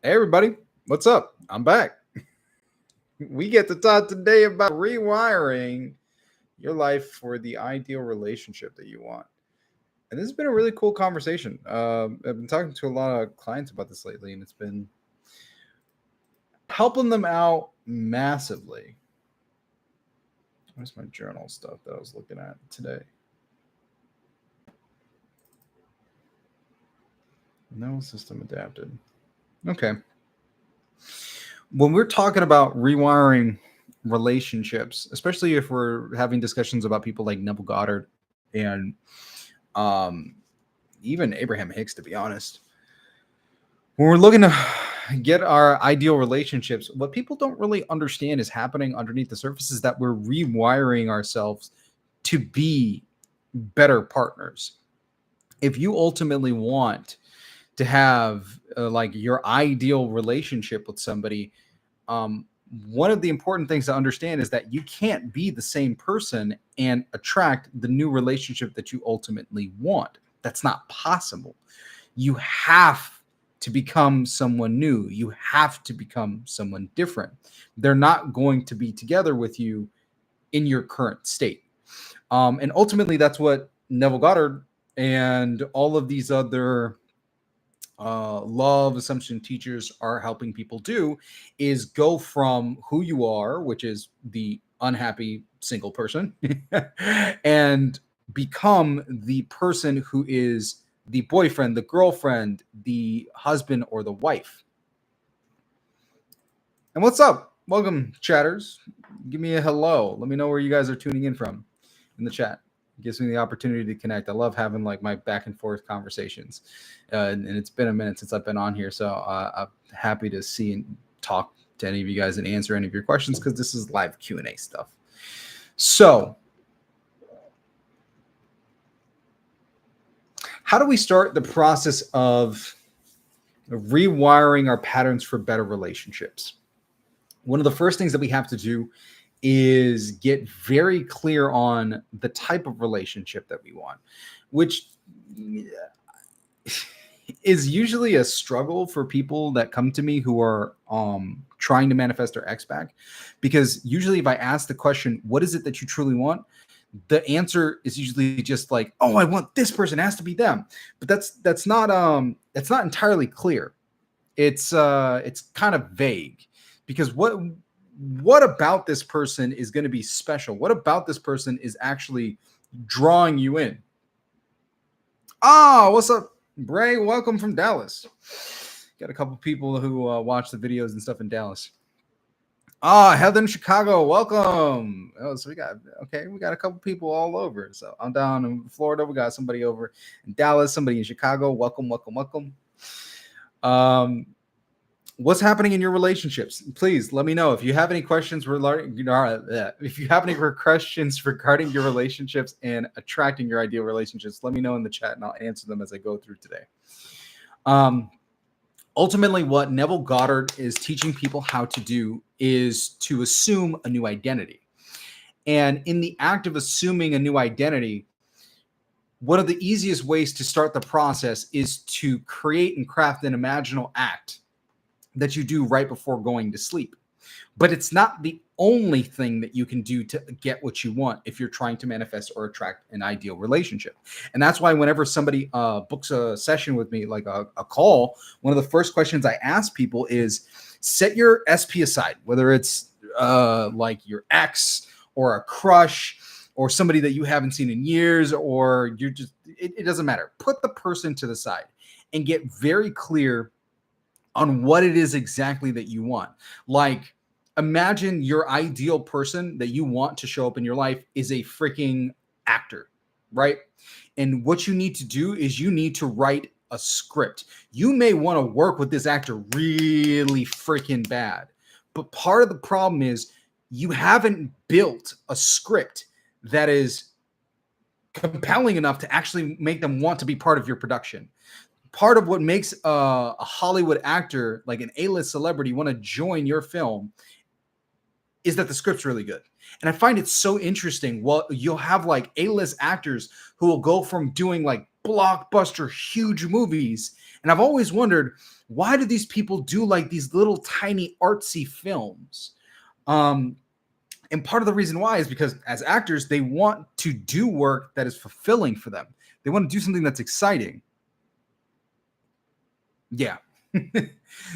Hey, everybody. What's up? I'm back. We get to talk today about rewiring your life for the ideal relationship that you want. And this has been a really cool conversation. I've been talking to a lot of clients about this lately, and it's been helping them out massively. Where's my journal stuff that I was looking at today? Nervous system adapted. Okay. When we're talking about rewiring relationships, especially if we're having discussions about people like Neville Goddard and um, even Abraham Hicks, to be honest, when we're looking to get our ideal relationships, what people don't really understand is happening underneath the surface is that we're rewiring ourselves to be better partners. If you ultimately want to have like your ideal relationship with somebody, um, one of the important things to understand is that you can't be the same person and attract the new relationship that you ultimately want. That's not possible. You have to become someone new. You have to become someone different. They're not going to be together with you in your current state. And ultimately, that's what Neville Goddard and all of these other love assumption teachers are helping people do is go from who you are, which is the unhappy single person, and become the person who is the boyfriend, the girlfriend, the husband, or the wife. And what's up? Welcome, chatters. Give me a hello. Let me know where you guys are tuning in from in the chat. It gives me the opportunity to connect. I love having like my back and forth conversations, and it's been a minute since I've been on here, so I'm happy to see and talk to any of you guys and answer any of your questions because this is live Q&A stuff. So, how do we start the process of rewiring our patterns for better relationships? One of the first things that we have to do is get very clear on the type of relationship that we want, which is usually a struggle for people that come to me who are trying to manifest their ex back. Because usually if I ask the question, what is it that you truly want? The answer is usually just like, oh, I want this person, it has to be them. But that's not entirely clear. It's kind of vague, because what about this person is going to be special? What about this person is actually drawing you in? What's up, Bray? Welcome from Dallas. Got a couple people who watch the videos and stuff in Dallas. Heather in Chicago, welcome. Oh, so we got a couple people all over. So I'm down in Florida. We got somebody over in Dallas, somebody in Chicago. Welcome. What's happening in your relationships? Please let me know if you have any questions regarding your relationships and attracting your ideal relationships. Let me know in the chat and I'll answer them as I go through today. Ultimately, what Neville Goddard is teaching people how to do is to assume a new identity. And in the act of assuming a new identity, one of the easiest ways to start the process is to create and craft an imaginal act that you do right before going to sleep. But it's not the only thing that you can do to get what you want if you're trying to manifest or attract an ideal relationship. And that's why whenever somebody books a session with me, like a call, one of the first questions I ask people is set your SP aside, whether it's like your ex or a crush or somebody that you haven't seen in years, or you're just, it doesn't matter. Put the person to the side and get very clear on what it is exactly that you want. Like, imagine your ideal person that you want to show up in your life is a freaking actor, right? And what you need to do is you need to write a script. You may want to work with this actor really freaking bad, but part of the problem is you haven't built a script that is compelling enough to actually make them want to be part of your production. Part of what makes a Hollywood actor, like an A-list celebrity, want to join your film is that the script's really good. And I find it so interesting. Well, you'll have like A-list actors who will go from doing like blockbuster, huge movies. And I've always wondered, why do these people do like these little tiny artsy films? And part of the reason why is because as actors, they want to do work that is fulfilling for them. They want to do something that's exciting. Yeah.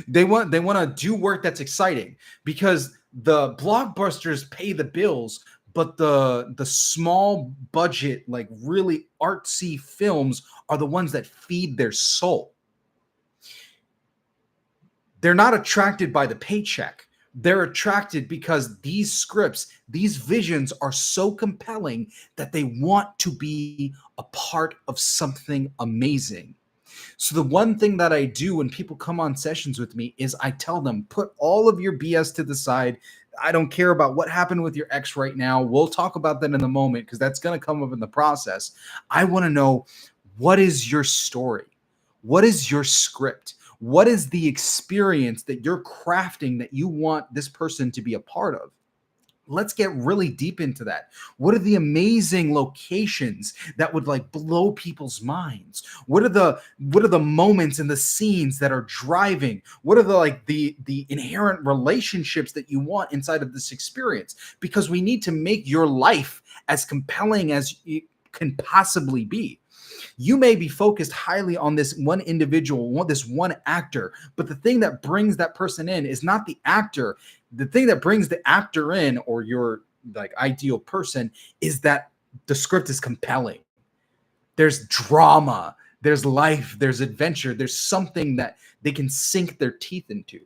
They want to do work that's exciting, because the blockbusters pay the bills, but the small budget, like really artsy films are the ones that feed their soul. They're not attracted by the paycheck. They're attracted because these scripts, these visions are so compelling that they want to be a part of something amazing. So the one thing that I do when people come on sessions with me is I tell them, put all of your BS to the side. I don't care about what happened with your ex right now. We'll talk about that in a moment, because that's going to come up in the process. I want to know, what is your story? What is your script? What is the experience that you're crafting that you want this person to be a part of? Let's get really deep into that. What are the amazing locations that would like blow people's minds? What are the moments and the scenes that are driving? What are the inherent relationships that you want inside of this experience? Because we need to make your life as compelling as it can possibly be. You may be focused highly on this one individual, this one actor, but the thing that brings that person in is not the actor. The thing that brings the actor in, or your like ideal person, is that the script is compelling. There's drama, there's life, there's adventure, there's something that they can sink their teeth into.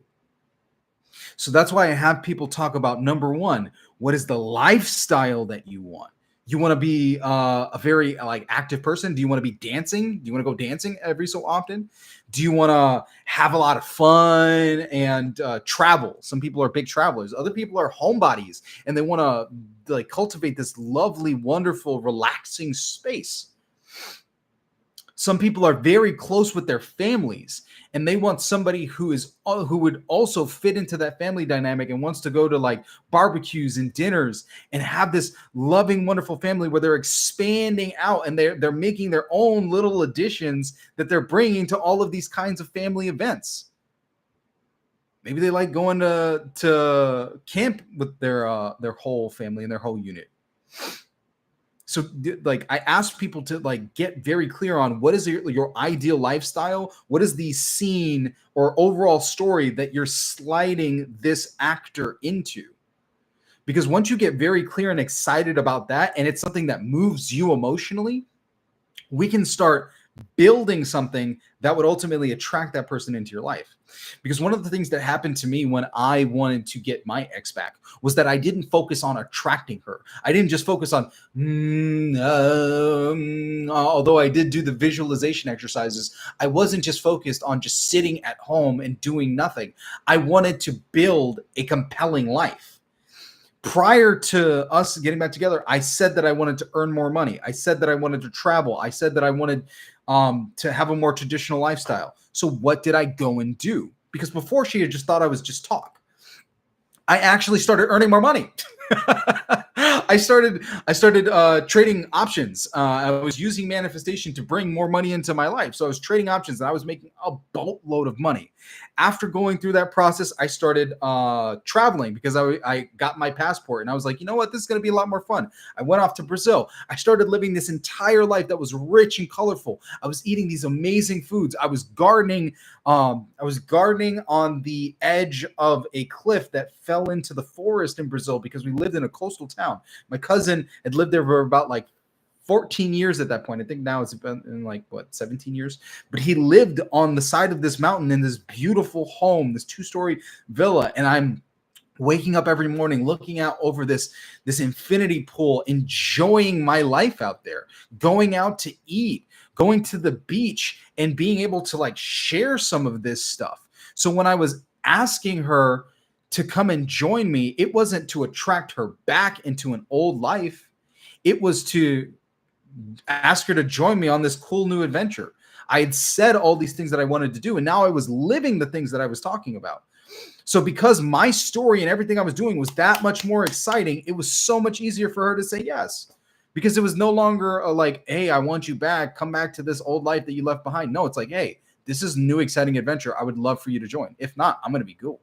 So that's why I have people talk about, number one, what is the lifestyle that you want? You want to be a very like active person? Do you want to be dancing? Do you want to go dancing every so often? Do you want to have a lot of fun and travel? Some people are big travelers. Other people are homebodies, and they want to like cultivate this lovely, wonderful, relaxing space. Some people are very close with their families, and they want somebody who would also fit into that family dynamic and wants to go to like barbecues and dinners and have this loving, wonderful family where they're expanding out and they're making their own little additions that they're bringing to all of these kinds of family events. Maybe they like going to camp with their whole family and their whole unit. So like I ask people to like get very clear on what is your ideal lifestyle, what is the scene or overall story that you're sliding this actor into. Because once you get very clear and excited about that, and it's something that moves you emotionally, we can start building something that would ultimately attract that person into your life. Because one of the things that happened to me when I wanted to get my ex back was that I didn't focus on attracting her. I didn't just focus on, although I did do the visualization exercises, I wasn't just focused on just sitting at home and doing nothing. I wanted to build a compelling life. Prior to us getting back together, I said that I wanted to earn more money. I said that I wanted to travel. I said that I wanted to have a more traditional lifestyle. So what did I go and do? Because before, she had just thought I was just talk. I actually started earning more money. I started trading options. I was using manifestation to bring more money into my life. So I was trading options and I was making a boatload of money. After going through that process, I started traveling because I got my passport and I was like, you know what? This is going to be a lot more fun. I went off to Brazil. I started living this entire life that was rich and colorful. I was eating these amazing foods. I was gardening. I was gardening on the edge of a cliff that fell into the forest in Brazil because we lived in a coastal town. My cousin had lived there for about like 14 years at that point. I think now it's been in like 17 years, but he lived on the side of this mountain in this beautiful home, this 2-story villa. And I'm waking up every morning, looking out over this infinity pool, enjoying my life out there, going out to eat, going to the beach, and being able to like share some of this stuff. So when I was asking her to come and join me, it wasn't to attract her back into an old life. It was to ask her to join me on this cool new adventure. I had said all these things that I wanted to do, and now I was living the things that I was talking about. So because my story and everything I was doing was that much more exciting, it was so much easier for her to say yes. because it was no longer a like, hey, I want you back, come back to this old life that you left behind. No, it's like, hey, this is a new exciting adventure. I would love for you to join. If not, I'm going to be cool.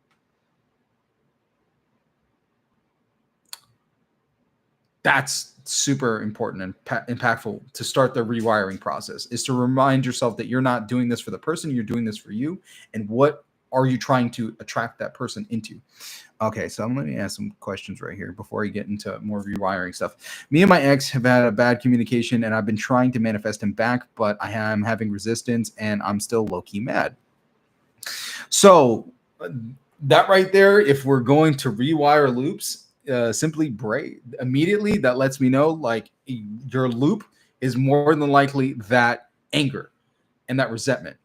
That's super important and impactful to start the rewiring process, is to remind yourself that you're not doing this for the person, you're doing this for you. And what are you trying to attract that person into? Okay, so let me ask some questions right here before I get into more rewiring stuff. Me and my ex have had a bad communication, and I've been trying to manifest him back, but I am having resistance, and I'm still low-key mad. So that right there, if we're going to rewire loops, simply break immediately. That lets me know like your loop is more than likely that anger and that resentment.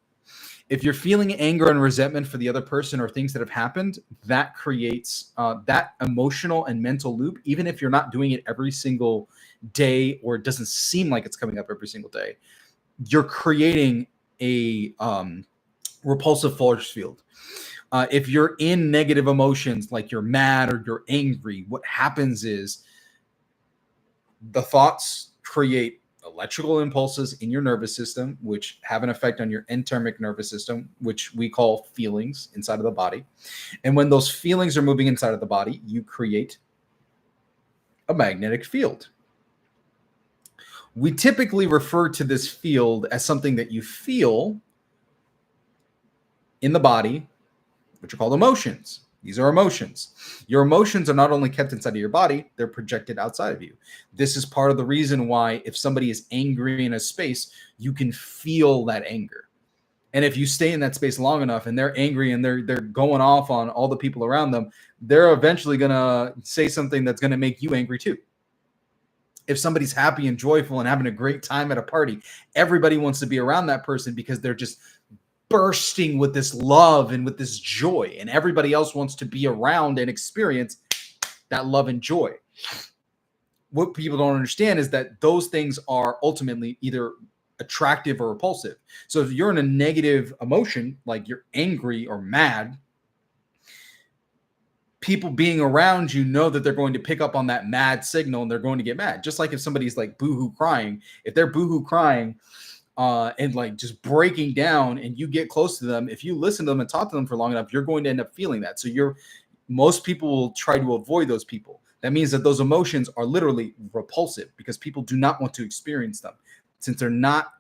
If you're feeling anger and resentment for the other person or things that have happened, that creates that emotional and mental loop. Even if you're not doing it every single day, or it doesn't seem like it's coming up every single day, you're creating a repulsive force field. If you're in negative emotions, like you're mad or you're angry, what happens is the thoughts create electrical impulses in your nervous system, which have an effect on your enteric nervous system, which we call feelings inside of the body. And when those feelings are moving inside of the body, you create a magnetic field. We typically refer to this field as something that you feel in the body, which are called emotions. These are emotions. Your emotions are not only kept inside of your body, they're projected outside of you. This is part of the reason why if somebody is angry in a space, you can feel that anger. And if you stay in that space long enough and they're angry and they're going off on all the people around them, they're eventually going to say something that's going to make you angry too. If somebody's happy and joyful and having a great time at a party, everybody wants to be around that person because they're just bursting with this love and with this joy, and everybody else wants to be around and experience that love and joy. What people don't understand is that those things are ultimately either attractive or repulsive. So if you're in a negative emotion, like you're angry or mad, people being around you know that they're going to pick up on that mad signal and they're going to get mad. Just like if somebody's like boohoo crying, if they're boohoo crying and like just breaking down and you get close to them, if you listen to them and talk to them for long enough, you're going to end up feeling that. So most people will try to avoid those people. That means that those emotions are literally repulsive because people do not want to experience them. Since they're not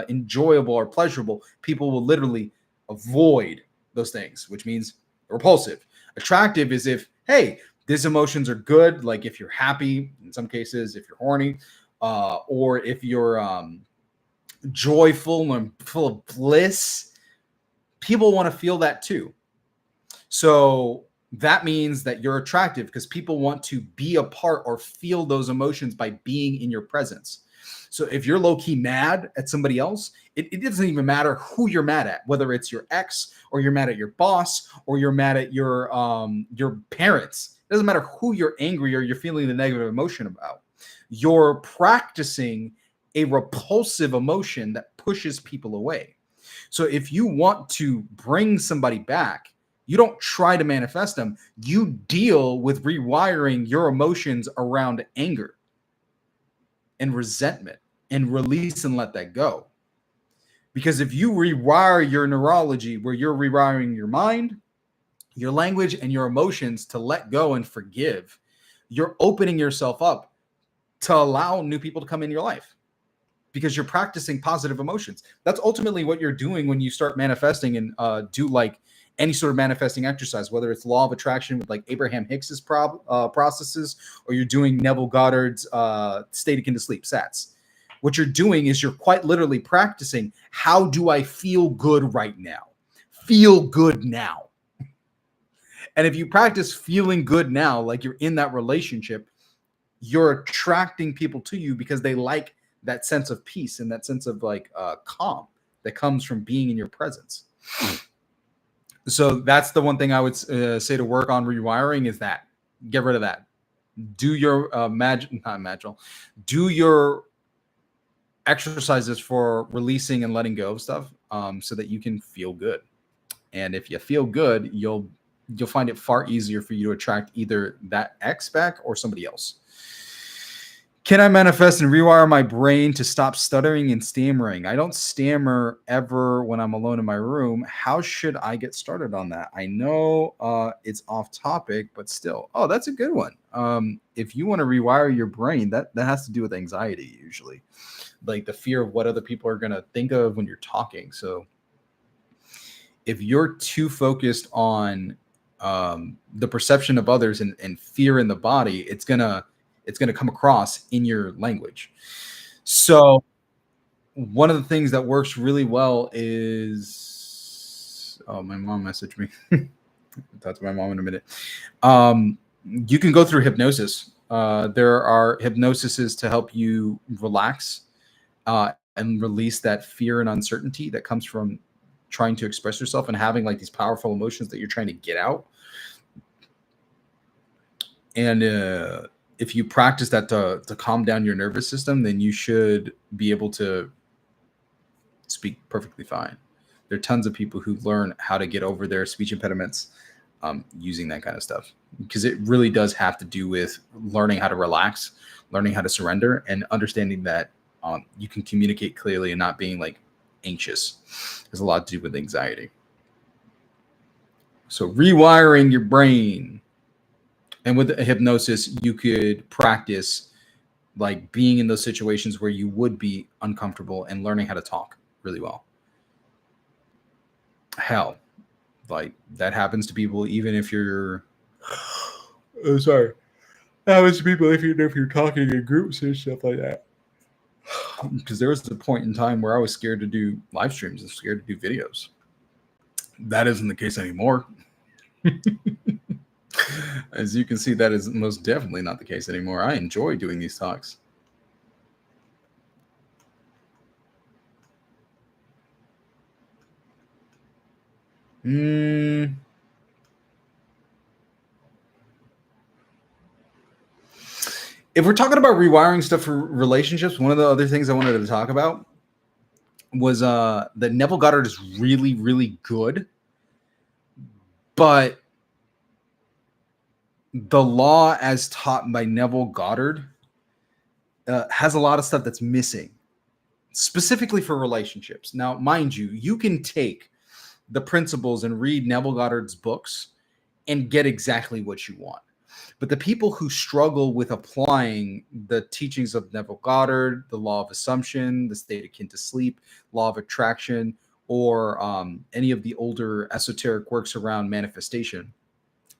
enjoyable or pleasurable, people will literally avoid those things, which means repulsive. Attractive is if, hey, these emotions are good. Like if you're happy, in some cases, if you're horny, or if you're joyful and full of bliss, people want to feel that too. So that means that you're attractive because people want to be a part or feel those emotions by being in your presence. So if you're low-key mad at somebody else, it doesn't even matter who you're mad at, whether it's your ex or you're mad at your boss or you're mad at your parents. It doesn't matter who you're angry or you're feeling the negative emotion about. You're practicing a repulsive emotion that pushes people away. So if you want to bring somebody back, you don't try to manifest them. You deal with rewiring your emotions around anger and resentment and release and let that go. Because if you rewire your neurology where you're rewiring your mind, your language, and your emotions to let go and forgive, you're opening yourself up to allow new people to come in your life because you're practicing positive emotions. That's ultimately what you're doing when you start manifesting and do like any sort of manifesting exercise, whether it's law of attraction with like Abraham Hicks's processes, or you're doing Neville Goddard's state akin to sleep, SATs. What you're doing is you're quite literally practicing, how do I feel good right now? Feel good now. And if you practice feeling good now, like you're in that relationship, you're attracting people to you because they like that sense of peace and that sense of like calm that comes from being in your presence. So that's the one thing I would say to work on rewiring is that get rid of that. Do your do your exercises for releasing and letting go of stuff so that you can feel good. And if you feel good, you'll find it far easier for you to attract either that ex back or somebody else. Can I manifest and rewire my brain to stop stuttering and stammering? I don't stammer ever when I'm alone in my room. How should I get started on that? I know it's off topic, but still. Oh, that's a good one. If you want to rewire your brain, that has to do with anxiety usually, like the fear of what other people are going to think of when you're talking. So if you're too focused on the perception of others and fear in the body, it's gonna come across in your language. So one of the things that works really well is, oh, my mom messaged me. I'll talk to my mom in a minute. You can go through hypnosis. There are hypnosises to help you relax and release that fear and uncertainty that comes from trying to express yourself and having like these powerful emotions that you're trying to get out. And if you practice that to calm down your nervous system, then you should be able to speak perfectly fine. There are tons of people who learn how to get over their speech impediments using that kind of stuff, because it really does have to do with learning how to relax, learning how to surrender, and understanding that you can communicate clearly and not being like anxious. There's a lot to do with anxiety. So rewiring your brain. And with hypnosis, you could practice like being in those situations where you would be uncomfortable and learning how to talk really well. Hell, like that happens to people even if you're oh, sorry. That happens to people if you're talking in groups and stuff like that. Because there was a point in time where I was scared to do live streams and scared to do videos. That isn't the case anymore. As you can see, that is most definitely not the case anymore. I enjoy doing these talks. If we're talking about rewiring stuff for relationships, one of the other things I wanted to talk about was that Neville Goddard is really, really good, but the law as taught by Neville Goddard has a lot of stuff that's missing, specifically for relationships. Now, mind you, you can take the principles and read Neville Goddard's books and get exactly what you want. But the people who struggle with applying the teachings of Neville Goddard, the law of assumption, the state akin to sleep, law of attraction, or any of the older esoteric works around manifestation,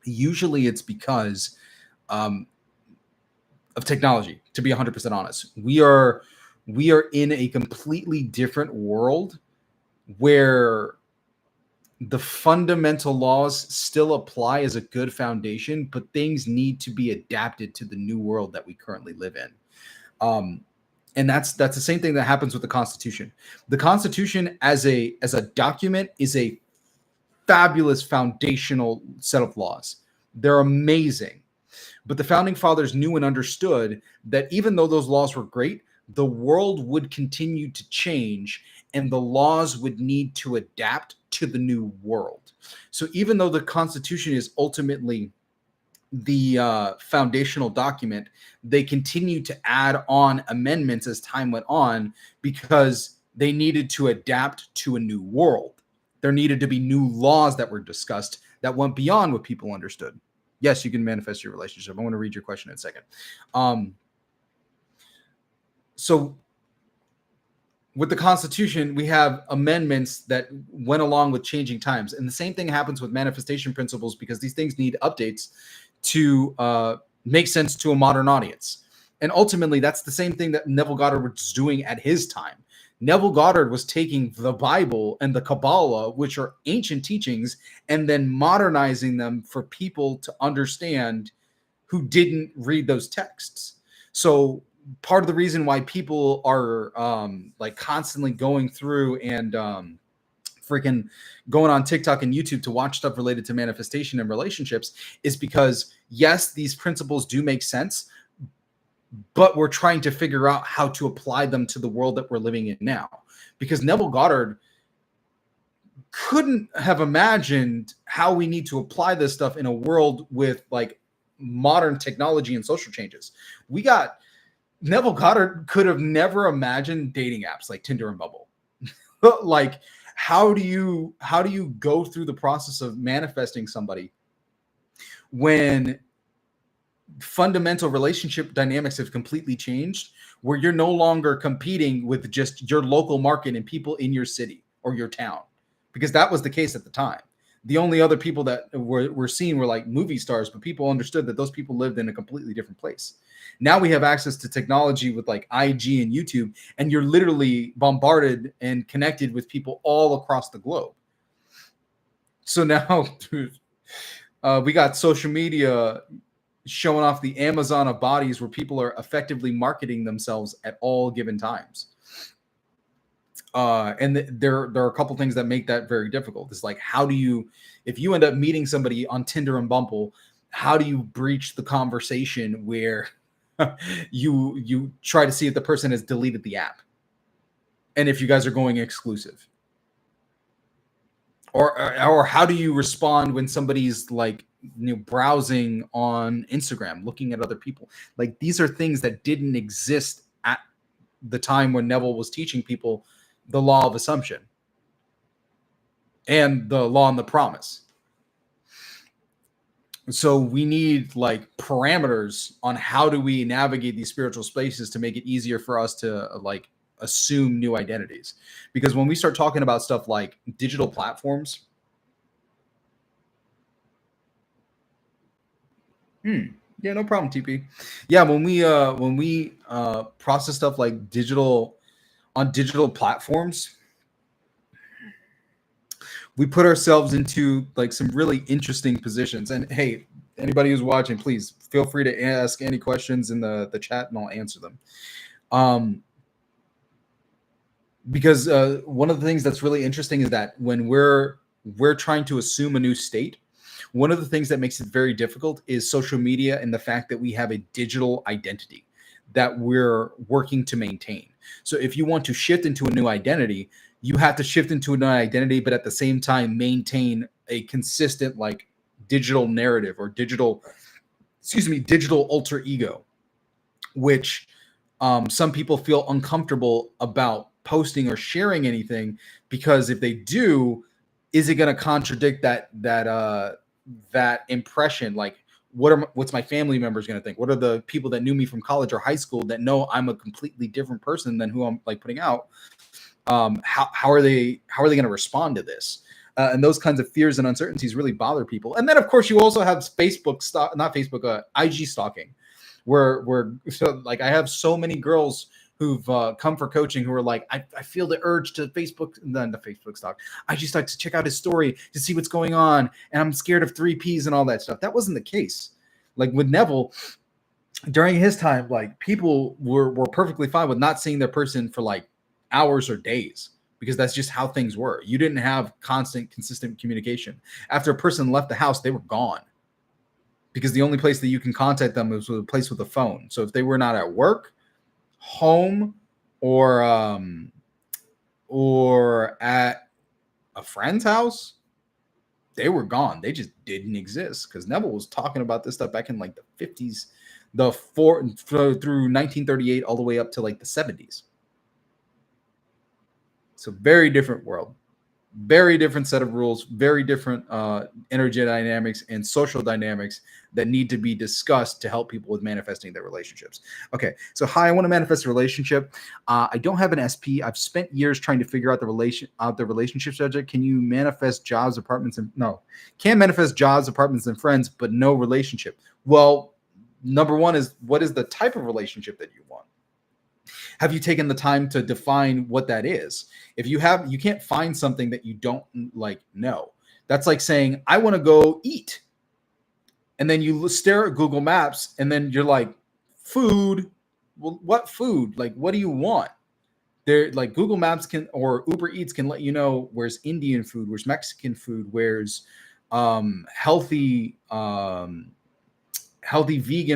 usually it's because of technology, to be 100% honest. We are in a completely different world where the fundamental laws still apply as a good foundation, but things need to be adapted to the new world that we currently live in. And that's the same thing that happens with the Constitution. The Constitution as a document is a fabulous foundational set of laws. They're amazing. But the founding fathers knew and understood that even though those laws were great, the world would continue to change and the laws would need to adapt to the new world. So even though the Constitution is ultimately the foundational document, they continued to add on amendments as time went on because they needed to adapt to a new world. There needed to be new laws that were discussed that went beyond what people understood. Yes, you can manifest your relationship. I want to read your question in a second. So with the Constitution, we have amendments that went along with changing times. And the same thing happens with manifestation principles because these things need updates to make sense to a modern audience. And ultimately, that's the same thing that Neville Goddard was doing at his time. Neville Goddard was taking the Bible and the Kabbalah, which are ancient teachings, and then modernizing them for people to understand who didn't read those texts. So part of the reason why people are like constantly going through and freaking going on TikTok and YouTube to watch stuff related to manifestation and relationships is because, yes, these principles do make sense, but we're trying to figure out how to apply them to the world that we're living in now. Because Neville Goddard couldn't have imagined how we need to apply this stuff in a world with like modern technology and social changes. We got Neville Goddard could have never imagined dating apps like Tinder and Bumble. Like, how do you go through the process of manifesting somebody when fundamental relationship dynamics have completely changed, where you're no longer competing with just your local market and people in your city or your town? Because that was the case at the time. The only other people that were seen were like movie stars, but people understood that those people lived in a completely different place. Now we have access to technology with like IG and YouTube, and you're literally bombarded and connected with people all across the globe. So now we got social media showing off the Amazon of bodies, where people are effectively marketing themselves at all given times. And there are a couple things that make that very difficult. It's like, how do you, if you end up meeting somebody on Tinder and Bumble, how do you breach the conversation where you try to see if the person has deleted the app, and if you guys are going exclusive, or how do you respond when somebody's like, browsing on Instagram, looking at other people? Like, these are things that didn't exist at the time when Neville was teaching people the law of assumption and the law and the promise. So we need like parameters on how do we navigate these spiritual spaces to make it easier for us to like assume new identities. Because when we start talking about stuff like digital platforms, yeah, no problem, TP. Yeah, when we process stuff like digital platforms, we put ourselves into like some really interesting positions. And hey, anybody who's watching, please feel free to ask any questions in the chat, and I'll answer them. Because one of the things that's really interesting is that when we're trying to assume a new state, one of the things that makes it very difficult is social media and the fact that we have a digital identity that we're working to maintain. So if you want to shift into a new identity, you have to shift into a new identity, but at the same time maintain a consistent like digital narrative or digital alter ego, which some people feel uncomfortable about posting or sharing anything, because if they do, is it going to contradict that impression? Like, what's my family members going to think? What are the people that knew me from college or high school that know I'm a completely different person than who I'm like putting out? How are they going to respond to this? And those kinds of fears and uncertainties really bother people. And then of course you also have IG stalking, where so like I have so many girls who've come for coaching who are like, I feel the urge to Facebook stalk. I just like to check out his story to see what's going on, and I'm scared of 3Ps and all that stuff. That wasn't the case. Like with Neville, during his time, like people were perfectly fine with not seeing their person for like hours or days, because that's just how things were. You didn't have consistent communication. After a person left the house, they were gone, because the only place that you can contact them is with a place with a phone. So if they were not at work, home, or at a friend's house, they were gone. They just didn't exist, because Neville was talking about this stuff back in like the 50s, through 1938 all the way up to like the 70s. It's a very different world, very different set of rules, very different energy dynamics and social dynamics that need to be discussed to help people with manifesting their relationships. Okay, so hi, I want to manifest a relationship. I don't have an SP. I've spent years trying to figure out the relationship subject. Can you manifest jobs, apartments, and can manifest jobs, apartments, and friends, but no relationship? Well, number one is, what is the type of relationship that you want? Have you taken the time to define what that is? If you have, you can't find something that you don't like know. That's like saying, I want to go eat. And then you stare at Google Maps and then you're like, food. Well, what food? Like, what do you want? They're like, Google Maps or Uber Eats can let you know where's Indian food, where's Mexican food, where's healthy vegan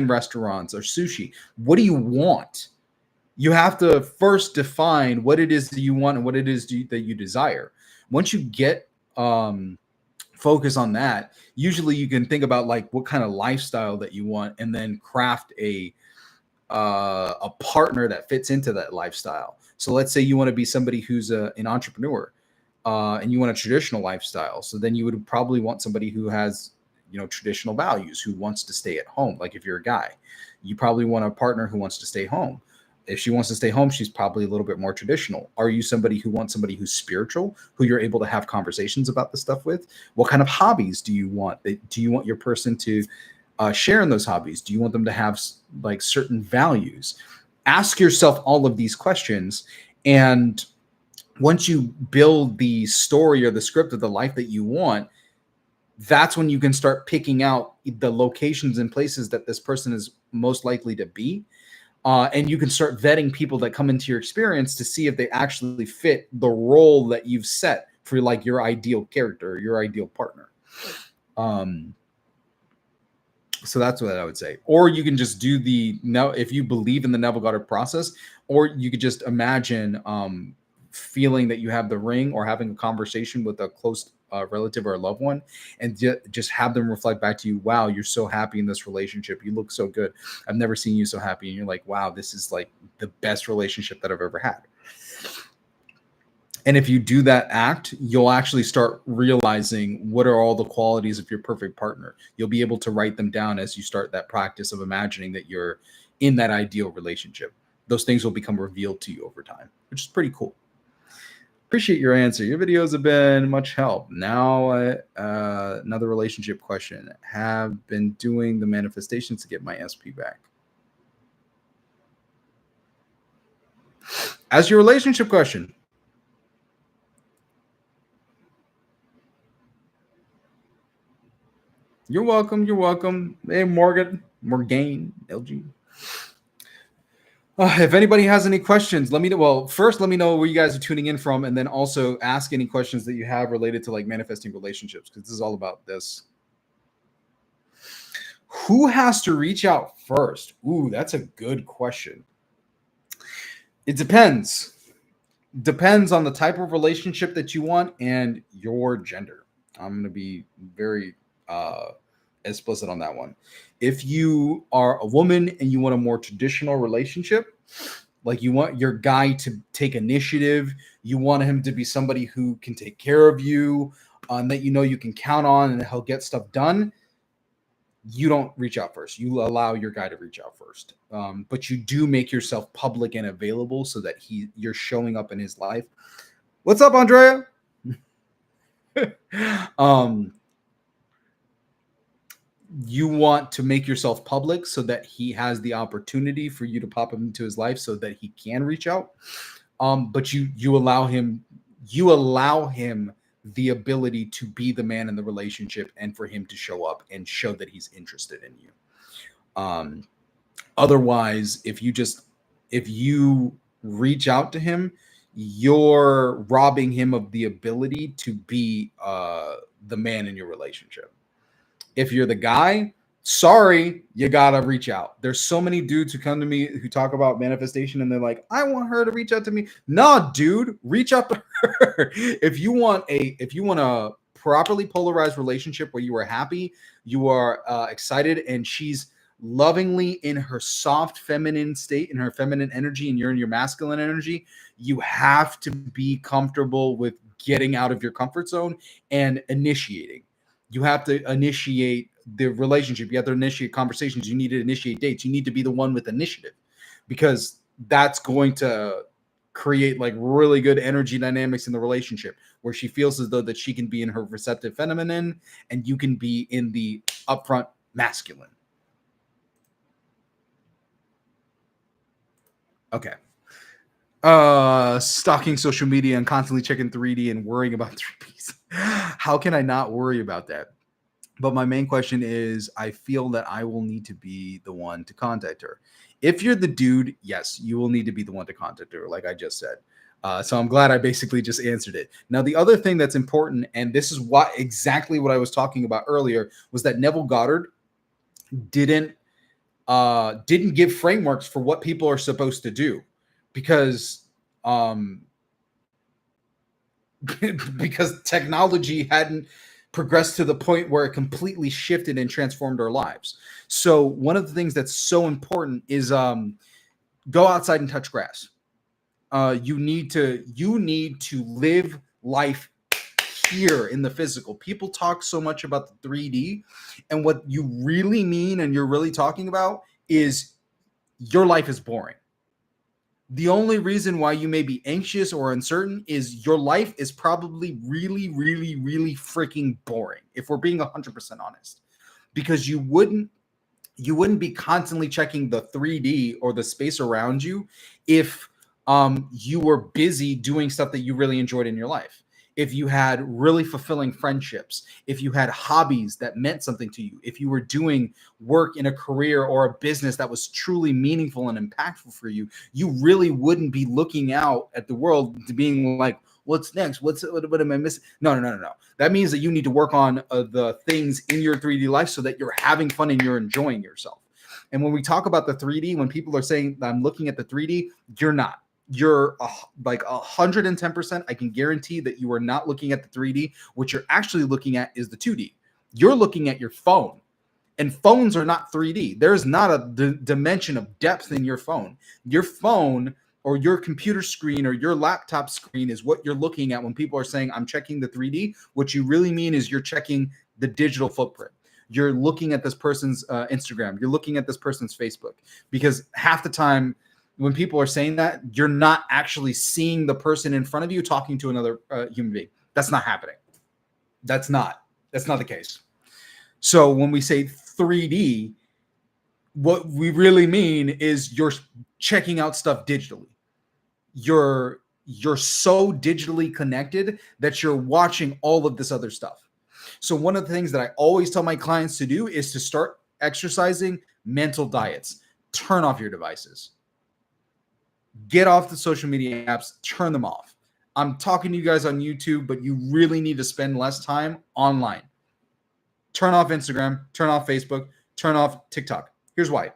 restaurants or sushi. What do you want? You have to first define what it is that you want and what it is that you desire. Once you get focus on that, usually you can think about like what kind of lifestyle that you want, and then craft a a partner that fits into that lifestyle. So let's say you want to be somebody who's an entrepreneur, and you want a traditional lifestyle. So then you would probably want somebody who has, traditional values, who wants to stay at home. Like if you're a guy, you probably want a partner who wants to stay home. If she wants to stay home, she's probably a little bit more traditional. Are you somebody who wants somebody who's spiritual, who you're able to have conversations about this stuff with? What kind of hobbies do you want? Do you want your person to share in those hobbies? Do you want them to have like certain values? Ask yourself all of these questions. And once you build the story or the script of the life that you want, that's when you can start picking out the locations and places that this person is most likely to be. And you can start vetting people that come into your experience to see if they actually fit the role that you've set for like your ideal character, or your ideal partner. So that's what I would say. Or you can just do if you believe in the Neville Goddard process, or you could just imagine feeling that you have the ring, or having a conversation with a close relative or a loved one, and just have them reflect back to you, wow, you're so happy in this relationship. You look so good. I've never seen you so happy. And you're like, wow, this is like the best relationship that I've ever had. And if you do that act, you'll actually start realizing what are all the qualities of your perfect partner. You'll be able to write them down as you start that practice of imagining that you're in that ideal relationship. Those things will become revealed to you over time, which is pretty cool. Appreciate your answer. Your videos have been much help. Now, another relationship question. Have been doing the manifestations to get my SP back. As your relationship question. You're welcome. You're welcome. Hey, Morgan, LG. If anybody has any questions, let me know. Well, first, let me know where you guys are tuning in from, and then also ask any questions that you have related to like manifesting relationships, because this is all about this. Who has to reach out first? Ooh, that's a good question. It depends. Depends on the type of relationship that you want and your gender. I'm going to be very explicit on that one. If you are a woman and you want a more traditional relationship, like you want your guy to take initiative, you want him to be somebody who can take care of you, and that you can count on, and he'll get stuff done, you don't reach out first. You allow your guy to reach out first. But you do make yourself public and available so that you're showing up in his life. What's up, Andrea? You want to make yourself public so that he has the opportunity for you to pop him into his life so that he can reach out. But you allow him the ability to be the man in the relationship, and for him to show up and show that he's interested in you. Otherwise, if you reach out to him, you're robbing him of the ability to be the man in your relationship. If you're the guy, sorry, you gotta reach out. There's so many dudes who come to me who talk about manifestation, and they're like, I want her to reach out to me. Nah, dude, reach out to her. If you want a properly polarized relationship where you are happy, you are excited, and she's lovingly in her soft feminine state, in her feminine energy, and you're in your masculine energy, you have to be comfortable with getting out of your comfort zone and initiating. You have to initiate the relationship. You have to initiate conversations. You need to initiate dates. You need to be the one with initiative, because that's going to create like really good energy dynamics in the relationship, where she feels as though that she can be in her receptive feminine and you can be in the upfront masculine. Okay. Stalking social media and constantly checking 3D and worrying about 3Ps. How can I not worry about that? But my main question is, I feel that I will need to be the one to contact her. If you're the dude, yes, you will need to be the one to contact her, like I just said. So I'm glad I basically just answered it. Now, the other thing that's important, and this is exactly what I was talking about earlier, was that Neville Goddard didn't give frameworks for what people are supposed to do, because technology hadn't progressed to the point where it completely shifted and transformed our lives. So one of the things that's so important is go outside and touch grass. You need to live life here in the physical. People talk so much about the 3D, and what you really mean and you're really talking about is your life is boring. The only reason why you may be anxious or uncertain is your life is probably really, really, really freaking boring, if we're being 100% honest, because you wouldn't be constantly checking the 3D or the space around you if you were busy doing stuff that you really enjoyed in your life. If you had really fulfilling friendships, if you had hobbies that meant something to you, if you were doing work in a career or a business that was truly meaningful and impactful for you, you really wouldn't be looking out at the world to being like, what's next? What am I missing? No. That means that you need to work on the things in your 3D life so that you're having fun and you're enjoying yourself. And when we talk about the 3D, when people are saying I'm looking at the 3D, you're not. You're like 110%. I can guarantee that you are not looking at the 3D. What you're actually looking at is the 2D. You're looking at your phone, and phones are not 3D. There's not a dimension of depth in your phone. Your phone or your computer screen or your laptop screen is what you're looking at when people are saying I'm checking the 3D. What you really mean is you're checking the digital footprint. You're looking at this person's Instagram. You're looking at this person's Facebook, because half the time when people are saying that, you're not actually seeing the person in front of you talking to another human being. That's not happening. That's not the case. So when we say 3D, what we really mean is you're checking out stuff digitally. You're so digitally connected that you're watching all of this other stuff. So one of the things that I always tell my clients to do is to start exercising mental diets. Turn off your devices. Get off the social media apps, turn them off. I'm talking to you guys on YouTube, but you really need to spend less time online. Turn off Instagram, turn off Facebook, turn off TikTok. Here's why.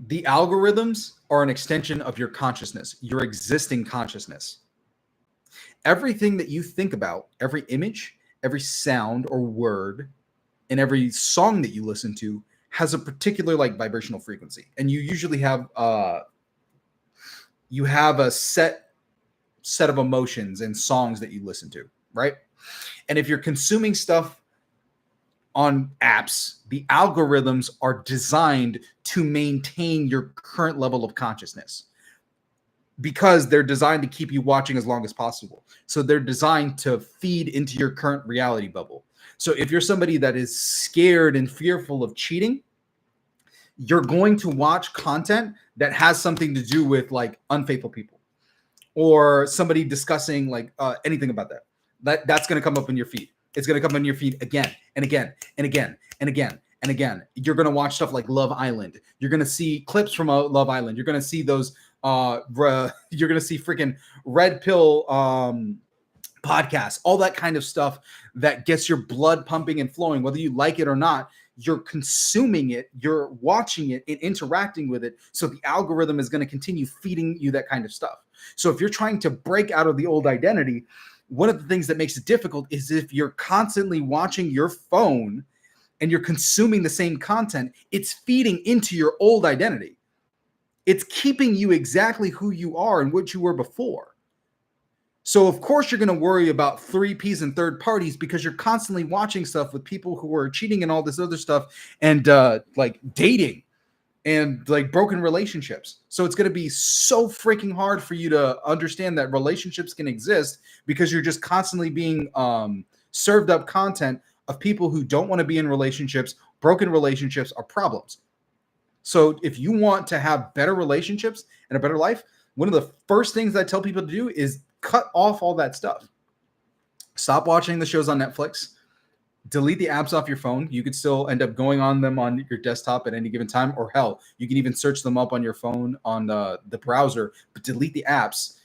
The algorithms are an extension of your consciousness, your existing consciousness. Everything that you think about, every image, every sound or word, and every song that you listen to has a particular like vibrational frequency, and you usually have a set of emotions and songs that you listen to, right? And if you're consuming stuff on apps, the algorithms are designed to maintain your current level of consciousness, because they're designed to keep you watching as long as possible. So they're designed to feed into your current reality bubble. So if you're somebody that is scared and fearful of cheating, you're going to watch content that has something to do with like unfaithful people or somebody discussing like anything about that. That's going to come up in your feed. It's going to come in your feed again and again and again and again and again. You're going to watch stuff like Love Island. You're going to see clips from Love Island. You're going to see those. You're going to see freaking Red Pill podcasts, all that kind of stuff that gets your blood pumping and flowing, whether you like it or not. You're consuming it, you're watching it and interacting with it. So the algorithm is going to continue feeding you that kind of stuff. So if you're trying to break out of the old identity, one of the things that makes it difficult is if you're constantly watching your phone and you're consuming the same content, it's feeding into your old identity. It's keeping you exactly who you are and what you were before. So of course you're going to worry about 3Ps and third parties, because you're constantly watching stuff with people who are cheating and all this other stuff, and like dating and like broken relationships. So it's going to be so freaking hard for you to understand that relationships can exist, because you're just constantly being served up content of people who don't want to be in relationships. Broken relationships are problems. So if you want to have better relationships and a better life, one of the first things I tell people to do is cut off all that stuff. Stop watching the shows on Netflix. Delete the apps off your phone. You could still end up going on them on your desktop at any given time, or hell, you can even search them up on your phone on the browser, but delete the apps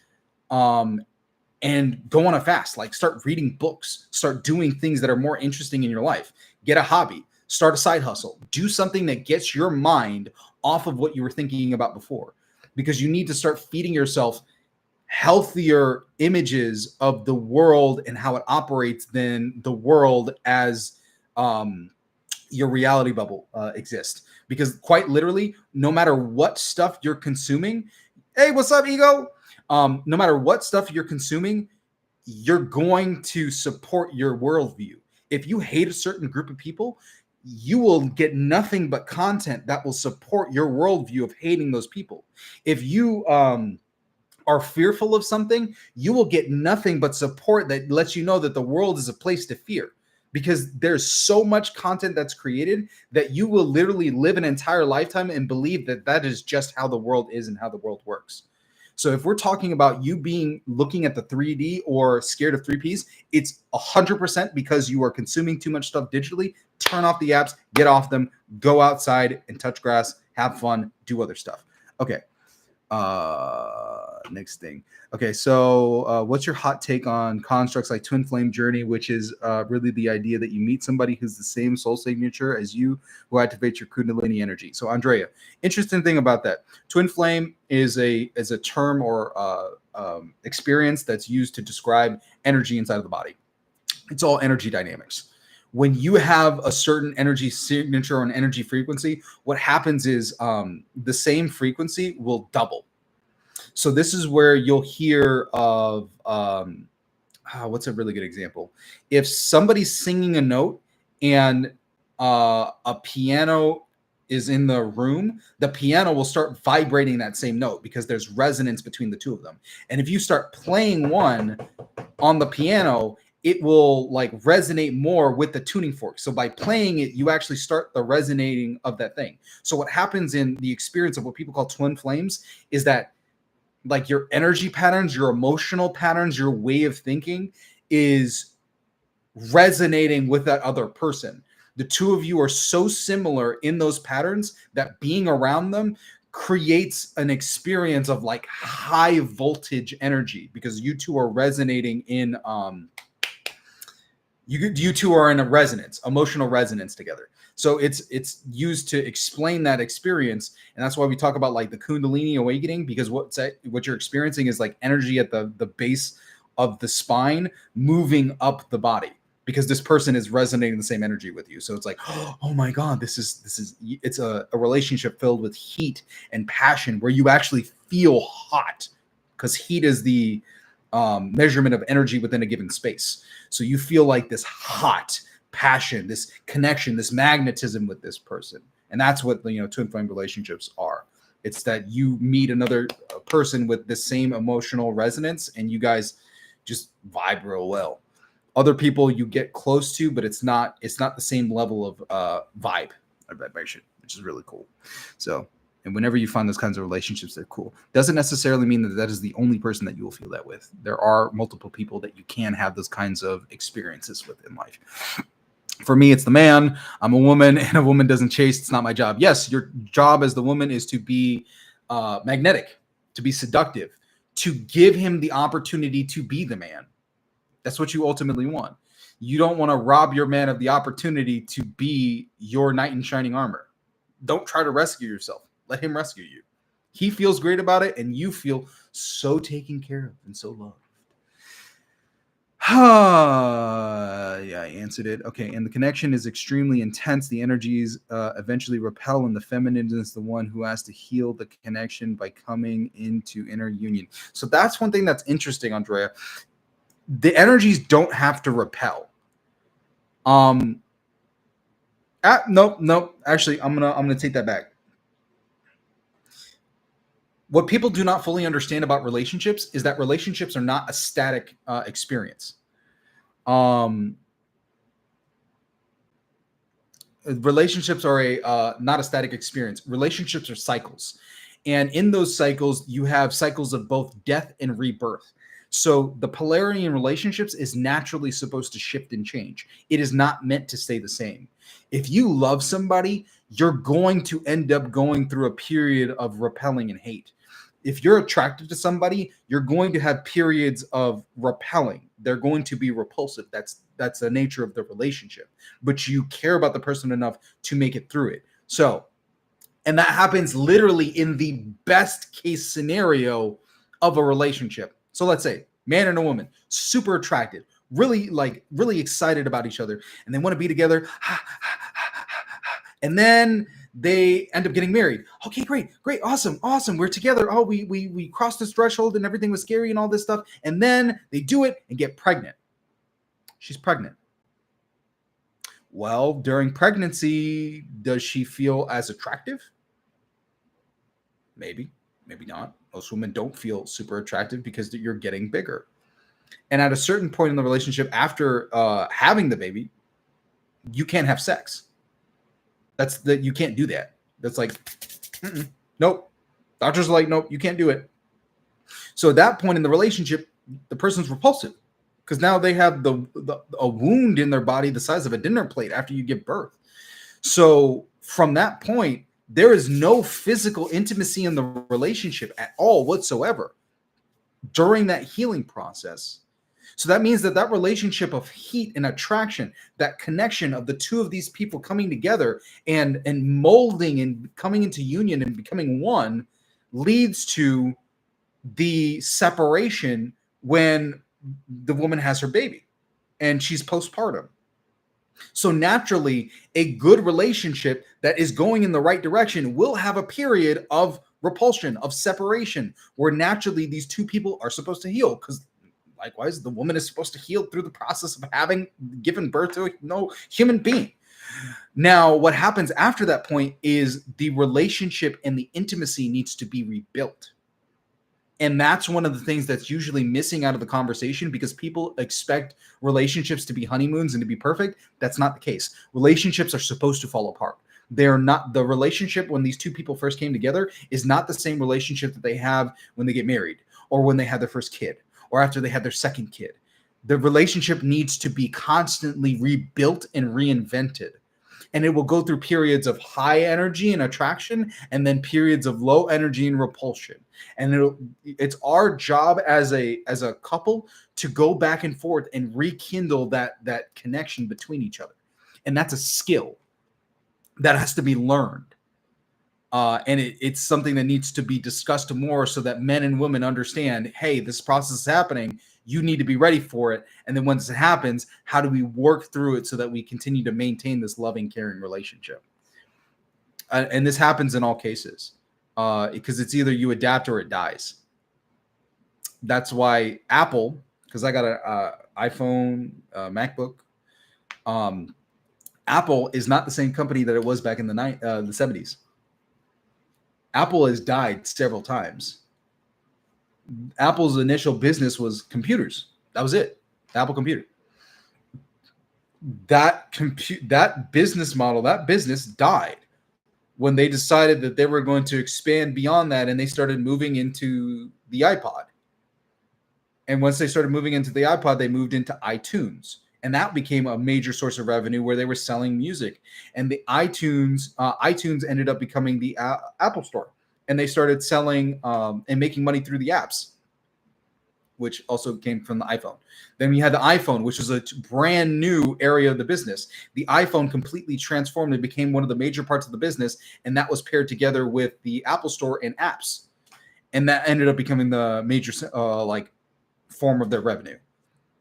and go on a fast. Like start reading books, start doing things that are more interesting in your life. Get a hobby, start a side hustle, do something that gets your mind off of what you were thinking about before, because you need to start feeding yourself healthier images of the world and how it operates than the world as your reality bubble exists. Because quite literally, no matter what stuff you're consuming, hey, what's up, ego? No matter what stuff you're consuming, you're going to support your worldview. If you hate a certain group of people, you will get nothing but content that will support your worldview of hating those people. If you are fearful of something, you will get nothing but support that lets you know that the world is a place to fear, because there's so much content that's created that you will literally live an entire lifetime and believe that that is just how the world is and how the world works. So if we're talking about you being looking at the 3D or scared of 3Ps, it's 100% because you are consuming too much stuff digitally. Turn off the apps, get off them, go outside and touch grass, have fun, do other stuff. Okay. Next thing. Okay, so what's your hot take on constructs like twin flame journey, which is really the idea that you meet somebody who's the same soul signature as you, who activates your kundalini energy? So Andrea, interesting thing about that, twin flame is a term or experience that's used to describe energy inside of the body. It's all energy dynamics. When you have a certain energy signature or an energy frequency, what happens is the same frequency will double. So this is where you'll hear of what's a really good example? If somebody's singing a note and a piano is in the room, the piano will start vibrating that same note because there's resonance between the two of them. And if you start playing one on the piano, it will like resonate more with the tuning fork. So by playing it, you actually start the resonating of that thing. So what happens in the experience of what people call twin flames is that like your energy patterns, your emotional patterns, your way of thinking is resonating with that other person. The two of you are so similar in those patterns that being around them creates an experience of like high voltage energy, because you two are resonating in you two are in a resonance, emotional resonance together. So it's used to explain that experience, and that's why we talk about like the Kundalini awakening, because what you're experiencing is like energy at the base of the spine moving up the body, because this person is resonating the same energy with you. So it's like, oh my God, this is it's a relationship filled with heat and passion where you actually feel hot, because heat is the measurement of energy within a given space. So you feel like this hot passion, this connection, this magnetism with this person. And that's what twin flame relationships are. It's that you meet another person with the same emotional resonance and you guys just vibe real well. Other people you get close to, but it's not the same level of vibe or vibration, which is really cool. So, and whenever you find those kinds of relationships, they're cool. Doesn't necessarily mean that is the only person that you will feel that with. There are multiple people that you can have those kinds of experiences with in life. For me, it's the man. I'm a woman, and a woman doesn't chase. It's not my job. Yes, your job as the woman is to be magnetic, to be seductive, to give him the opportunity to be the man. That's what you ultimately want. You don't want to rob your man of the opportunity to be your knight in shining armor. Don't try to rescue yourself. Let him rescue you. He feels great about it, and you feel so taken care of and so loved. Yeah, I answered it. Okay, and the connection is extremely intense. The energies eventually repel, and the feminine is the one who has to heal the connection by coming into inner union. So that's one thing that's interesting, Andrea. The energies don't have to repel. Nope. Actually, I'm gonna take that back. What people do not fully understand about relationships is that relationships are not a static experience. Relationships are not a static experience. Relationships are cycles. And in those cycles, you have cycles of both death and rebirth. So the polarity in relationships is naturally supposed to shift and change. It is not meant to stay the same. If you love somebody, you're going to end up going through a period of repelling and hate. If you're attracted to somebody, you're going to have periods of repelling. They're going to be repulsive. That's the nature of the relationship. But you care about the person enough to make it through it. So, and that happens literally in the best case scenario of a relationship. So let's say man and a woman, super attracted, really excited about each other, and they want to be together. And then they end up getting married. Okay, great, awesome. We're together. Oh, we crossed this threshold and everything was scary and all this stuff. And then they do it and get pregnant. She's pregnant. Well, during pregnancy, does she feel as attractive? Maybe not. Most women don't feel super attractive because you're getting bigger. And at a certain point in the relationship, after having the baby, you can't have sex. You can't do that. That's like, nope. Doctors are like, nope, you can't do it. So at that point in the relationship, the person's repulsive because now they have a wound in their body the size of a dinner plate after you give birth. So from that point, there is no physical intimacy in the relationship at all whatsoever during that healing process. So that means that relationship of heat and attraction, that connection of the two of these people coming together and molding and coming into union and becoming one leads to the separation when the woman has her baby and she's postpartum. So naturally, a good relationship that is going in the right direction will have a period of repulsion, of separation, where naturally these two people are supposed to heal, because likewise, the woman is supposed to heal through the process of having given birth to no human being. Now, what happens after that point is the relationship and the intimacy needs to be rebuilt. And that's one of the things that's usually missing out of the conversation, because people expect relationships to be honeymoons and to be perfect. That's not the case. Relationships are supposed to fall apart. They're not. The relationship when these two people first came together is not the same relationship that they have when they get married or when they have their first kid or after they had their second kid. The relationship needs to be constantly rebuilt and reinvented. And it will go through periods of high energy and attraction and then periods of low energy and repulsion. And it's our job as a couple to go back and forth and rekindle that connection between each other. And that's a skill that has to be learned. And it's something that needs to be discussed more so that men and women understand, hey, this process is happening. You need to be ready for it. And then once it happens, how do we work through it so that we continue to maintain this loving, caring relationship? And this happens in all cases because it's either you adapt or it dies. That's why Apple, because I got an iPhone, MacBook. Apple is not the same company that it was back in the 70s. Apple has died several times. Apple's initial business was computers. That was it. Apple computer. That business model, that business died when they decided that they were going to expand beyond that, and they started moving into the iPod. And once they started moving into the iPod, they moved into iTunes. And that became a major source of revenue where they were selling music. And the iTunes ended up becoming the Apple Store. And they started selling and making money through the apps, which also came from the iPhone. Then we had the iPhone, which was a brand new area of the business. The iPhone completely transformed and became one of the major parts of the business. And that was paired together with the Apple Store and apps. And that ended up becoming the major form of their revenue.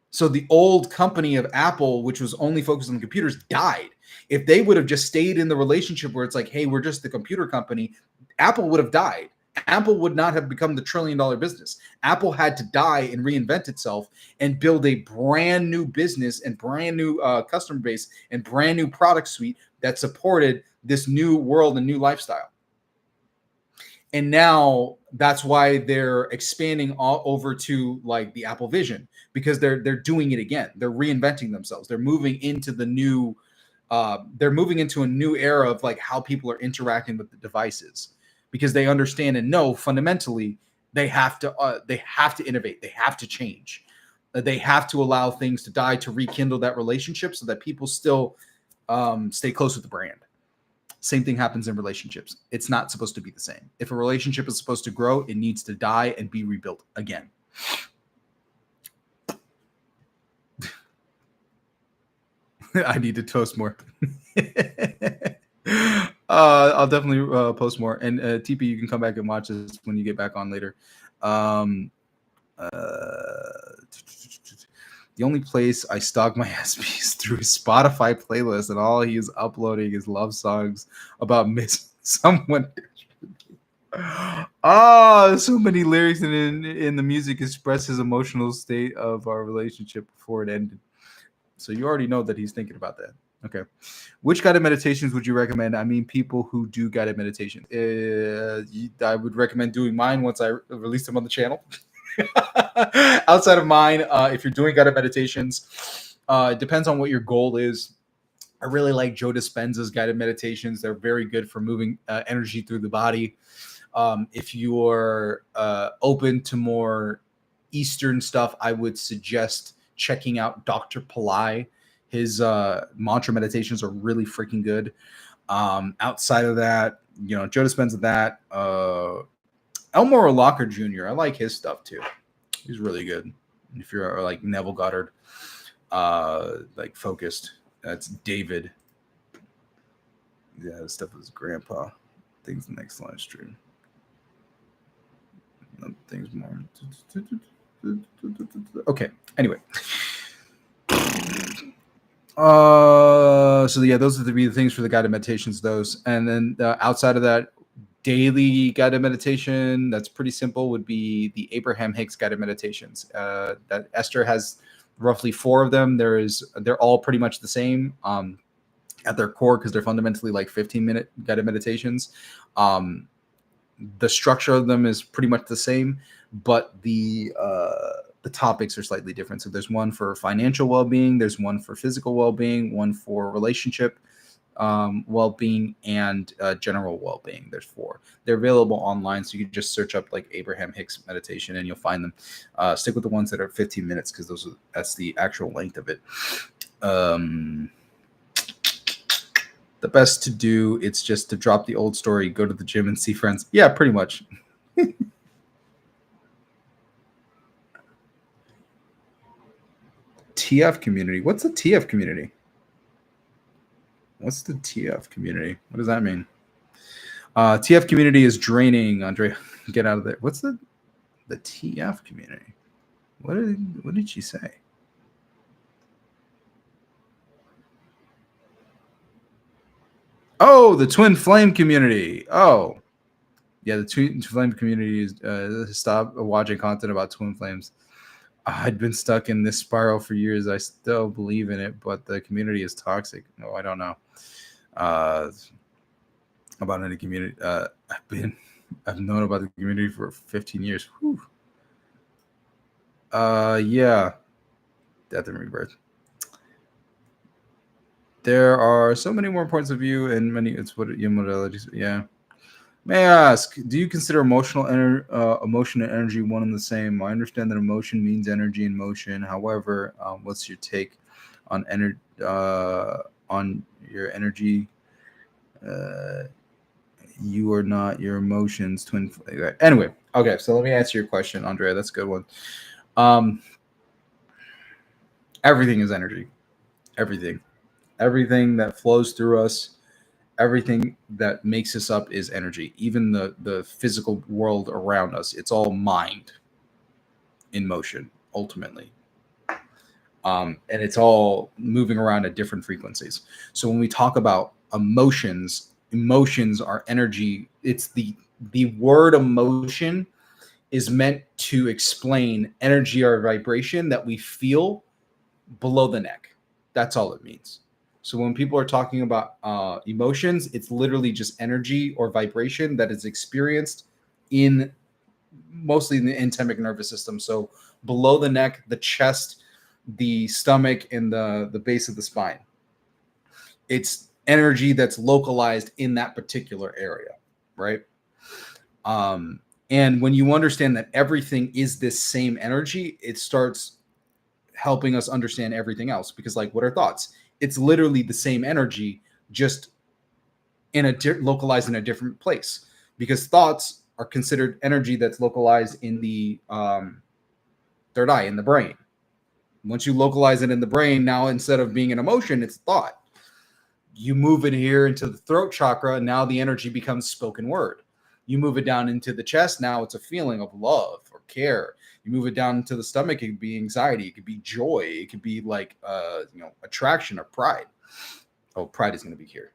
So the old company of Apple, which was only focused on computers, died. If they would have just stayed in the relationship where it's like, hey, we're just the computer company, Apple would have died. Apple would not have become the $1 trillion business. Apple had to die and reinvent itself and build a brand new business and brand new customer base and brand new product suite that supported this new world and new lifestyle. And now that's why they're expanding all over to like the Apple Vision, because they're doing it again. They're reinventing themselves. They're moving into the new. They're moving into a new era of like how people are interacting with the devices, because they understand and know fundamentally they have to innovate. They have to change. They have to allow things to die to rekindle that relationship so that people still stay close with the brand. Same thing happens in relationships. It's not supposed to be the same. If a relationship is supposed to grow, it needs to die and be rebuilt again. I need to toast more. I'll definitely post more. And TP, you can come back and watch this when you get back on later. Um, the only place I stalk my SP is through his Spotify playlist, and all he is uploading is love songs about missing someone. So many lyrics in the music express his emotional state of our relationship before it ended. So you already know that he's thinking about that. Okay. Which guided meditations would you recommend? I mean, people who do guided meditation. I would recommend doing mine once I release them on the channel. Outside of mine, if you're doing guided meditations, it depends on what your goal is. I really like Joe Dispenza's guided meditations. They're very good for moving energy through the body. If you're open to more Eastern stuff, I would suggest checking out Dr. Pillai. His mantra meditations are really freaking good. Outside of that, Joe Dispenza, that Elmore Locker Jr., I like his stuff too. He's really good. If you're like Neville Goddard, like focused, that's David. Yeah, this stuff is grandpa. Things next live stream. Things more. Okay. Anyway. So yeah, those are the things for the guided meditations. Those, and then outside of that, daily guided meditation that's pretty simple would be the Abraham Hicks guided meditations. That Esther has roughly 4 of them. They're all pretty much the same at their core because they're fundamentally like 15-minute guided meditations. The structure of them is pretty much the same, but the topics are slightly different. So there's one for financial well-being, there's one for physical well-being, one for relationship well-being, and general well-being. There's 4. They're available online, so you can just search up like Abraham Hicks meditation and you'll find them. Stick with the ones that are 15 minutes because that's the actual length of it. The best to do, it's just to drop the old story, go to the gym and see friends. Yeah, pretty much. TF community. What's the TF community? What's the TF community? What does that mean? TF community is draining. Andre, get out of there. What's the TF community? What did she say? Oh, the Twin Flame community. Oh, yeah, the Twin Flame community is stop watching content about Twin Flames. I'd been stuck in this spiral for years. I still believe in it, but the community is toxic. No, I don't know about any community. I've known about the community for 15 years. Whew. Yeah, death and rebirth. There are so many more points of view and many. It's what modalities. Yeah. May I ask, do you consider emotion and energy one and the same? I understand that emotion means energy in motion. However, what's your take on your energy? You are not your emotions. Twin. Anyway, okay. So let me answer your question, Andrea. That's a good one. Everything is energy. Everything that flows through us. Everything that makes us up is energy. Even the physical world around us, it's all mind in motion ultimately, and it's all moving around at different frequencies. So when we talk about emotions are energy. It's the word emotion is meant to explain energy or vibration that we feel below the neck. That's all it means. So when people are talking about emotions, it's literally just energy or vibration that is experienced mostly in the anthemic nervous system. So below the neck, the chest, the stomach, and the base of the spine. It's energy that's localized in that particular area, right? And when you understand that everything is this same energy, it starts helping us understand everything else. Because like, what are thoughts? It's literally the same energy, just localized in a different place. Because thoughts are considered energy that's localized in the third eye, in the brain. Once you localize it in the brain, now instead of being an emotion, it's thought. You move it here into the throat chakra, and now the energy becomes spoken word. You move it down into the chest, now it's a feeling of love care. You move it down to the stomach, it could be anxiety, it could be joy, it could be like attraction or pride. Oh, pride is going to be here.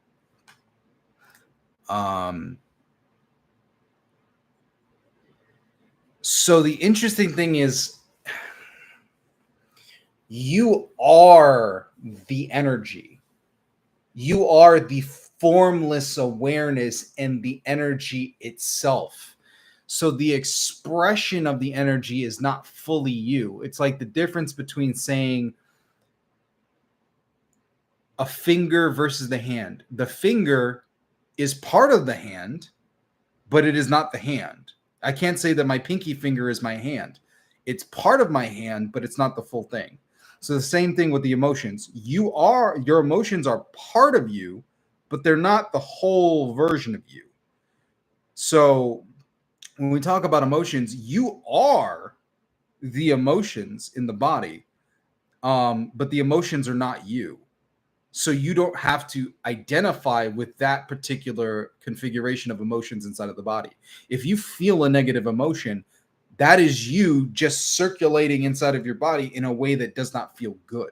So the interesting thing is, you are the energy. You are the formless awareness and the energy itself. So the expression of the energy is not fully you. It's like the difference between saying a finger versus the hand. The finger is part of the hand, but it is not the hand. I can't say that my pinky finger is my hand. It's part of my hand, but it's not the full thing. So the same thing with the emotions. Your emotions are part of you, but they're not the whole version of you. So when we talk about emotions, you are the emotions in the body, but the emotions are not you. So you don't have to identify with that particular configuration of emotions inside of the body. If you feel a negative emotion, that is you just circulating inside of your body in a way that does not feel good.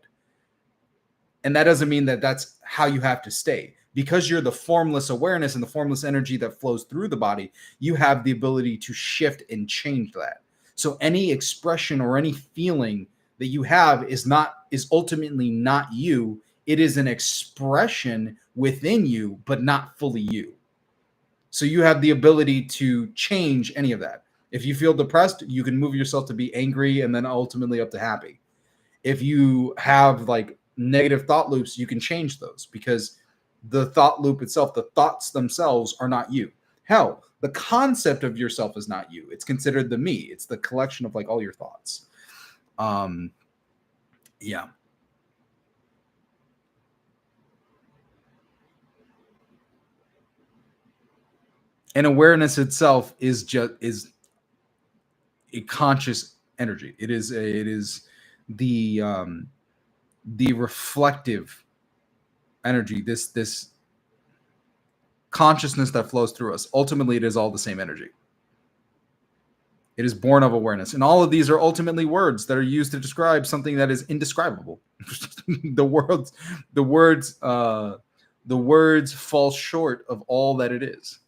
And that doesn't mean that that's how you have to stay. Because you're the formless awareness and the formless energy that flows through the body, you have the ability to shift and change that. So any expression or any feeling that you have is ultimately not you. It is an expression within you, but not fully you. So you have the ability to change any of that. If you feel depressed, you can move yourself to be angry and then ultimately up to happy. If you have like negative thought loops, you can change those, because the thought loop itself, the thoughts themselves are not you. Hell, the concept of yourself is not you. It's considered the me. It's the collection of like all your thoughts. Yeah. And awareness itself is a conscious energy. It is the reflective energy, this consciousness that flows through us. Ultimately, it is all the same energy. It is born of awareness. And all of these are ultimately words that are used to describe something that is indescribable. The words fall short of all that it is.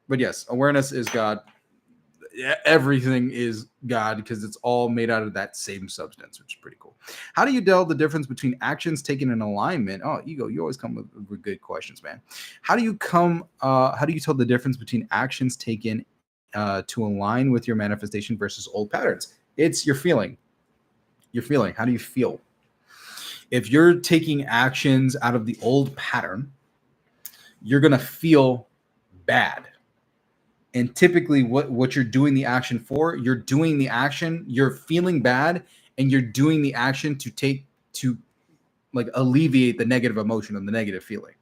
But yes, awareness is God. Everything is God, because it's all made out of that same substance, which is pretty cool. How do you tell the difference between actions taken in alignment? Oh, Ego, you always come with good questions, man. How do you tell the difference between actions taken to align with your manifestation versus old patterns? It's your feeling. Your feeling. How do you feel? If you're taking actions out of the old pattern, you're going to feel bad. And typically what you're doing the action for, you're doing the action, you're feeling bad, and you're doing the action to like alleviate the negative emotion and the negative feeling.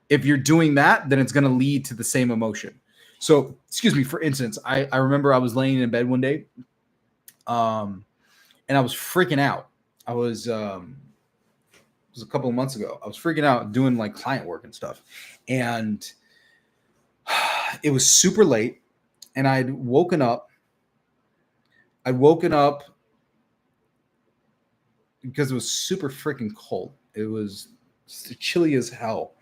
If you're doing that, then it's going to lead to the same emotion. So, excuse me, for instance, I remember I was laying in bed one day, and I was freaking out. It was a couple of months ago. I was freaking out doing like client work and stuff. And it was super late, and I'd woken up because it was super freaking cold. It was chilly as hell.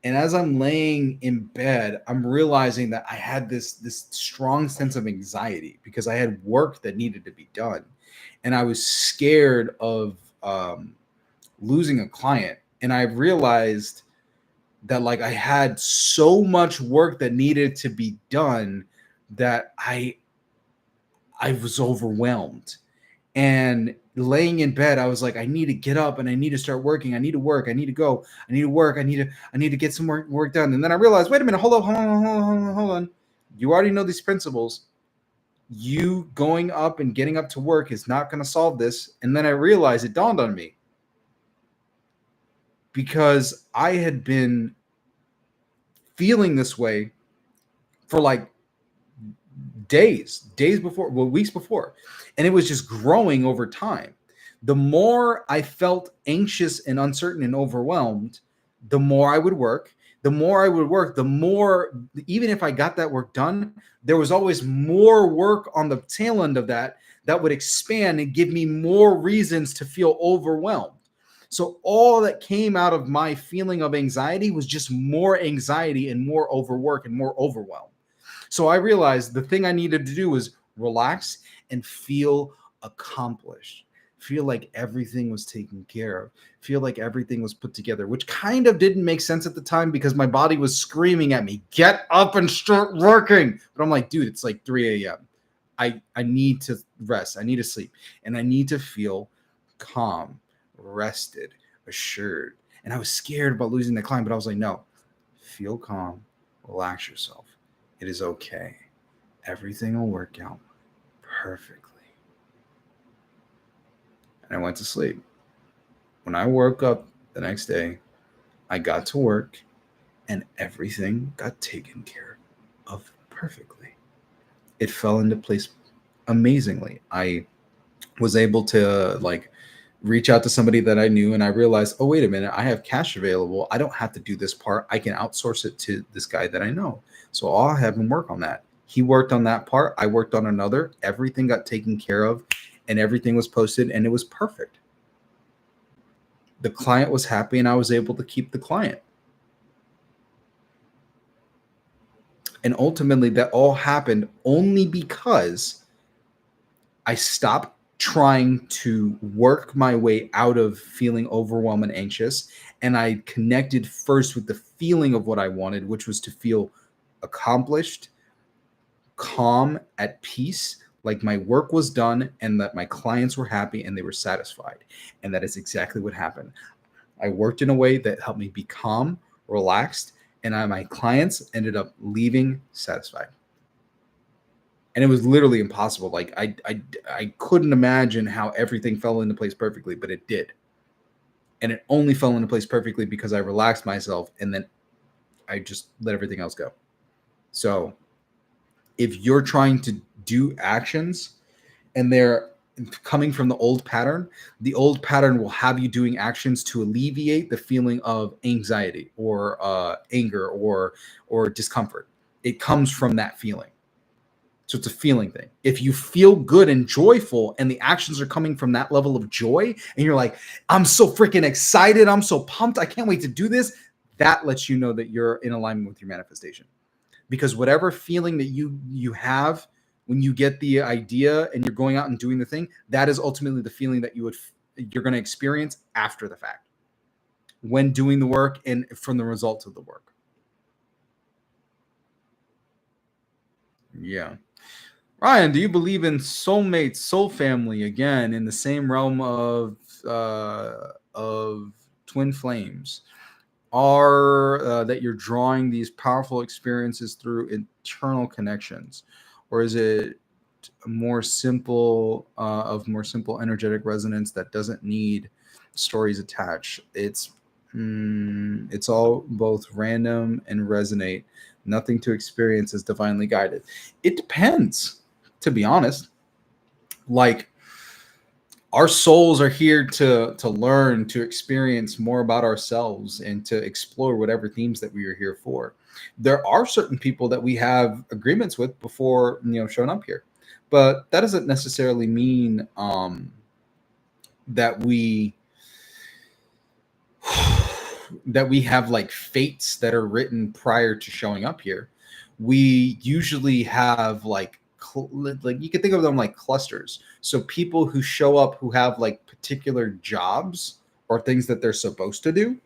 And as I'm laying in bed, I'm realizing that I had this strong sense of anxiety because I had work that needed to be done. And I was scared of losing a client. And I realized that like I had so much work that needed to be done that I was overwhelmed. And laying in bed, I was like, I need to get up and I need to start working. I need to work. I need to go. I need to work. I need to get some work done. And then I realized, wait a minute, hold on. You already know these principles. You going up and getting up to work is not going to solve this. And then I realized, it dawned on me, because I had been feeling this way for like days before, well, weeks before. And it was just growing over time. The more I felt anxious and uncertain and overwhelmed, the more I would work, the more I would work, the more, even if I got that work done, there was always more work on the tail end of that would expand and give me more reasons to feel overwhelmed. So all that came out of my feeling of anxiety was just more anxiety and more overwork and more overwhelm. So I realized the thing I needed to do was relax and feel accomplished, feel like everything was taken care of, feel like everything was put together, which kind of didn't make sense at the time because my body was screaming at me, get up and start working. But I'm like, dude, it's like 3 a.m. I need to rest. I need to sleep. And I need to feel calm, rested, assured. And I was scared about losing the client, but I was like, no, feel calm, relax yourself. It is okay. Everything will work out perfectly. And I went to sleep. When I woke up the next day, I got to work and everything got taken care of perfectly. It fell into place amazingly. I was able to reach out to somebody that I knew, and I realized, oh, wait a minute, I have cash available. I don't have to do this part. I can outsource it to this guy that I know. So I'll have him work on that. He worked on that part. I worked on another. Everything got taken care of and everything was posted and it was perfect. The client was happy and I was able to keep the client. And ultimately that all happened only because I stopped trying to work my way out of feeling overwhelmed and anxious. And I connected first with the feeling of what I wanted, which was to feel accomplished, calm, at peace, like my work was done and that my clients were happy and they were satisfied. And that is exactly what happened. I worked in a way that helped me be calm, relaxed, and my clients ended up leaving satisfied. And it was literally impossible. Like I couldn't imagine how everything fell into place perfectly, but it did. And it only fell into place perfectly because I relaxed myself and then I just let everything else go. So if you're trying to do actions and they're coming from the old pattern will have you doing actions to alleviate the feeling of anxiety or anger or discomfort. It comes from that feeling. So it's a feeling thing. If you feel good and joyful and the actions are coming from that level of joy and you're like, I'm so freaking excited, I'm so pumped, I can't wait to do this, that lets you know that you're in alignment with your manifestation. Because whatever feeling that you have when you get the idea and you're going out and doing the thing, that is ultimately the feeling that you're going to experience after the fact when doing the work and from the results of the work. Yeah. Ryan, do you believe in soulmates, soul family, again, in the same realm of twin flames? Are that you're drawing these powerful experiences through internal connections, or is it more simple energetic resonance that doesn't need stories attached? It's all both random and resonate. Nothing to experience is divinely guided. It depends, to be honest. Like, our souls are here to learn, to experience more about ourselves and to explore whatever themes that we are here for. There are certain people that we have agreements with before, showing up here, but that doesn't necessarily mean that we have like fates that are written prior to showing up here. We usually have like you can think of them like clusters. So people who show up who have like particular jobs or things that they're supposed to do,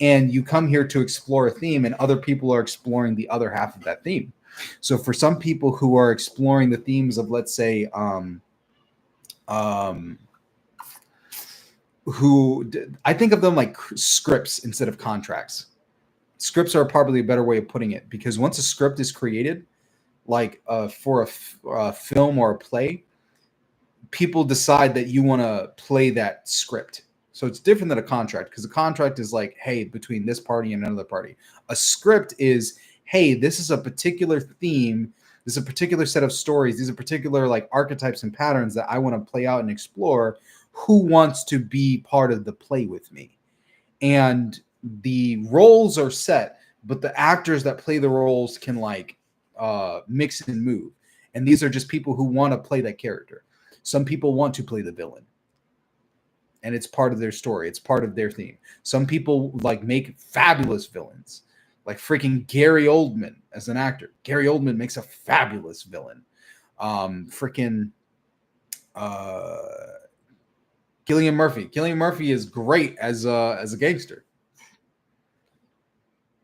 and you come here to explore a theme and other people are exploring the other half of that theme. So for some people who are exploring the themes of, let's say, I think of them like scripts instead of contracts. Scripts are probably a better way of putting it, because once a script is created, like for a film or a play, people decide that you want to play that script. So it's different than a contract, because a contract is like, hey, between this party and another party. A script is, hey, this is a particular theme, this is a particular set of stories, these are particular like archetypes and patterns that I want to play out and explore. Who wants to be part of the play with me? And the roles are set, but the actors that play the roles can like mix and move. And these are just people who want to play that character. Some people want to play the villain, and it's part of their story. It's part of their theme. Some people like make fabulous villains, like freaking Gary Oldman as an actor. Gary Oldman makes a fabulous villain. Freaking Cillian Murphy. Cillian Murphy is great as a gangster.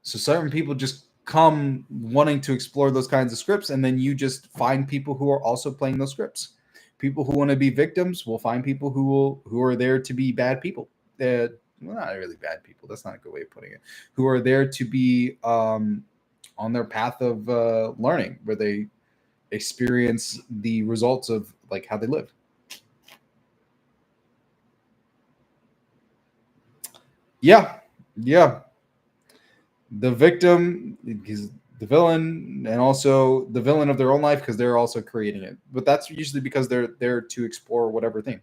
So certain people just come wanting to explore those kinds of scripts, and then you just find people who are also playing those scripts. People who want to be victims will find people who are there to be bad people. Well, not really bad people. That's not a good way of putting it. Who are there to be on their path of learning, where they experience the results of like how they live. Yeah, yeah. The victim is the villain, and also the villain of their own life because they're also creating it. But that's usually because they're there to explore whatever thing.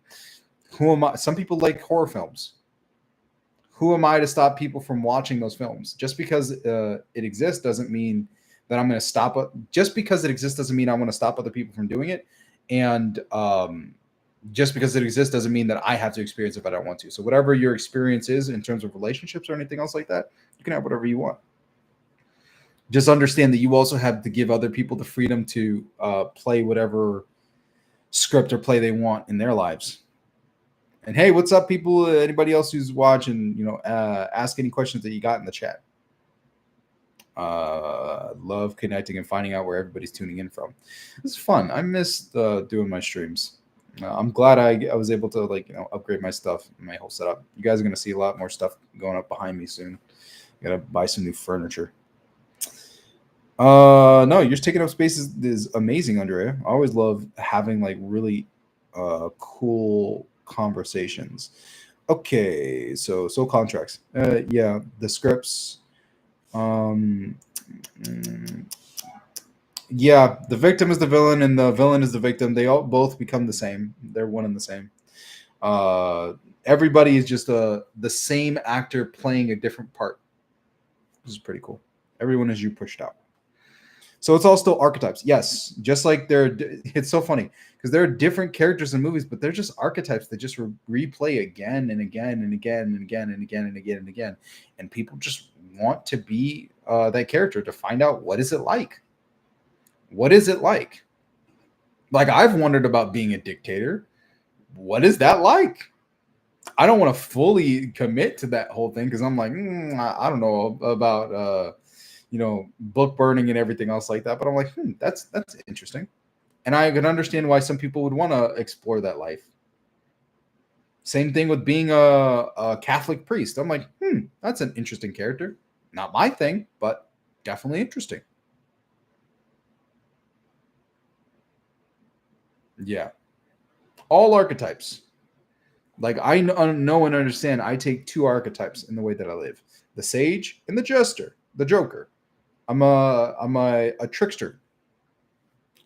Who am I? Some people like horror films. Who am I to stop people from watching those films? Just because it exists doesn't mean that I'm going to stop it. Just because it exists doesn't mean I want to stop other people from doing it. And just because it exists doesn't mean that I have to experience it if I don't want to. So whatever your experience is in terms of relationships or anything else like that, you can have whatever you want. Just understand that you also have to give other people the freedom to play whatever script or play they want in their lives. And hey, what's up, people? Anybody else who's watching, ask any questions that you got in the chat. Love connecting and finding out where everybody's tuning in from. It's fun. I miss doing my streams. I'm glad I was able to upgrade my stuff, my whole setup. You guys are gonna see a lot more stuff going up behind me soon. I gotta buy some new furniture. No, you're just taking up space is amazing, Andrea. I always love having like really cool conversations. Okay, so contracts. Yeah, the scripts. Yeah, the victim is the villain and the villain is the victim. They all both become the same. They're one and the same. Everybody is just the same actor playing a different part. This is pretty cool. Everyone is you pushed out. So it's all still archetypes. Yes, just like it's so funny because there are different characters in movies, but they're just archetypes that just replay again and again and again and again and again and again and again. And people just want to be that character to find out what is it like. What is it like? Like I've wondered about being a dictator. What is that like? I don't want to fully commit to that whole thing because I'm like, I don't know about book burning and everything else like that. But I'm like, that's interesting. And I can understand why some people would want to explore that life. Same thing with being a Catholic priest. I'm like, that's an interesting character. Not my thing, but definitely interesting. Yeah. All archetypes. Like I know and understand I take two archetypes in the way that I live. The sage and the jester, the joker. I'm a trickster.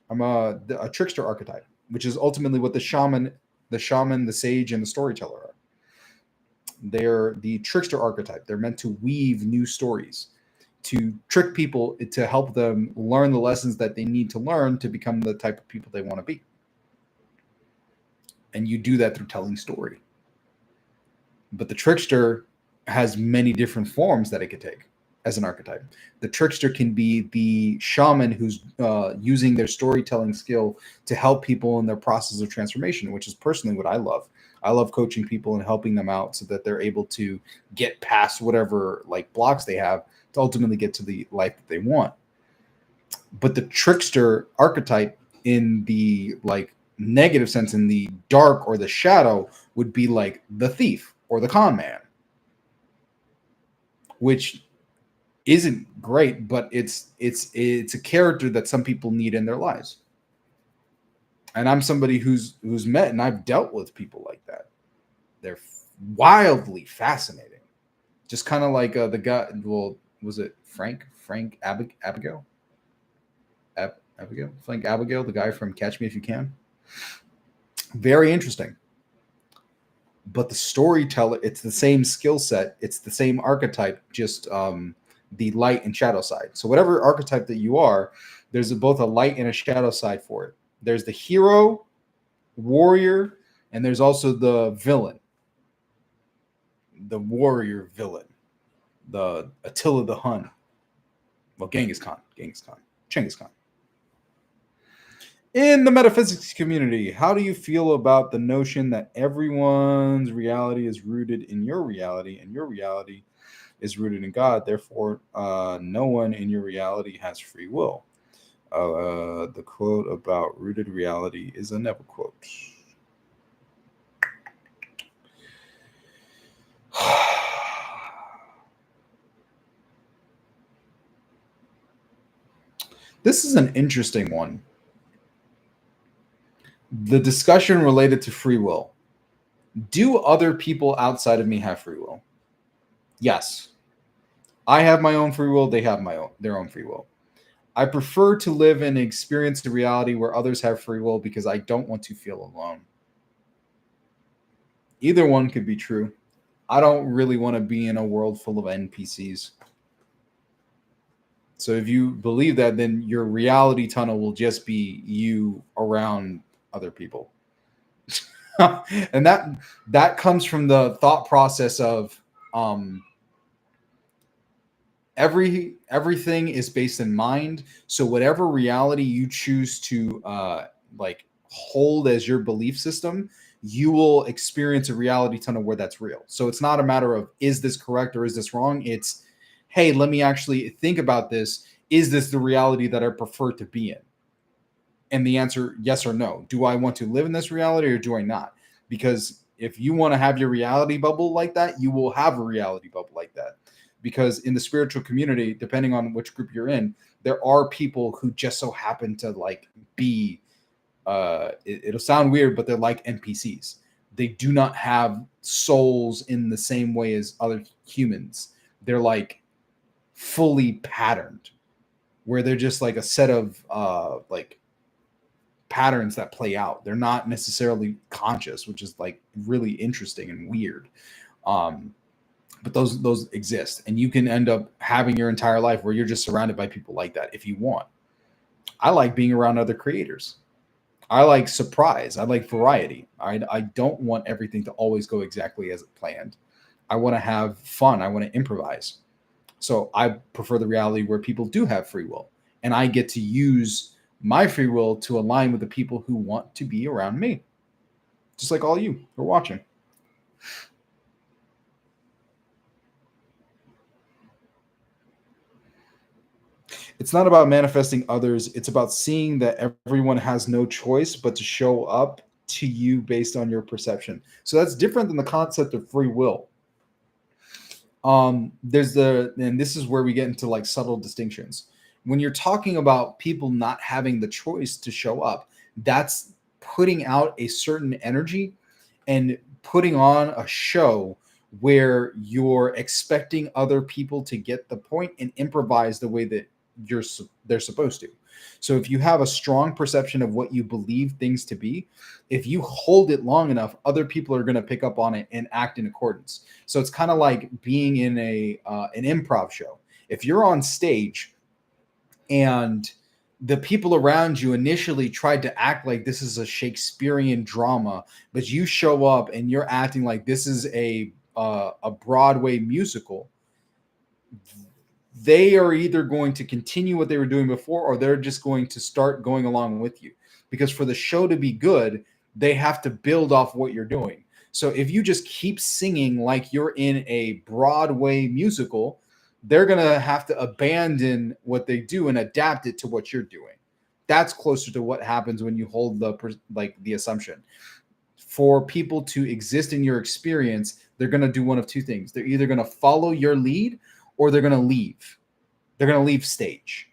I'm a trickster archetype, which is ultimately what the shaman, the sage, and the storyteller are. They're the trickster archetype. They're meant to weave new stories, to trick people, to help them learn the lessons that they need to learn to become the type of people they want to be. And you do that through telling story. But the trickster has many different forms that it could take as an archetype. The trickster can be the shaman who's using their storytelling skill to help people in their process of transformation, which is personally what I love. I love coaching people and helping them out so that they're able to get past whatever like blocks they have to ultimately get to the life that they want. But the trickster archetype in the like negative sense, in the dark or the shadow, would be like the thief or the con man, which isn't great, but it's a character that some people need in their lives. And I'm somebody who's met and I've dealt with people like that. They're wildly fascinating. Just kind of like the guy. Well, was it Frank Abigail? Frank Abigail, the guy from Catch Me If You Can. Very interesting. But the storyteller, it's the same skill set, it's the same archetype, just the light and shadow side. So whatever archetype that you are, there's both a light and a shadow side for it. There's the hero, warrior, and there's also the villain, the warrior villain, the Attila the Hun. Well, Genghis Khan, Genghis Khan. In the metaphysics community, how do you feel about the notion that everyone's reality is rooted in your reality and your reality is rooted in God? Therefore, no one in your reality has free will. The quote about rooted reality is a Neville quote. This is an interesting one. The discussion related to free will. Do other people outside of me have free will? Yes. I have my own free will. They have their own free will. I prefer to live and experience a reality where others have free will because I don't want to feel alone. Either one could be true. I don't really want to be in a world full of NPCs. So if you believe that, then your reality tunnel will just be you around other people. And that comes from the thought process of everything is based in mind. So whatever reality you choose to like hold as your belief system, you will experience a reality tunnel where that's real. So it's not a matter of is this correct or is this wrong? It's, hey, let me actually think about this. Is this the reality that I prefer to be in? And the answer, yes or no. Do I want to live in this reality or do I not? Because if you want to have your reality bubble like that, you will have a reality bubble like that. Because in the spiritual community, depending on which group you're in, there are people who just so happen to like be, it'll sound weird, but they're like NPCs. They do not have souls in the same way as other humans. They're like fully patterned, where they're just like a set of like patterns that play out. They're not necessarily conscious, which is like really interesting and weird. But those exist, and you can end up having your entire life where you're just surrounded by people like that if you want. I like being around other creators. I like surprise. I like variety. I don't want everything to always go exactly as planned. I want to have fun. I want to improvise. So I prefer the reality where people do have free will, and I get to use my free will to align with the people who want to be around me, just like all you who are watching. It's not about manifesting others. It's about seeing that everyone has no choice but to show up to you based on your perception. So that's different than the concept of free will. And this is where we get into like subtle distinctions. When you're talking about people not having the choice to show up, that's putting out a certain energy and putting on a show where you're expecting other people to get the point and improvise the way that they're supposed to. So if you have a strong perception of what you believe things to be, if you hold it long enough, other people are going to pick up on it and act in accordance. So it's kind of like being in an improv show. If you're on stage and the people around you initially tried to act like this is a Shakespearean drama, but you show up and you're acting like this is a Broadway musical, they are either going to continue what they were doing before, or they're just going to start going along with you. Because for the show to be good, they have to build off what you're doing. So if you just keep singing like you're in a Broadway musical, they're going to have to abandon what they do and adapt it to what you're doing. That's closer to what happens when you hold the assumption. For people to exist in your experience, they're going to do one of two things. They're either going to follow your lead or they're going to leave. They're going to leave stage.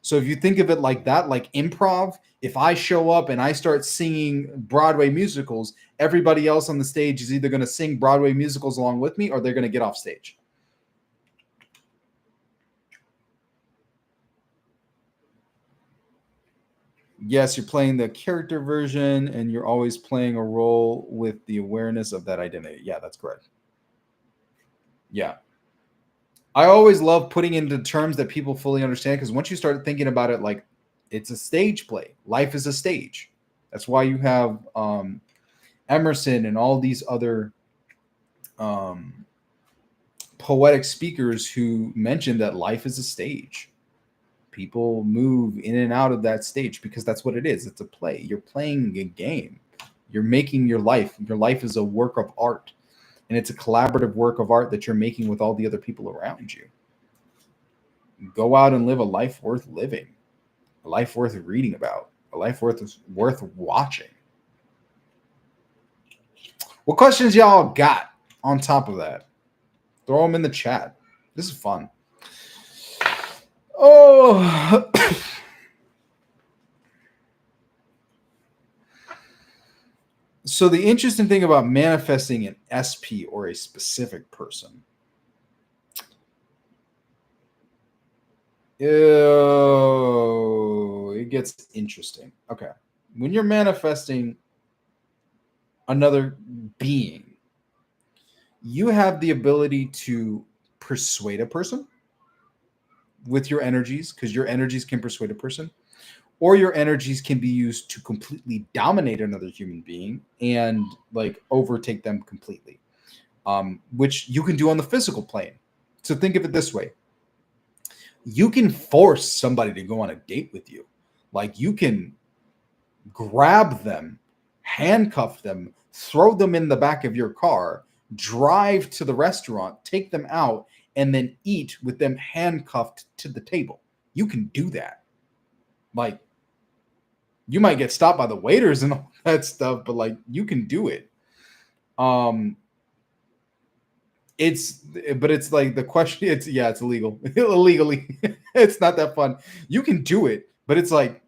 So if you think of it like that, like improv, if I show up and I start singing Broadway musicals, everybody else on the stage is either going to sing Broadway musicals along with me or they're going to get off stage. Yes, you're playing the character version and you're always playing a role with the awareness of that identity. Yeah, that's correct. Yeah. I always love putting into terms that people fully understand, because once you start thinking about it, like, it's a stage play. Life is a stage. That's why you have Emerson and all these other um, poetic speakers who mention that life is a stage. People move in and out of that stage because that's what it is. It's a play. You're playing a game. You're making your life. Your life is a work of art, and it's a collaborative work of art that you're making with all the other people around you. Go out and live a life worth living, a life worth reading about, a life worth watching. What questions y'all got on top of that? Throw them in the chat. This is fun. Oh, so the interesting thing about manifesting an SP or a specific person. Oh, it gets interesting. Okay. When you're manifesting another being, you have the ability to persuade a person with your energies, because your energies can persuade a person, or your energies can be used to completely dominate another human being and like overtake them completely, which you can do on the physical plane. So think of it this way. You can force somebody to go on a date with you. Like, you can grab them, handcuff them, throw them in the back of your car, drive to the restaurant, take them out, and then eat with them handcuffed to the table. You can do that. Like, you might get stopped by the waiters and all that stuff, but like, you can do it. It's like the question, it's illegal. Illegally. It's not that fun. You can do it, but it's like,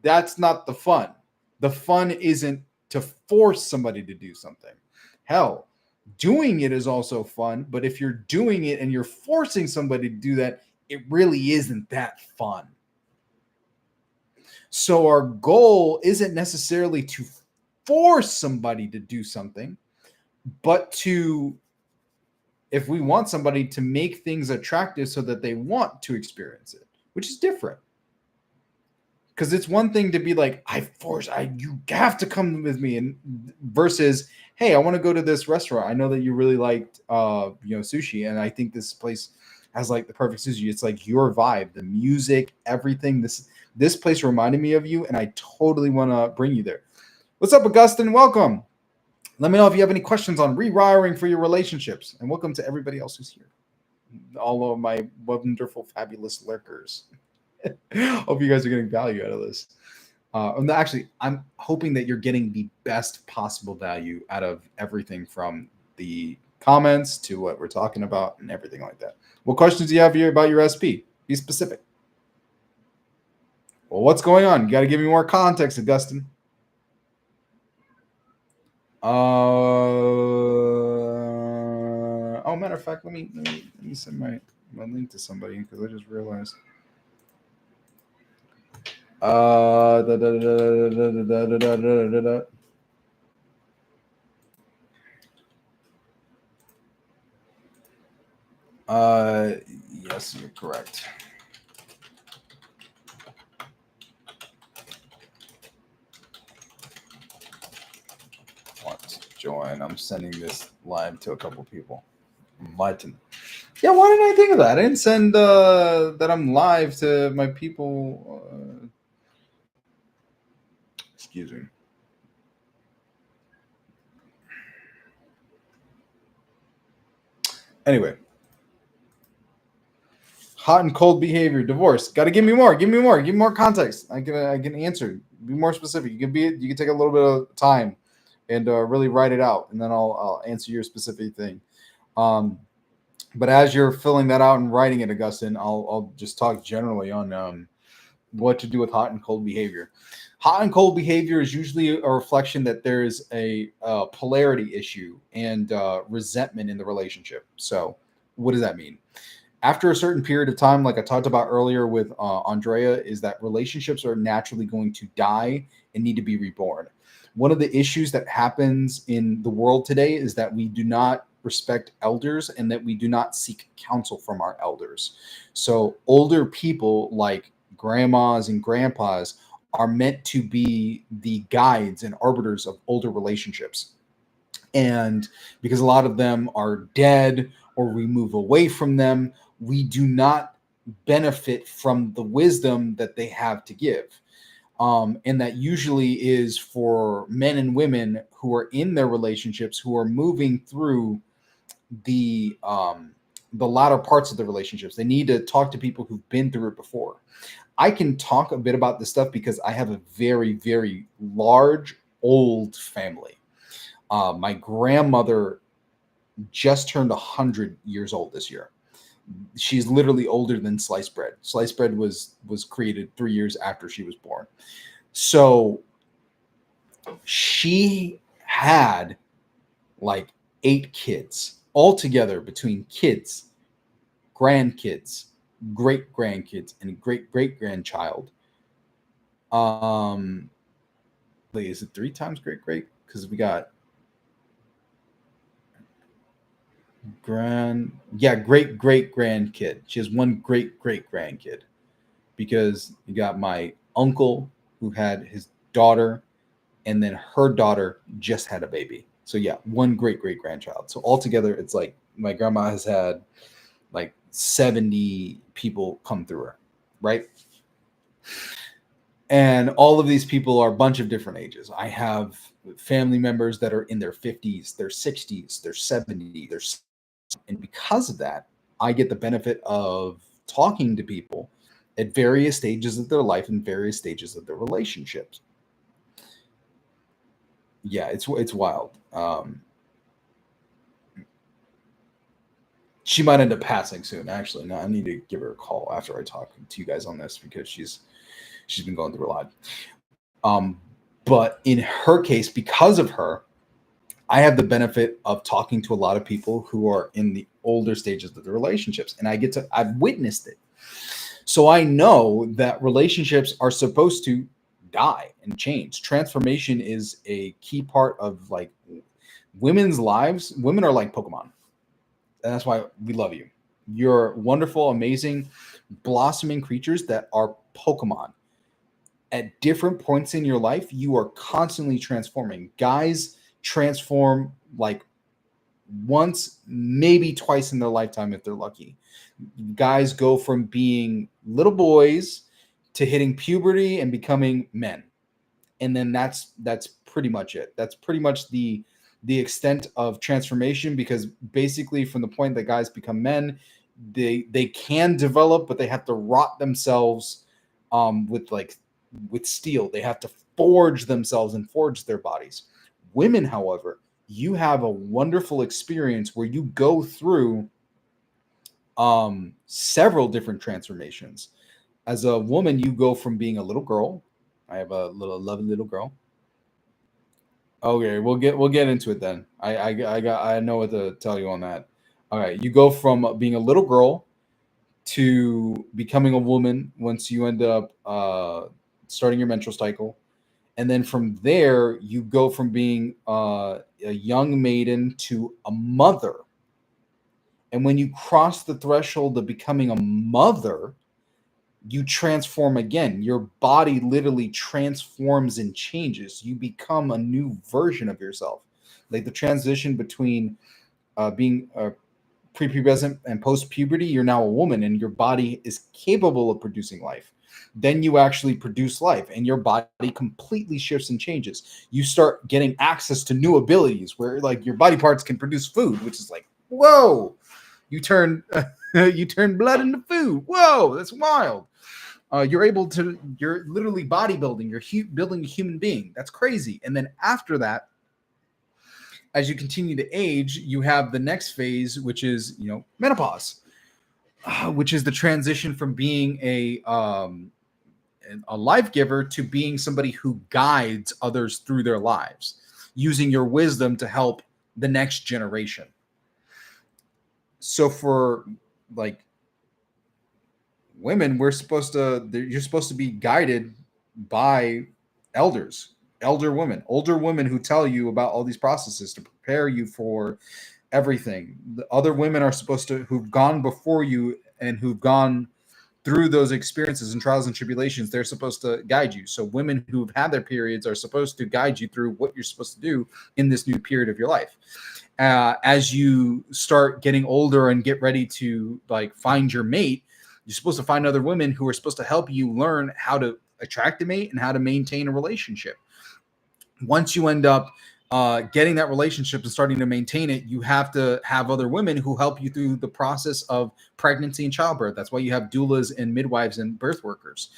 that's not the fun. The fun isn't to force somebody to do something. Hell, doing it is also fun, but if you're doing it and you're forcing somebody to do that, it really isn't that fun. So our goal isn't necessarily to force somebody to do something, but to, if we want somebody to make things attractive so that they want to experience it, which is different. Because it's one thing to be like, you have to come with me, and versus, hey, I want to go to this restaurant. I know that you really liked, sushi, and I think this place has like the perfect sushi. It's like your vibe, the music, everything. This place reminded me of you, and I totally want to bring you there. What's up, Augustine? Welcome. Let me know if you have any questions on rewiring for your relationships, and welcome to everybody else who's here. All of my wonderful, fabulous lurkers. Hope you guys are getting value out of this. Actually, I'm hoping that you're getting the best possible value out of everything from the comments to what we're talking about and everything like that. What questions do you have here about your SP? Be specific. Well, what's going on? You got to give me more context, Augustine. Matter of fact, let me send my link to somebody, because I just realized. Yes, you're correct. Want to join? I'm sending this live to a couple people. Enlightened. Yeah, why didn't I think of that? I didn't send that I'm live to my people. Excuse me. Anyway, hot and cold behavior, divorce. Got to give me more. Give me more context. I can answer. Be more specific. You can take a little bit of time and really write it out, and then I'll answer your specific thing. But as you're filling that out and writing it, Augustine, I'll just talk generally on what to do with hot and cold behavior. Hot and cold behavior is usually a reflection that there is a polarity issue and resentment in the relationship. So what does that mean? After a certain period of time, like I talked about earlier with Andrea, is that relationships are naturally going to die and need to be reborn. One of the issues that happens in the world today is that we do not respect elders and that we do not seek counsel from our elders. So older people like grandmas and grandpas are meant to be the guides and arbiters of older relationships. And because a lot of them are dead or we move away from them, we do not benefit from the wisdom that they have to give. And that usually is for men and women who are in their relationships, who are moving through the latter parts of the relationships. They need to talk to people who've been through it before. I can talk a bit about this stuff because I have a very, very large, old family. My grandmother just turned 100 years old this year. She's literally older than sliced bread. Sliced bread was created 3 years after she was born. So she had like 8 kids altogether, between kids, grandkids, great grandkids, and great great grandchild. Wait, is it 3 times great great? Because we got great great grandkid. She has 1 great great grandkid, because you got my uncle who had his daughter, and then her daughter just had a baby. So yeah, 1 great great grandchild. So altogether, it's like my grandma has had like 70 people come through her, right? And all of these people are a bunch of different ages. I have family members that are in their 50s, their 60s, their 70s, and because of that, I get the benefit of talking to people at various stages of their life and various stages of their relationships. Yeah, it's wild. She might end up passing soon. Actually, no, I need to give her a call after I talk to you guys on this, because she's been going through a lot. But in her case, because of her, I have the benefit of talking to a lot of people who are in the older stages of the relationships, and I've witnessed it. So I know that relationships are supposed to die and change. Transformation is a key part of like women's lives. Women are like Pokemon. And that's why we love you. You're wonderful, amazing, blossoming creatures that are Pokemon. At different points in your life, you are constantly transforming. Guys transform like once, maybe twice in their lifetime if they're lucky. Guys go from being little boys to hitting puberty and becoming men. And then that's pretty much it. That's pretty much the extent of transformation, because basically from the point that guys become men, they can develop, but they have to rot themselves with steel. They have to forge themselves and forge their bodies. Women, however, you have a wonderful experience where you go through several different transformations. As a woman, you go from being a little girl. I have a lovely little girl. Okay, we'll get into it then. I know what to tell you on that. All right, you go from being a little girl to becoming a woman once you end up starting your menstrual cycle, and then from there you go from being a young maiden to a mother. And when you cross the threshold of becoming a mother, you transform again. Your body literally transforms and changes. You become a new version of yourself. Like the transition between being prepubescent and post-puberty, you're now a woman and your body is capable of producing life. Then you actually produce life and your body completely shifts and changes. You start getting access to new abilities where like your body parts can produce food, which is like, whoa, you turn blood into food. Whoa, that's wild. You're literally bodybuilding. You're building a human being. That's crazy. And then after that, as you continue to age, you have the next phase, which is, menopause, which is the transition from being a life giver to being somebody who guides others through their lives, using your wisdom to help the next generation. So for like women, you're supposed to be guided by older women who tell you about all these processes to prepare you for everything. The other women are supposed to, who've gone before you and who've gone through those experiences and trials and tribulations, they're supposed to guide you. So women who've had their periods are supposed to guide you through what you're supposed to do in this new period of your life. As you start getting older and get ready to like find your mate, you're supposed to find other women who are supposed to help you learn how to attract a mate and how to maintain a relationship. Once you end up getting that relationship and starting to maintain it, you have to have other women who help you through the process of pregnancy and childbirth. That's why you have doulas and midwives and birth workers.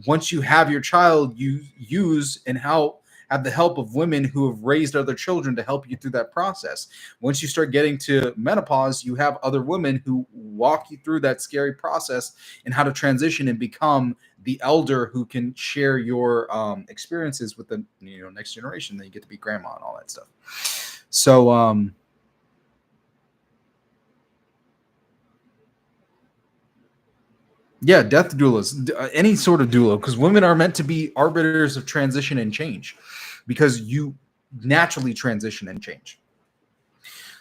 Once you have your child, you use and have the help of women who have raised other children to help you through that process. Once you start getting to menopause, you have other women who walk you through that scary process and how to transition and become the elder who can share your experiences with the next generation. Then you get to be grandma and all that stuff. So yeah, death doulas, any sort of doula, because women are meant to be arbiters of transition and change, because you naturally transition and change.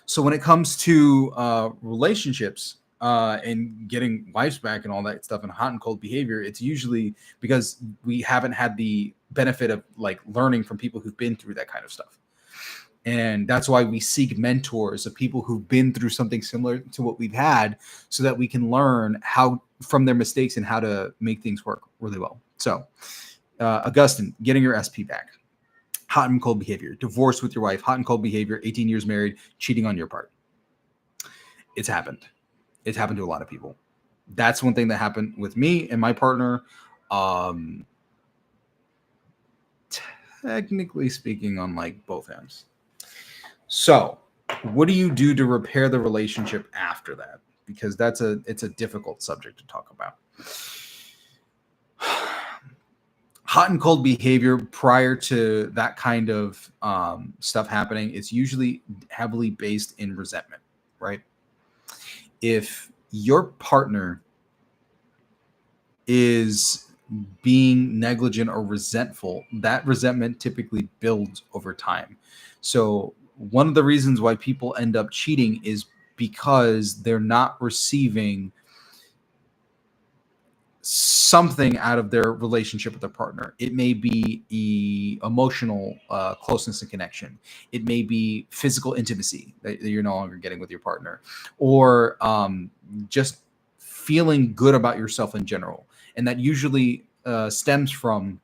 So when it comes to relationships and getting wives back and all that stuff and hot and cold behavior, it's usually because we haven't had the benefit of like learning from people who've been through that kind of stuff. And that's why we seek mentors of people who've been through something similar to what we've had, so that we can learn how from their mistakes and how to make things work really well. So Augustine, getting your SP back. Hot and cold behavior, divorce with your wife, hot and cold behavior, 18 years married, cheating on your part. It's happened. It's happened to a lot of people. That's one thing that happened with me and my partner. Technically speaking, on like both ends. So what do you do to repair the relationship after that? Because it's a difficult subject to talk about. Hot and cold behavior prior to that kind of stuff happening, it's usually heavily based in resentment, right? If your partner is being negligent or resentful, that resentment typically builds over time. So one of the reasons why people end up cheating is because they're not receiving something out of their relationship with their partner. It may be emotional closeness and connection. It may be physical intimacy that you're no longer getting with your partner, or just feeling good about yourself in general. And that usually stems from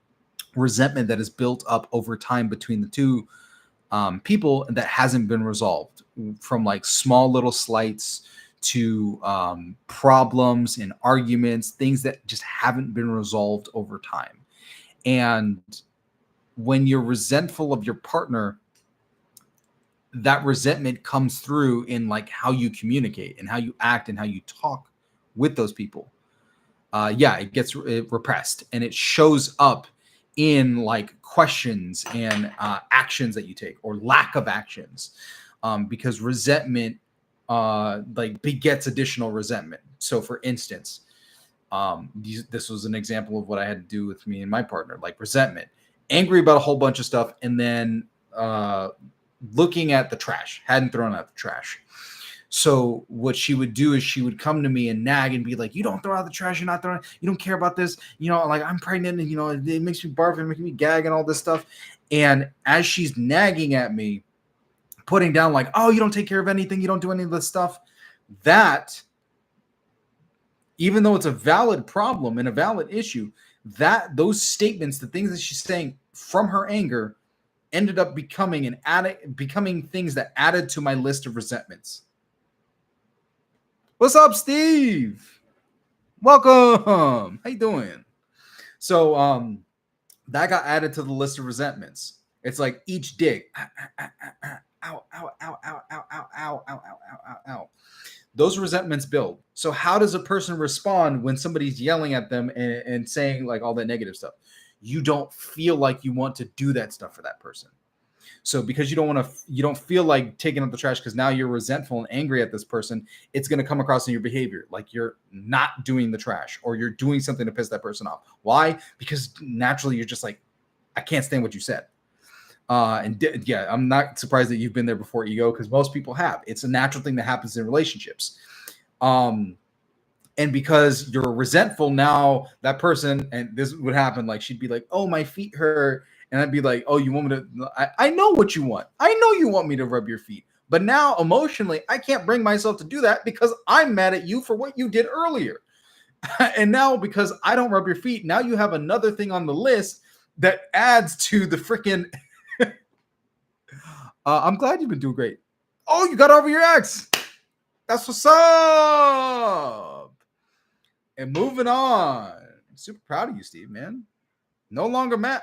resentment that is built up over time between the two people that hasn't been resolved, from like small little slights to problems and arguments, things that just haven't been resolved over time. And when you're resentful of your partner, that resentment comes through in like how you communicate and how you act and how you talk with those people. It gets repressed, and it shows up in like questions and actions that you take, or lack of actions, because resentment like begets additional resentment. So for instance, this was an example of what I had to do with me and my partner, like resentment, angry about a whole bunch of stuff, and then looking at the trash, hadn't thrown out the trash. So what she would do is she would come to me and nag and be like, you don't throw out the trash, you're not throwing, you don't care about this, like I'm pregnant and it makes me barf and making me gag and all this stuff. And as she's nagging at me, putting down like, oh, you don't take care of anything, you don't do any of this stuff, that, even though it's a valid problem and a valid issue, that those statements, the things that she's saying from her anger, ended up becoming things that added to my list of resentments. What's up, Steve? Welcome. How you doing? So that got added to the list of resentments. It's like each dig. Ow, ow, ow, ow, ow, ow, ow, ow, ow, ow, ow. Those resentments build. So how does a person respond when somebody's yelling at them and saying like all that negative stuff? You don't feel like you want to do that stuff for that person. So because you don't feel like taking up the trash, because now you're resentful and angry at this person, it's going to come across in your behavior like you're not doing the trash, or you're doing something to piss that person off. Why? Because naturally you're just like, I can't stand what you said. Yeah, I'm not surprised that you've been there before, ego, because most people have. It's a natural thing that happens in relationships. And because you're resentful now, that person, and this would happen, like she'd be like, oh, my feet hurt. And I'd be like, oh, you want me to? I know what you want. I know you want me to rub your feet. But now emotionally, I can't bring myself to do that because I'm mad at you for what you did earlier. And now because I don't rub your feet, now you have another thing on the list that adds to the freaking. I'm glad you've been doing great. Oh, you got over your ex. That's what's up. And moving on. Super proud of you, Steve, man. No longer mad.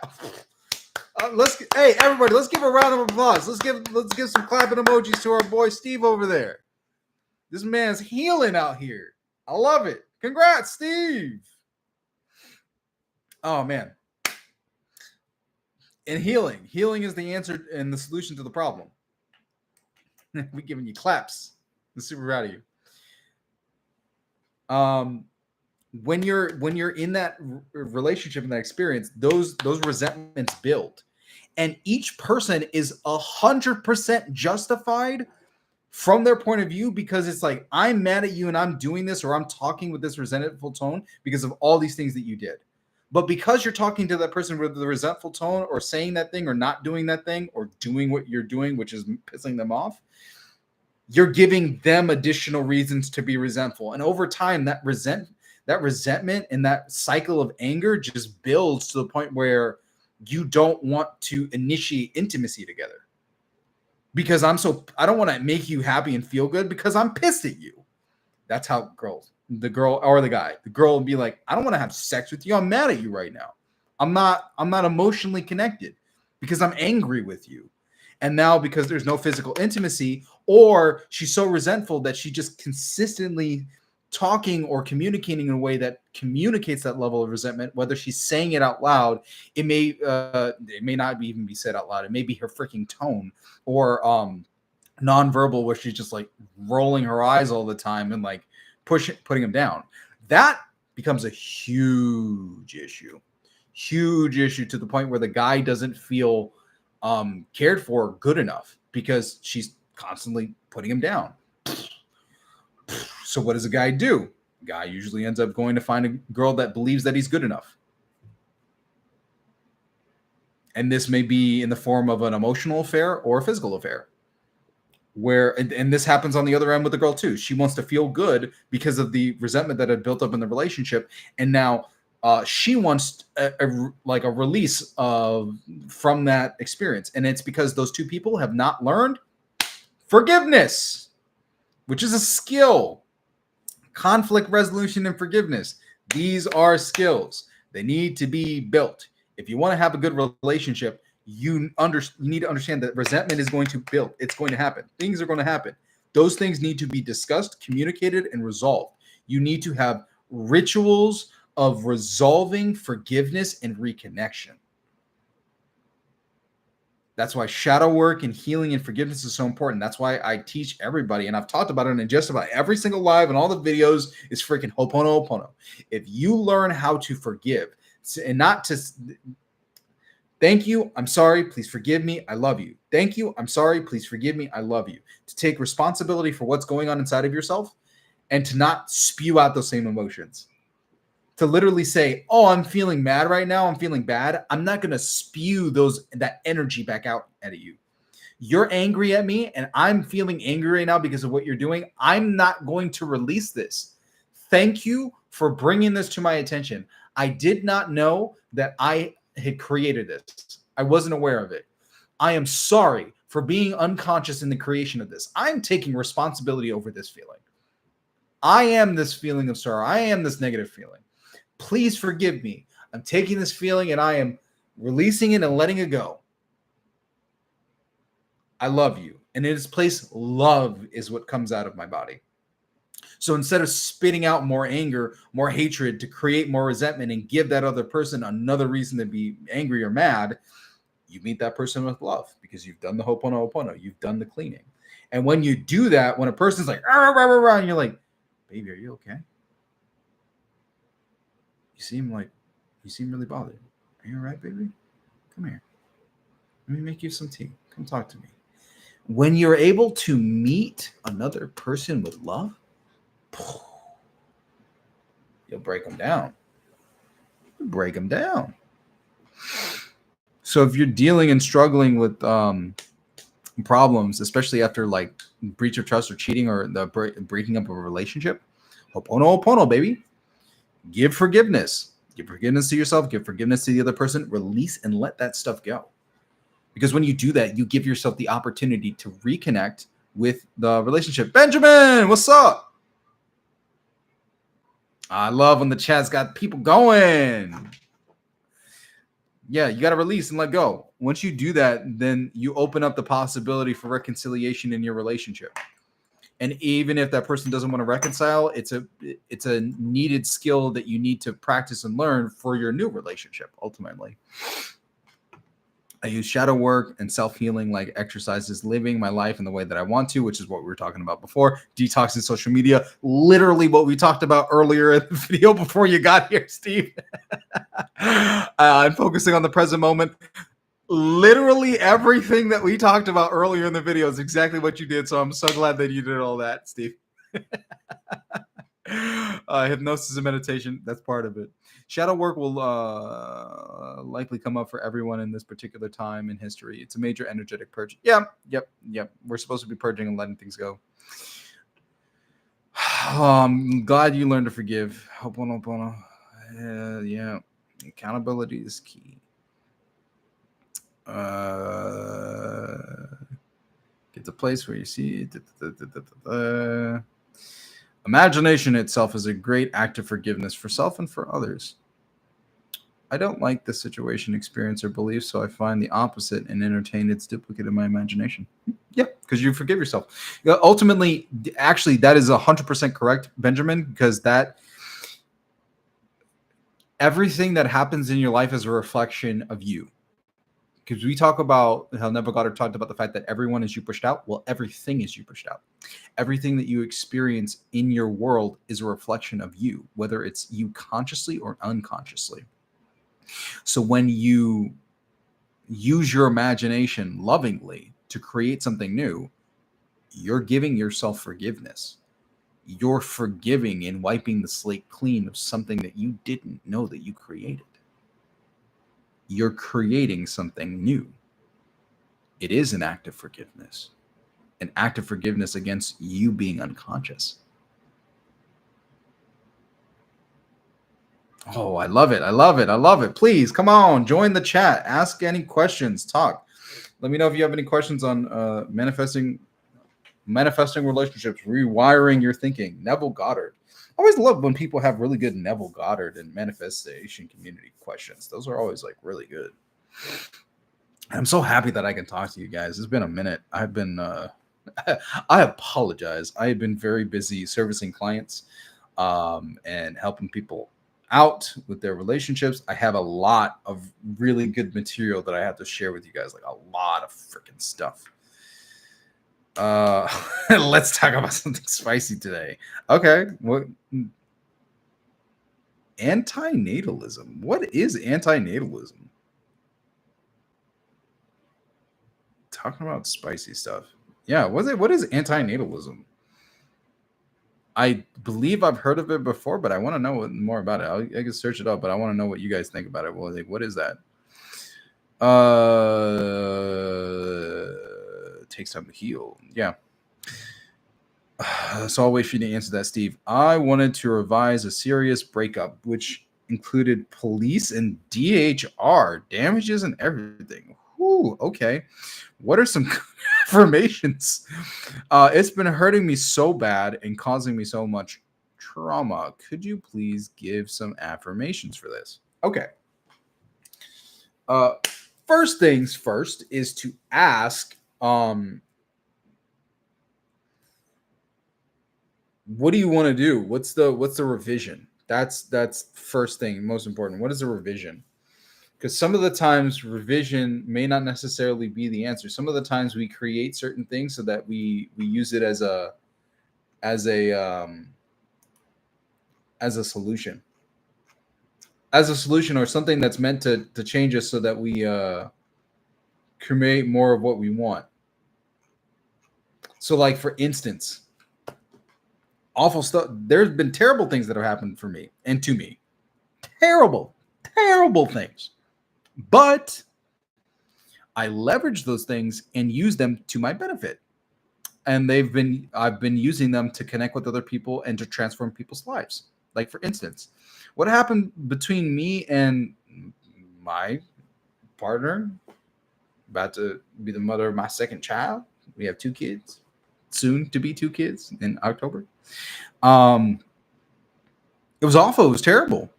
Hey, everybody, let's give a round of applause. Let's give some clapping emojis to our boy Steve over there. This man's healing out here. I love it. Congrats, Steve. Oh man. And healing is the answer and the solution to the problem. We're giving you claps. I'm super proud of you. When you're in that relationship and that experience, those resentments build, and each person is 100% justified from their point of view, because it's like, I'm mad at you and I'm doing this, or I'm talking with this resentful tone because of all these things that you did. But because you're talking to that person with the resentful tone, or saying that thing, or not doing that thing, or doing what you're doing, which is pissing them off, you're giving them additional reasons to be resentful. And over time, that resentment and that cycle of anger just builds to the point where you don't want to initiate intimacy together. Because I don't want to make you happy and feel good because I'm pissed at you. That's how the girl or the guy, the girl will be like, I don't want to have sex with you. I'm mad at you right now. I'm not emotionally connected because I'm angry with you. And now, because there's no physical intimacy, or she's so resentful that she just consistently talking or communicating in a way that communicates that level of resentment, whether she's saying it out loud, it may not even be said out loud. It may be her freaking tone, or nonverbal, where she's just like rolling her eyes all the time and like putting them down. That becomes a huge issue to the point where the guy doesn't feel cared for good enough because she's constantly putting him down. So what does a guy do? The guy usually ends up going to find a girl that believes that he's good enough. And this may be in the form of an emotional affair or a physical affair. Where, and this happens on the other end with the girl too. She wants to feel good because of the resentment that had built up in the relationship. And now she wants a release from that experience. And it's because those two people have not learned forgiveness, which is a skill. Conflict resolution and forgiveness. These are skills. They need to be built. If you want to have a good relationship, you need to understand that resentment is going to build. It's going to happen. Things are going to happen. Those things need to be discussed, communicated, and resolved. You need to have rituals of resolving forgiveness and reconnection. That's why shadow work and healing and forgiveness is so important. That's why I teach everybody, and I've talked about it in just about every single live and all the videos, is freaking Ho'oponopono. If you learn how to forgive and not to thank you, I'm sorry, please forgive me, I love you. Thank you, I'm sorry, please forgive me, I love you. To take responsibility for what's going on inside of yourself and to not spew out those same emotions. To literally say, oh, I'm feeling mad right now, I'm feeling bad. I'm not going to spew that energy back out at you. You're angry at me and I'm feeling angry right now because of what you're doing. I'm not going to release this. Thank you for bringing this to my attention. I did not know that I had created this. I wasn't aware of it. I am sorry for being unconscious in the creation of this. I'm taking responsibility over this feeling. I am this feeling of sorrow. I am this negative feeling. Please forgive me. I'm taking this feeling and I am releasing it and letting it go. I love you. And in its place, love is what comes out of my body. So instead of spitting out more anger, more hatred to create more resentment and give that other person another reason to be angry or mad, you meet that person with love because you've done the Ho'oponopono. You've done the cleaning. And when you do that, when a person's like, rah, rah, rah, rah, and you're like, baby, are you okay? You seem really bothered. Are you all right, baby? Come here. Let me make you some tea. Come talk to me. When you're able to meet another person with love, you'll break them down. Break them down. So if you're dealing and struggling with problems, especially after like breach of trust or cheating or the breaking up of a relationship, ho'oponopono, baby. Give forgiveness. Give forgiveness to yourself. Give forgiveness to the other person. Release and let that stuff go. Because when you do that, you give yourself the opportunity to reconnect with the relationship. Benjamin, what's up? I love when the chat's got people going. Yeah, you got to release and let go. Once you do that, then you open up the possibility for reconciliation in your relationship. And even if that person doesn't want to reconcile, it's a needed skill that you need to practice and learn for your new relationship, ultimately. I use shadow work and self-healing like exercises, living my life in the way that I want to, which is what we were talking about before. Detoxing social media, literally what we talked about earlier in the video before you got here, Steve. I'm focusing on the present moment. Literally everything that we talked about earlier in the video is exactly what you did. So I'm so glad that you did all that, Steve. Hypnosis and meditation, that's part of it. Shadow work will likely come up for everyone in this particular time in history. It's a major energetic purge. Yep. We're supposed to be purging and letting things go. I'm glad you learned to forgive. Ho'oponopono. Yeah. Accountability is key. Get the place where you see it. Imagination itself is a great act of forgiveness for self and for others. I don't like the situation, experience, or belief, so I find the opposite and entertain its duplicate in my imagination. Yeah, because you forgive yourself. Ultimately, actually, that is 100% correct, Benjamin, because that everything that happens in your life is a reflection of you. Because we talk about how Neville Goddard talked about the fact that everyone is you pushed out. Well, everything is you pushed out. Everything that you experience in your world is a reflection of you, whether it's you consciously or unconsciously. So when you use your imagination lovingly to create something new, you're giving yourself forgiveness. You're forgiving and wiping the slate clean of something that you didn't know that you created. You're creating something new. It is an act of forgiveness, an act of forgiveness against you being unconscious. Oh, I love it. I love it. I love it. Please come on, join the chat. Ask any questions. Talk. Let me know if you have any questions on manifesting relationships, rewiring your thinking. Neville Goddard. I always love when people have really good Neville Goddard and manifestation community questions. Those are always like really good. I'm so happy that I can talk to you guys. It's been a minute. I've been I apologize. I have been very busy servicing clients and helping people out with their relationships. I have a lot of really good material that I have to share with you guys, like a lot of freaking stuff. Let's talk about something spicy today. Okay. What antinatalism? What is antinatalism? Talking about spicy stuff. Yeah, what is antinatalism? I believe I've heard of it before, but I want to know more about it. I can search it up, but I want to know what you guys think about it. Well, like, what is that? It takes time to heal. Yeah. So I'll wait for you to answer that, Steve. I wanted to revise a serious breakup, which included police and DHR, damages and everything. Whew, okay. What are some affirmations? It's been hurting me so bad and causing me so much trauma. Could you please give some affirmations for this? Okay. First things first is to ask, what do you want to do? What's the revision? That's first thing, most important. What is a revision? Because some of the times revision may not necessarily be the answer. Some of the times we create certain things so that we use it as a solution. As a solution or something that's meant to change us so that we create more of what we want. So, like, for instance, awful stuff. There's been terrible things that have happened for me and to me. Terrible, terrible things. But I leverage those things and use them to my benefit. And I've been using them to connect with other people and to transform people's lives. Like, for instance, what happened between me and my partner, about to be the mother of my second child. We have 2 kids, soon to be 2 kids in October. It was awful. It was terrible.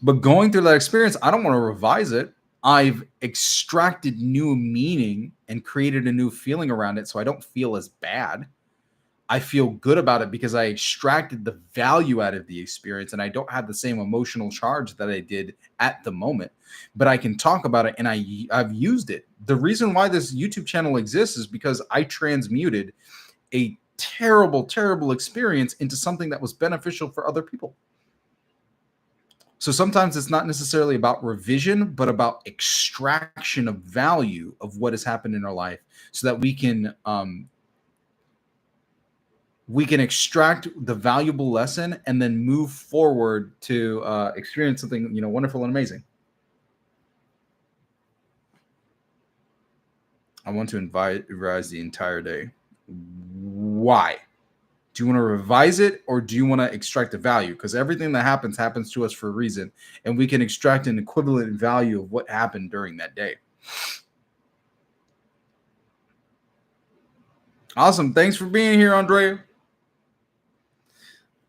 But going through that experience, I don't want to revise it. I've extracted new meaning and created a new feeling around it so I don't feel as bad. I feel good about it because I extracted the value out of the experience and I don't have the same emotional charge that I did at the moment. But I can talk about it and I've used it. The reason why this YouTube channel exists is because I transmuted a terrible, terrible experience into something that was beneficial for other people. So sometimes it's not necessarily about revision, but about extraction of value of what has happened in our life so that we can extract the valuable lesson and then move forward to experience something, wonderful and amazing. I want to revise the entire day. Why? Do you want to revise it or do you want to extract the value? Because everything that happens to us for a reason, and we can extract an equivalent value of what happened during that day. Awesome. Thanks for being here, Andrea.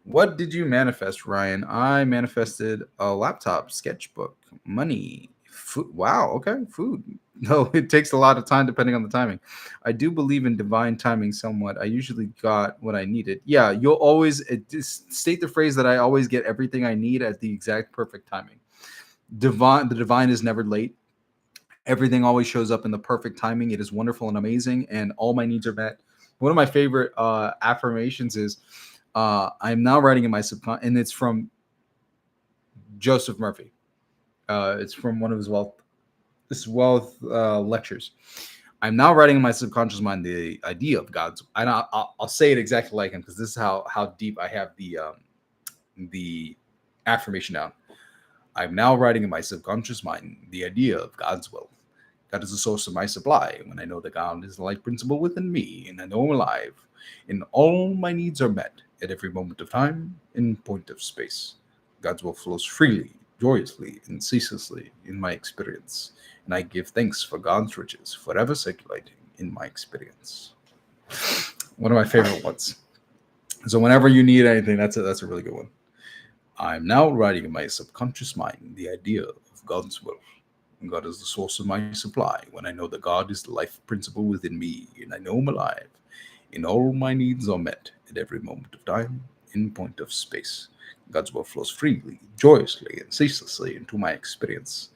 What did you manifest, Ryan? I manifested a laptop, sketchbook, money, food. Wow. Okay. Food. No, it takes a lot of time depending on the timing. I do believe in divine timing somewhat. I usually got what I needed. Yeah, you'll always state the phrase that I always get everything I need at the exact perfect timing. The divine is never late. Everything always shows up in the perfect timing. It is wonderful and amazing, and all my needs are met. One of my favorite affirmations is, I'm now writing in my subconscious, and it's from Joseph Murphy. It's from one of his wealth lectures. I'm now writing in my subconscious mind the idea of God's. And I'll say it exactly like him because this is how deep I have the affirmation down. I'm now writing in my subconscious mind the idea of God's will. God is the source of my supply. When I know that God is the life principle within me, and I know I'm alive, and all my needs are met at every moment of time in point of space. God's will flows freely, joyously, and ceaselessly in my experience, and I give thanks for God's riches forever circulating in my experience. One of my favorite ones. So whenever you need anything, that's a really good one. I'm now writing in my subconscious mind the idea of God's will. God is the source of my supply. When I know that God is the life principle within me, and I know I'm alive, and all my needs are met at every moment of time in point of space. God's will flows freely, joyously, and ceaselessly into my experience,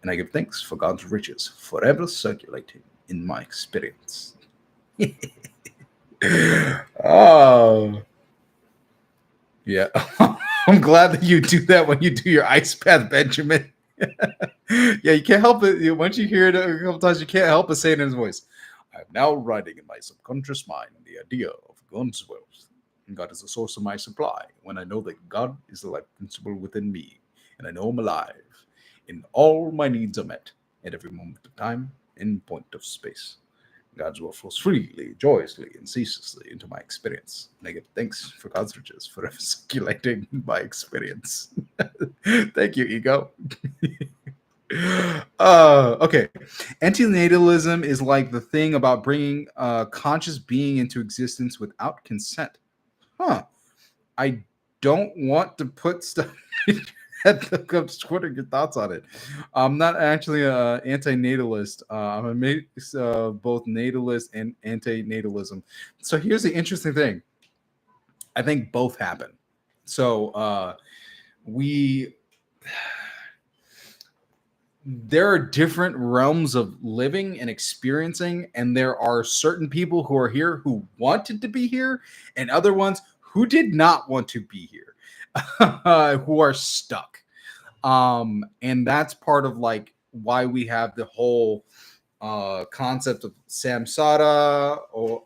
and I give thanks for God's riches forever circulating in my experience. Oh, yeah. I'm glad that you do that when you do your ice bath, Benjamin. Yeah, you can't help it. Once you hear it a couple times, you can't help but say it in his voice. I'm now writing in my subconscious mind the idea of God's will. God is the source of my supply. When I know that God is the life principle within me, and I know I'm alive, and all my needs are met at every moment of time in point of space. God's will flows freely, joyously, and ceaselessly into my experience. And I give thanks for God's riches forever circulating in my experience. Thank you, ego. Okay. Antinatalism is like the thing about bringing conscious being into existence without consent. Huh. I don't want to put stuff at the what are your thoughts on it? I'm not actually an anti-natalist. I'm a mix of both natalist and anti-natalism. So here's the interesting thing. I think both happen. So there are different realms of living and experiencing, and there are certain people who are here who wanted to be here, and other ones who did not want to be here, who are stuck. And that's part of like why we have the whole concept of samsara or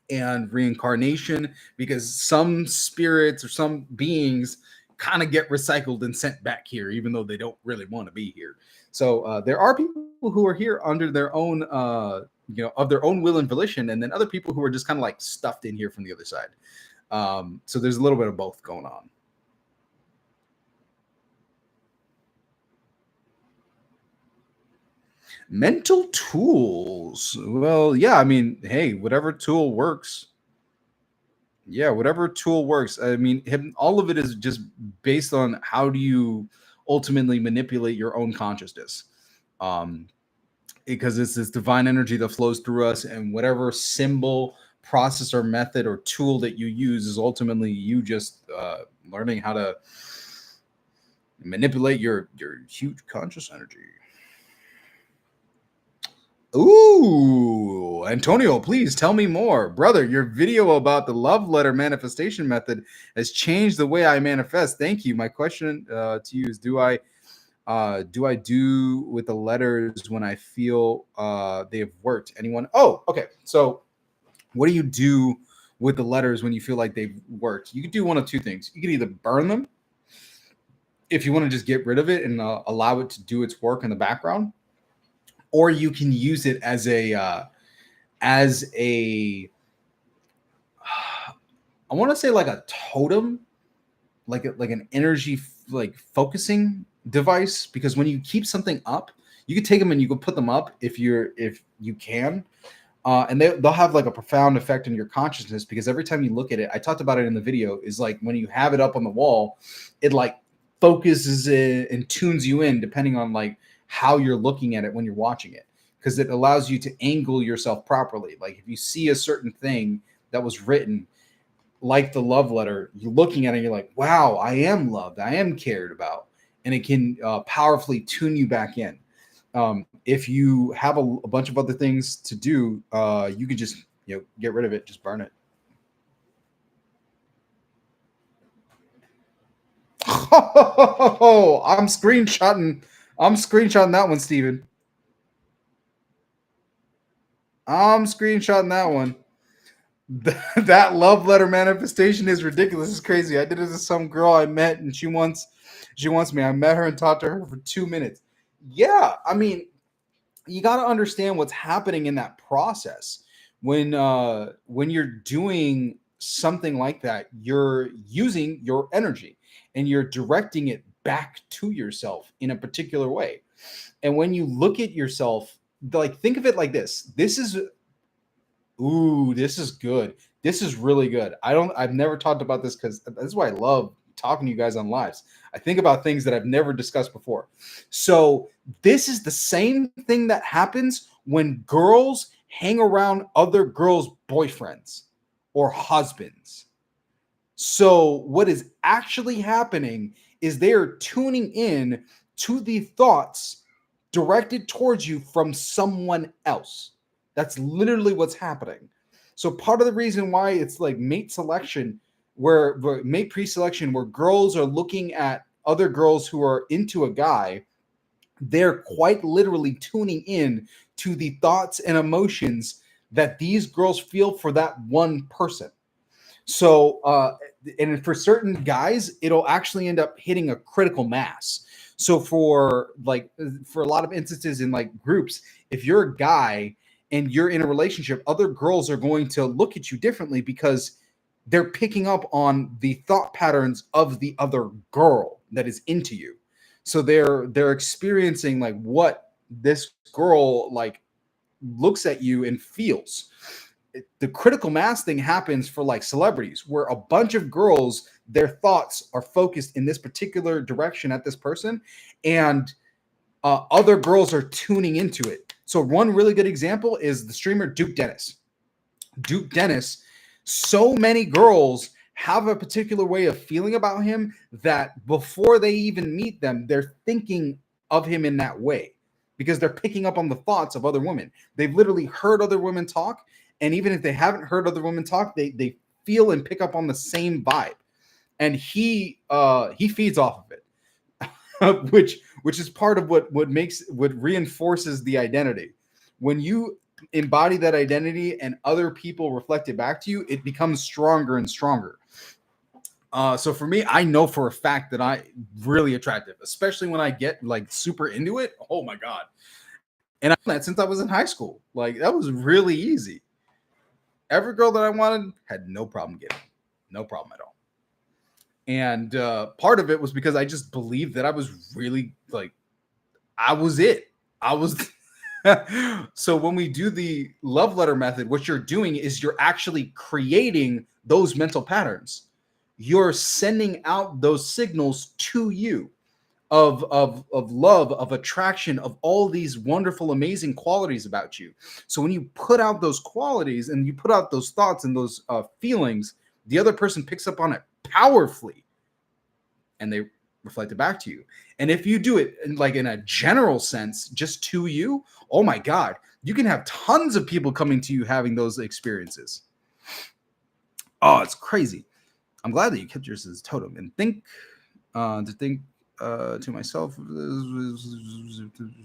and reincarnation, because some spirits or some beings kind of get recycled and sent back here, even though they don't really want to be here. So there are people who are here under their own, of their own will and volition, and then other people who are just kind of like stuffed in here from the other side. So there's a little bit of both going on. Mental tools. Well, yeah, I mean, hey, whatever tool works. Yeah, whatever tool works. I mean, all of it is just based on how do you ultimately manipulate your own consciousness. Um, because it's this divine energy that flows through us, and whatever symbol, process, or method or tool that you use is ultimately you just learning how to manipulate your huge conscious energy. Ooh, Antonio, please tell me more. Brother, your video about the love letter manifestation method has changed the way I manifest. Thank you. My question to you is, do I do with the letters when I feel they have worked? Anyone? Oh, okay. So what do you do with the letters when you feel like they've worked? You could do one of two things. You could either burn them if you want to just get rid of it and allow it to do its work in the background, or you can use it as a I want to say like a totem, like an energy like focusing device, because when you keep something up, you can take them and you can put them up if you can, and they'll have like a profound effect on your consciousness, because every time you look at it, I talked about it in the video, is like when you have it up on the wall, it like focuses it and tunes you in depending on like how you're looking at it when you're watching it, because it allows you to angle yourself properly. Like if you see a certain thing that was written, like the love letter, you're looking at it and you're like, wow, I am loved, I am cared about, and it can powerfully tune you back in. If you have a bunch of other things to do, you can just get rid of it, just burn it. Oh, I'm screenshotting that one, Steven. I'm screenshotting that one. That love letter manifestation is ridiculous. It's crazy. I did it to some girl I met, and she wants me. I met her and talked to her for 2 minutes. Yeah, I mean, you got to understand what's happening in that process. When you're doing something like that, you're using your energy and you're directing it back to yourself in a particular way. And when you look at yourself, like, think of it like this. This is good. This is really good. I've never talked about this, because this is why I love talking to you guys on lives. I think about things that I've never discussed before. So this is the same thing that happens when girls hang around other girls' boyfriends or husbands. So what is actually happening is they are tuning in to the thoughts directed towards you from someone else. That's literally what's happening. So part of the reason why it's like mate selection, where mate pre-selection, where girls are looking at other girls who are into a guy, they're quite literally tuning in to the thoughts and emotions that these girls feel for that one person. So, and for certain guys, it'll actually end up hitting a critical mass. So for a lot of instances in like groups, if you're a guy and you're in a relationship, other girls are going to look at you differently because they're picking up on the thought patterns of the other girl that is into you. So they're experiencing like what this girl like looks at you and feels. The critical mass thing happens for like celebrities, where a bunch of girls, their thoughts are focused in this particular direction at this person, and other girls are tuning into it. So one really good example is the streamer Duke Dennis. Duke Dennis, so many girls have a particular way of feeling about him that before they even meet them, they're thinking of him in that way, because they're picking up on the thoughts of other women. They've literally heard other women talk, and even if they haven't heard other women talk, they feel and pick up on the same vibe. And he feeds off of it, which is part of what reinforces the identity. When you embody that identity and other people reflect it back to you, it becomes stronger and stronger. So for me, I know for a fact that I really attractive, especially when I get like super into it. Oh my god! And I've done that since I was in high school. Like that was really easy. Every girl that I wanted had no problem getting, no problem at all. And part of it was because I just believed that I was really like, I was it. I was. So when we do the love letter method, what you're doing is you're actually creating those mental patterns. You're sending out those signals to you of love, of attraction, of all these wonderful, amazing qualities about you. So when you put out those qualities and you put out those thoughts and those feelings, the other person picks up on it powerfully, and they reflect it back to you. And if you do it in a general sense, just to you, oh my God, you can have tons of people coming to you having those experiences. Oh, it's crazy. I'm glad that you kept yours as totem. And to myself,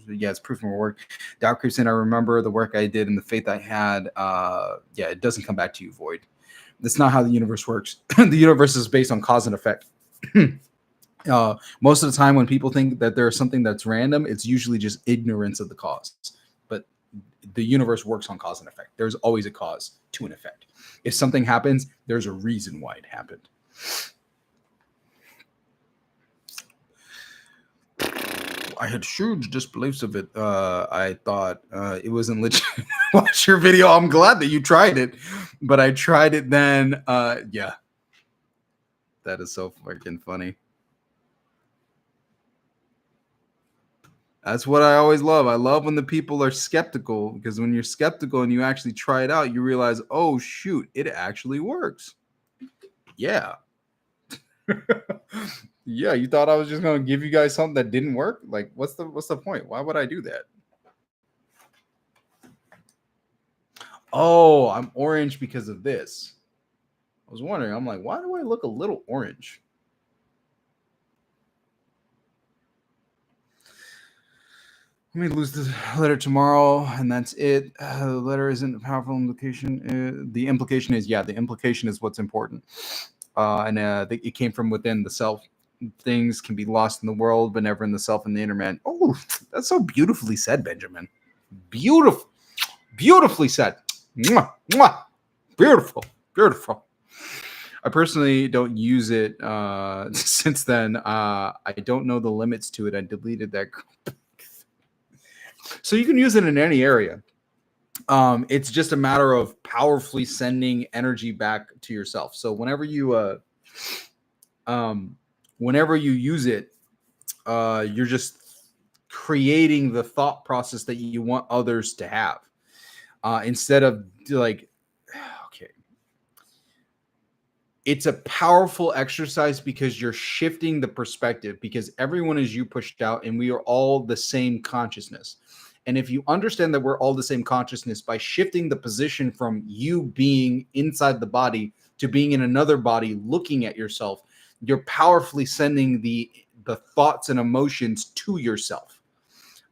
yeah, it's proof of my work. Doubt creeps in. I remember the work I did and the faith I had. Yeah, it doesn't come back to you void. That's not how the universe works. The universe is based on cause and effect. Most of the time when people think that there's something that's random, it's usually just ignorance of the cause. But the universe works on cause and effect. There's always a cause to an effect. If something happens, there's a reason why it happened. I had huge disbeliefs of it. I thought it wasn't legit. Watch your video. I'm glad that you tried it, but I tried it then. Yeah, that is so freaking funny. That's what I always love. I love when the people are skeptical, because when you're skeptical and you actually try it out, you realize, oh shoot, it actually works. Yeah. Yeah, you thought I was just going to give you guys something that didn't work? Like, what's the point? Why would I do that? Oh, I'm orange because of this. I was wondering, I'm like, why do I look a little orange? Let me lose the letter tomorrow, and that's it. The letter isn't a powerful implication. The implication is, yeah, the implication is what's important. And it came from within the self. Things can be lost in the world, but never in the self and the inner man. Oh, that's so beautifully said, Benjamin. Beautifully said. Mwah, mwah. Beautiful. I personally don't use it since then. I don't know the limits to it. I deleted that. So you can use it in any area. It's just a matter of powerfully sending energy back to yourself. So whenever you use it, you're just creating the thought process that you want others to have, instead of like, okay, it's a powerful exercise because you're shifting the perspective, because everyone is you pushed out and we are all the same consciousness. And if you understand that we're all the same consciousness, by shifting the position from you being inside the body to being in another body, looking at yourself, you're powerfully sending the thoughts and emotions to yourself.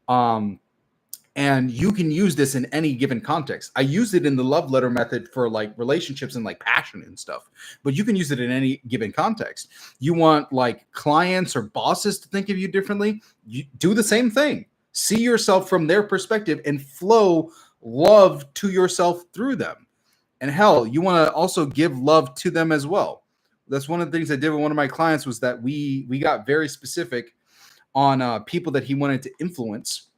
And you can use this in any given context. I use it in the love letter method for like relationships and like passion and stuff, but you can use it in any given context. You want like clients or bosses to think of you differently, you do the same thing. See yourself from their perspective and flow love to yourself through them. And hell, you want to also give love to them as well. That's one of the things I did with one of my clients, was that we got very specific on people that he wanted to influence.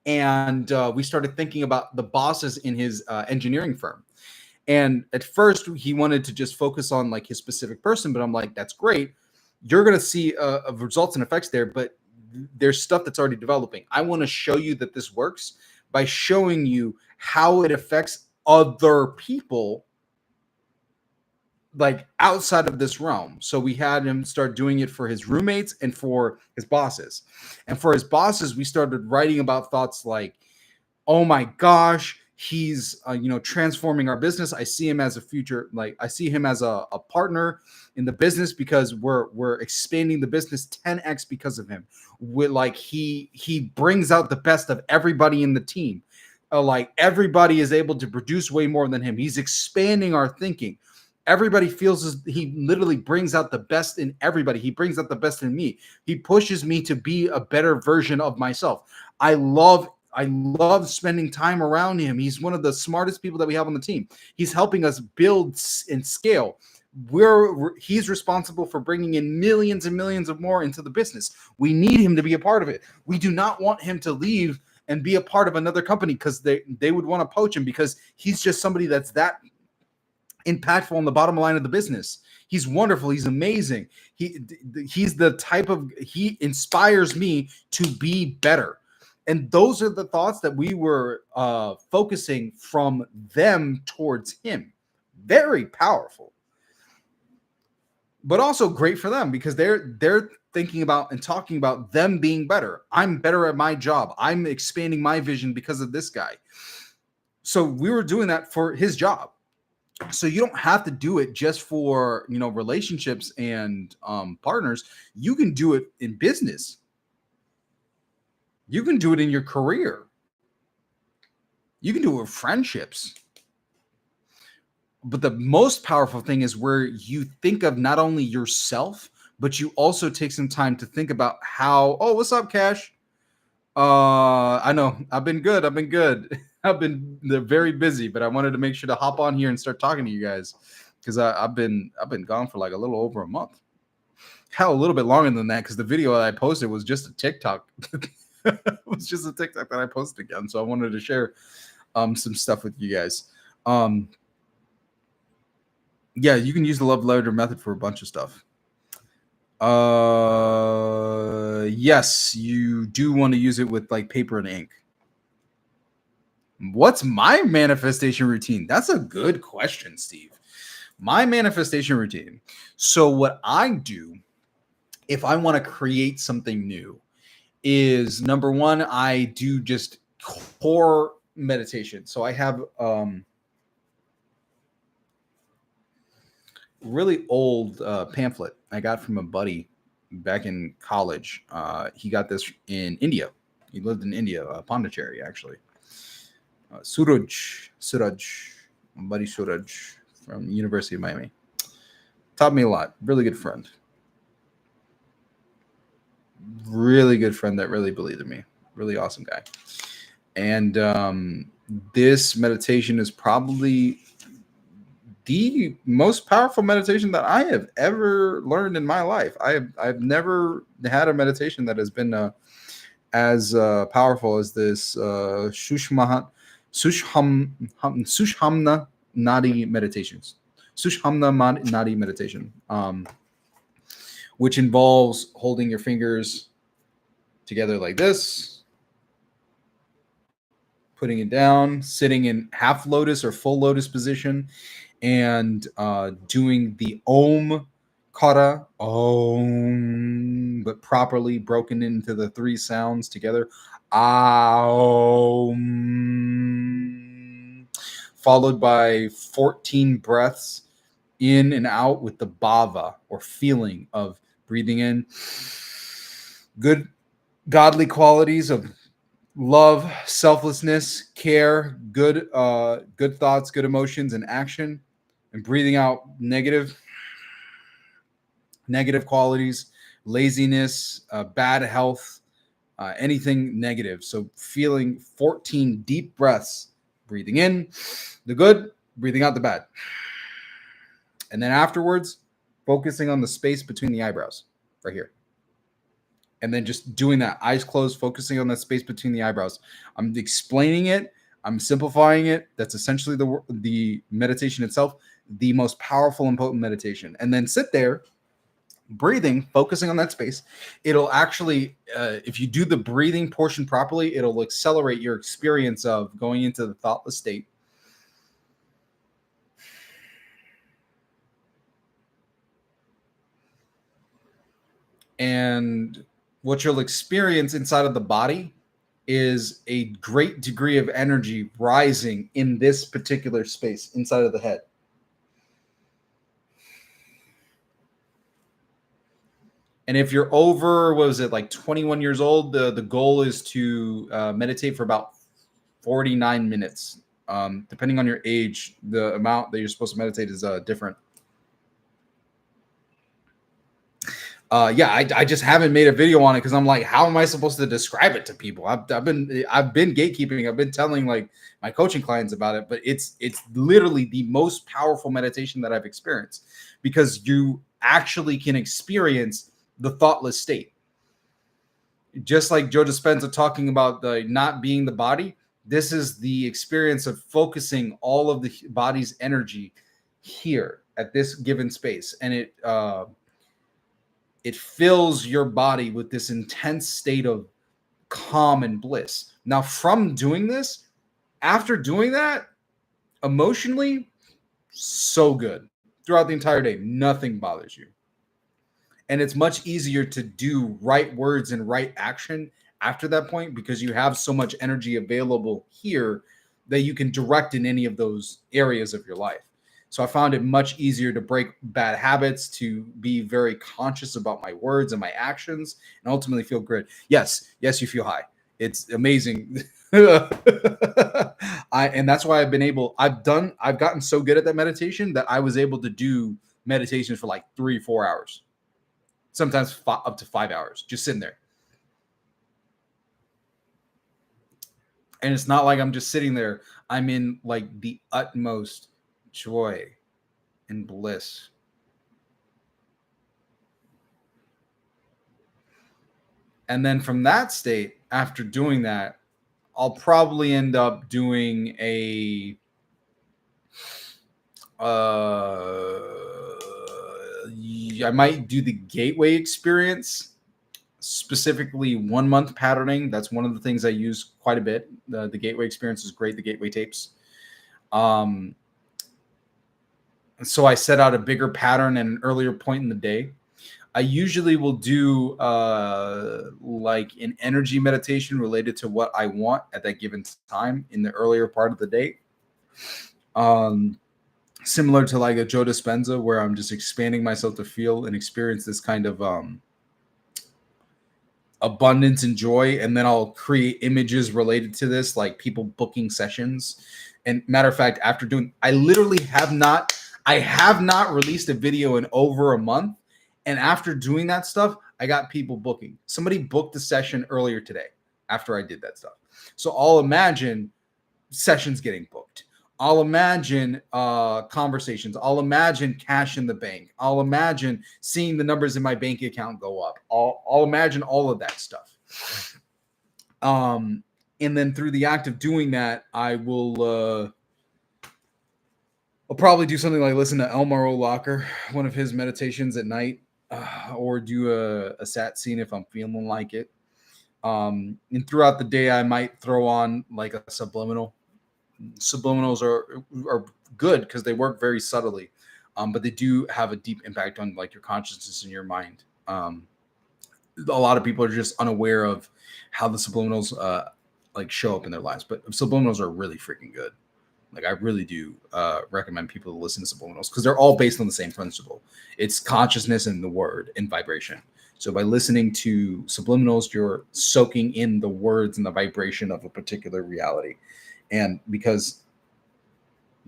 And we started thinking about the bosses in his engineering firm. And at first he wanted to just focus on like his specific person, but I'm like, that's great. You're going to see results and effects there, but there's stuff that's already developing. I want to show you that this works by showing you how it affects other people like outside of this realm. So we had him start doing it for his roommates and for his bosses. And for his bosses, we started writing about thoughts like, oh my gosh, he's transforming our business. I see him as a future, like I see him as a partner in the business, because we're expanding the business 10x because of him. With like he brings out the best of everybody in the team. Like everybody is able to produce way more than him. He's expanding our thinking. Everybody feels as he literally brings out the best in everybody. He brings out the best in me. He pushes me to be a better version of myself. I love spending time around him. He's one of the smartest people that we have on the team. He's helping us build and scale. He's responsible for bringing in millions and millions of more into the business. We need him to be a part of it. We do not want him to leave and be a part of another company, because they would want to poach him, because he's just somebody that's that impactful on the bottom line of the business. He's wonderful. He's amazing. He's the type of, he inspires me to be better. And those are the thoughts that we were focusing from them towards him. Very powerful, but also great for them, because they're thinking about and talking about them being better. I'm better at my job. I'm expanding my vision because of this guy. So we were doing that for his job. So you don't have to do it just for relationships and partners. You can do it in business. You can do it in your career. You can do it with friendships. But the most powerful thing is where you think of not only yourself, but you also take some time to think about how, oh, what's up, Cash? I know I've been good. I've been very busy, but I wanted to make sure to hop on here and start talking to you guys, because I've been gone for like a little over a month. Hell, a little bit longer than that, because the video that I posted was just a TikTok. It was just a TikTok that I posted again. So I wanted to share some stuff with you guys. Yeah, you can use the love letter method for a bunch of stuff. Yes, you do want to use it with like paper and ink. What's my manifestation routine? That's a good question, Steve. My manifestation routine. So what I do if I want to create something new is, number one, I do just core meditation. So I have really old pamphlet I got from a buddy back in college. He got this in India. He lived in India, Pondicherry, actually. Suraj, my buddy Suraj from the University of Miami. Taught me a lot. Really good friend. Really good friend that really believed in me. Really awesome guy. And this meditation is probably the most powerful meditation that I have ever learned in my life. I've never had a meditation that has been as powerful as this Sushhamna Nadi meditations. Sushhamna Nadi meditation, which involves holding your fingers together like this, putting it down, sitting in half lotus or full lotus position, and doing the Om kara, Om, but properly broken into the three sounds together. Om, followed by 14 breaths in and out with the bhava, or feeling of breathing in. Good godly qualities of love, selflessness, care, good thoughts, good emotions, and action, and breathing out negative qualities, laziness, bad health, anything negative. So feeling 14 deep breaths, breathing in the good, breathing out the bad. And then afterwards, focusing on the space between the eyebrows, right here. And then just doing that, eyes closed, focusing on that space between the eyebrows. I'm explaining it. I'm simplifying it. That's essentially the meditation itself, the most powerful and potent meditation. And then sit there, breathing, focusing on that space. It'll actually, if you do the breathing portion properly, it'll accelerate your experience of going into the thoughtless state. And what you'll experience inside of the body is a great degree of energy rising in this particular space inside of the head. And if you're over, what was it, like 21 years old, the goal is to meditate for about 49 minutes. Depending on your age, the amount that you're supposed to meditate is different. Yeah, I just haven't made a video on it because I'm like, how am I supposed to describe it to people? I've been gatekeeping. I've been telling like my coaching clients about it, but it's literally the most powerful meditation that I've experienced, because you actually can experience the thoughtless state. Just like Joe Dispenza talking about the not being the body, this is the experience of focusing all of the body's energy here at this given space, and it fills your body with this intense state of calm and bliss. Now, from doing this, after doing that, emotionally, so good. Throughout the entire day, nothing bothers you. And it's much easier to do right words and right action after that point, because you have so much energy available here that you can direct in any of those areas of your life. So I found it much easier to break bad habits, to be very conscious about my words and my actions, and ultimately feel good. Yes, you feel high. It's amazing. And that's why I've gotten so good at that meditation that I was able to do meditations for like 3-4 hours, sometimes up to 5 hours, just sitting there. And it's not like I'm just sitting there. I'm in like the utmost joy and bliss. And then from that state, after doing that, I'll probably end up doing I might do the gateway experience, specifically 1 month patterning. That's one of the things I use quite a bit. The gateway experience is great. The gateway tapes. So I set out a bigger pattern at an earlier point in the day. I usually will do like an energy meditation related to what I want at that given time in the earlier part of the day. Similar to like a Joe Dispenza, where I'm just expanding myself to feel and experience this kind of abundance and joy. And then I'll create images related to this, like people booking sessions. And matter of fact, after doing, I have not released a video in over a month. And after doing that stuff, I got people booking. Somebody booked a session earlier today after I did that stuff. So I'll imagine sessions getting booked. I'll imagine conversations. I'll imagine cash in the bank. I'll imagine seeing the numbers in my bank account go up. I'll imagine all of that stuff. And then through the act of doing that, I'll probably do something like listen to Elmar O'Locker, one of his meditations at night, or do a sat scene if I'm feeling like it. And throughout the day, I might throw on like a subliminal. Subliminals are good because they work very subtly, but they do have a deep impact on like your consciousness and your mind. A lot of people are just unaware of how the subliminals like show up in their lives, but subliminals are really freaking good. Like I really do recommend people to listen to subliminals because they're all based on the same principle. It's consciousness and the word and vibration. So by listening to subliminals, you're soaking in the words and the vibration of a particular reality. And because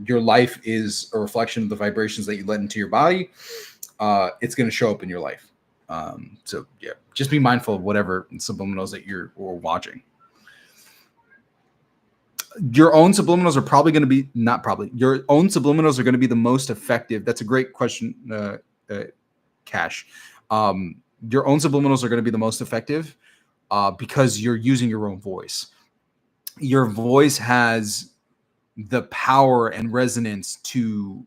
your life is a reflection of the vibrations that you let into your body, it's going to show up in your life. So yeah, just be mindful of whatever subliminals that you're watching. Your own subliminals are probably going to be your own subliminals are going to be the most effective. That's a great question, Cash. Your own subliminals are going to be the most effective because you're using your own voice. Your voice has the power and resonance to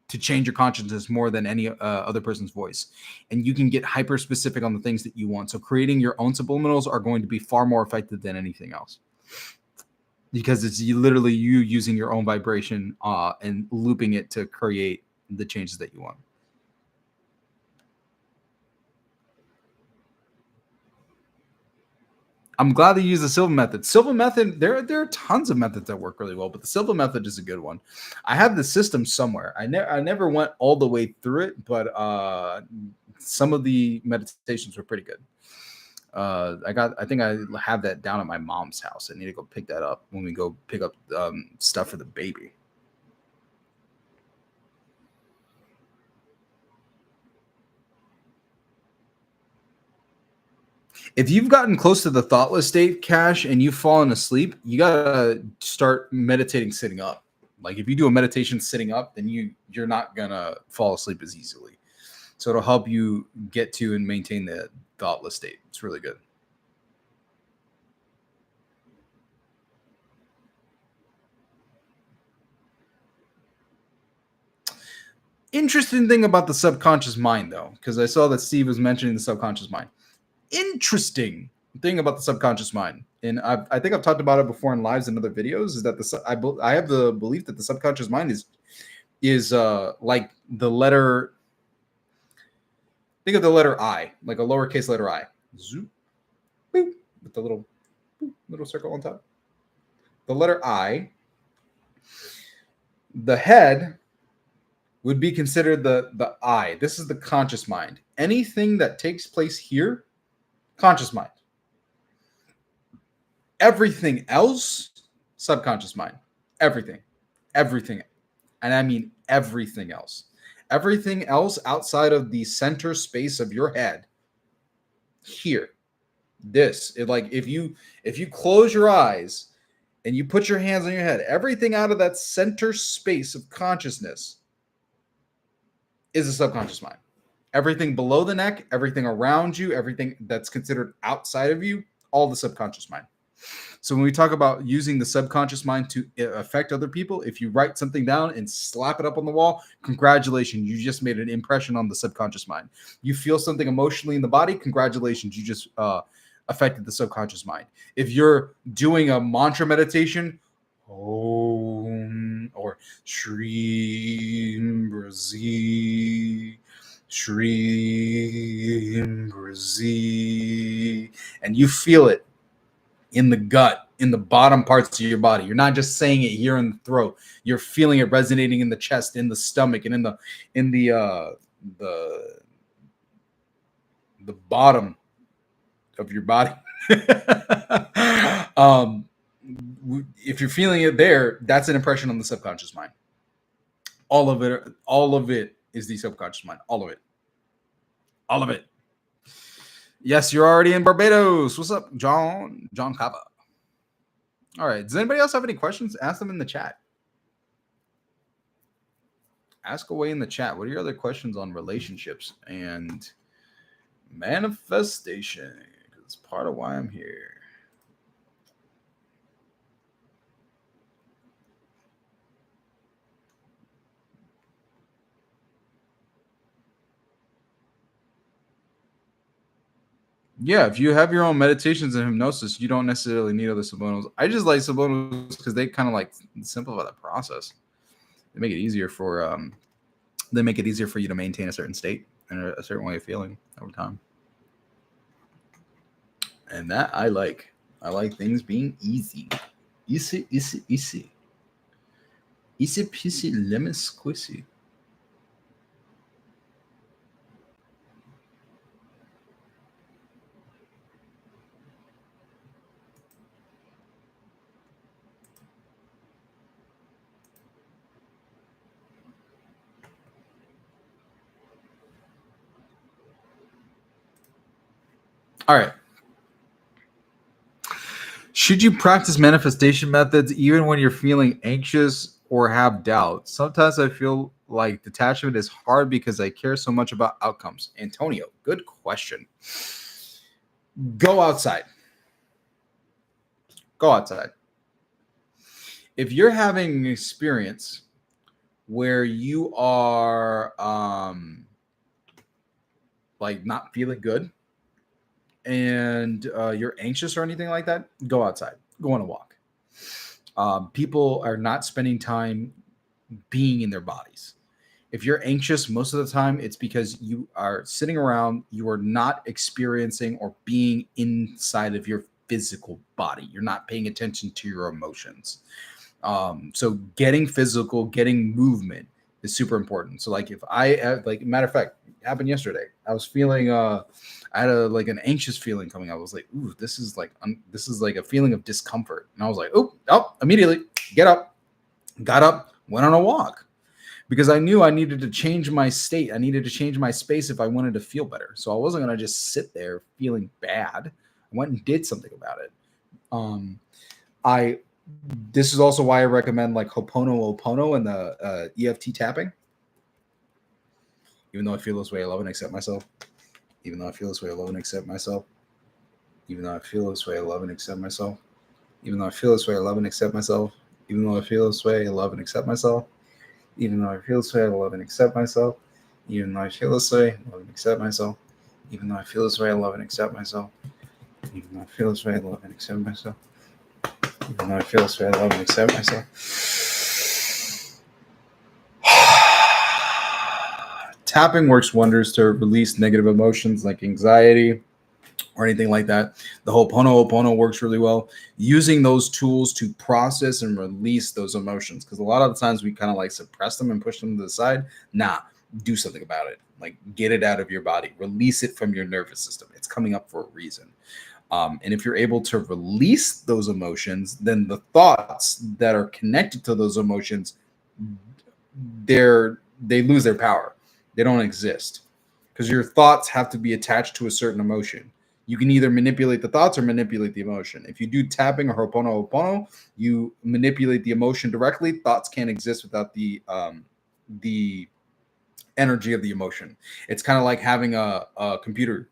change your consciousness more than any other person's voice. And you can get hyper specific on the things that you want. So creating your own subliminals are going to be far more effective than anything else, because it's literally you using your own vibration and looping it to create the changes that you want. I'm glad they use the Silva method. Silva method, there are tons of methods that work really well, but the Silva method is a good one. I have the system somewhere. I never went all the way through it, but some of the meditations were pretty good. I think I have that down at my mom's house. I need to go pick that up when we go pick up stuff for the baby. If you've gotten close to the thoughtless state, Cash, and you've fallen asleep, you gotta start meditating sitting up. Like if you do a meditation sitting up, then you're not gonna fall asleep as easily. So it'll help you get to and maintain the thoughtless state. It's really good. Interesting thing about the subconscious mind, though, because I saw that Steve was mentioning the subconscious mind. Interesting thing about the subconscious mind, and I think I've talked about it before in lives and other videos, is that I have the belief that the subconscious mind is like the letter. Think of the letter I, like a lowercase letter I, zoop, boop, with the little circle on top. The letter I. The head would be considered the I. This is the conscious mind. Anything that takes place here, conscious mind. Everything else, subconscious mind. Everything. And I mean everything else. Everything else outside of the center space of your head, here, like if you close your eyes and you put your hands on your head, everything out of that center space of consciousness is a subconscious mind. Everything below the neck, everything around you, everything that's considered outside of you, all the subconscious mind. So when we talk about using the subconscious mind to affect other people, if you write something down and slap it up on the wall, congratulations, you just made an impression on the subconscious mind. You feel something emotionally in the body, congratulations, you just affected the subconscious mind. If you're doing a mantra meditation, Om or Shri Brazi, Shri Brazi, and you feel it in the gut, in the bottom parts of your body. You're not just saying it here in the throat. You're feeling it resonating in the chest, in the stomach, and in the bottom of your body. If you're feeling it there, that's an impression on the subconscious mind. All of it is the subconscious mind. All of it. Yes, you're already in Barbados. What's up, John Cava? All right. Does anybody else have any questions? Ask them in the chat. Ask away in the chat. What are your other questions on relationships and manifestation? It's part of why I'm here. Yeah, if you have your own meditations and hypnosis, you don't necessarily need other subliminals. I just like subliminals because they kind of like simplify the process. They make it easier for you to maintain a certain state and a certain way of feeling over time. And that I like. I like things being easy. Easy. Easy peasy lemon squishy. All right. Should you practice manifestation methods even when you're feeling anxious or have doubt? Sometimes I feel like detachment is hard because I care so much about outcomes. Antonio, good question. Go outside. Go outside. If you're having an experience where you are like not feeling good and you're anxious or anything like that, go outside. Go on a walk. People are not spending time being in their bodies. If you're anxious, most of the time it's because you are sitting around, you are not experiencing or being inside of your physical body. You're not paying attention to your emotions. So getting physical, getting movement is super important. So like if I like, matter of fact, it happened yesterday. I was feeling I had like an anxious feeling coming up. I was like, ooh, this is like a feeling of discomfort. And I was like, oh, immediately get up, got up, went on a walk, because I knew I needed to change my state. I needed to change my space if I wanted to feel better. So I wasn't going to just sit there feeling bad. I went and did something about it. This is also why I recommend like Ho'oponopono and the EFT tapping. Even though I feel this way, I love and accept myself. Even though I feel this way, I love and accept myself. Even though I feel this way, I love and accept myself. Even though I feel this way, I love and accept myself. Even though I feel this way, I love and accept myself. Even though I feel this way, I love and accept myself. Even though I feel this way, I love and accept myself. Even though I feel this way, I love and accept myself. Even though I feel this way, I love and accept myself. Even though I feel this way, I love and accept myself. Tapping works wonders to release negative emotions like anxiety or anything like that. The Ho'oponopono works really well. Using those tools to process and release those emotions, because a lot of the times we kind of like suppress them and push them to the side. Nah, do something about it. Like get it out of your body. Release it from your nervous system. It's coming up for a reason. And if you're able to release those emotions, then the thoughts that are connected to those emotions, they lose their power. They don't exist, because your thoughts have to be attached to a certain emotion. You can either manipulate the thoughts or manipulate the emotion. If you do tapping or Ho'oponopono, you manipulate the emotion directly. Thoughts can't exist without the energy of the emotion. It's kind of like having a computer.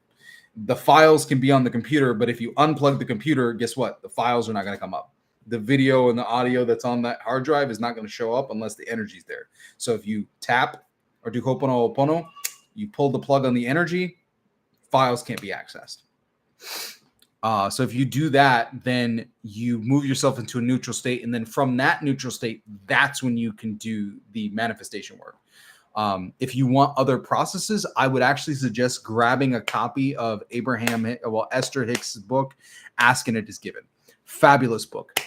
The files can be on the computer, but if you unplug the computer, guess what? The files are not going to come up. The video and the audio that's on that hard drive is not going to show up unless the energy's there. So if you tap or do Ho'oponopono, you pull the plug on the energy, files can't be accessed. So if you do that, then you move yourself into a neutral state. And then from that neutral state, that's when you can do the manifestation work. If you want other processes, I would actually suggest grabbing a copy of Esther Hicks' book, Ask and It Is Given. Fabulous book.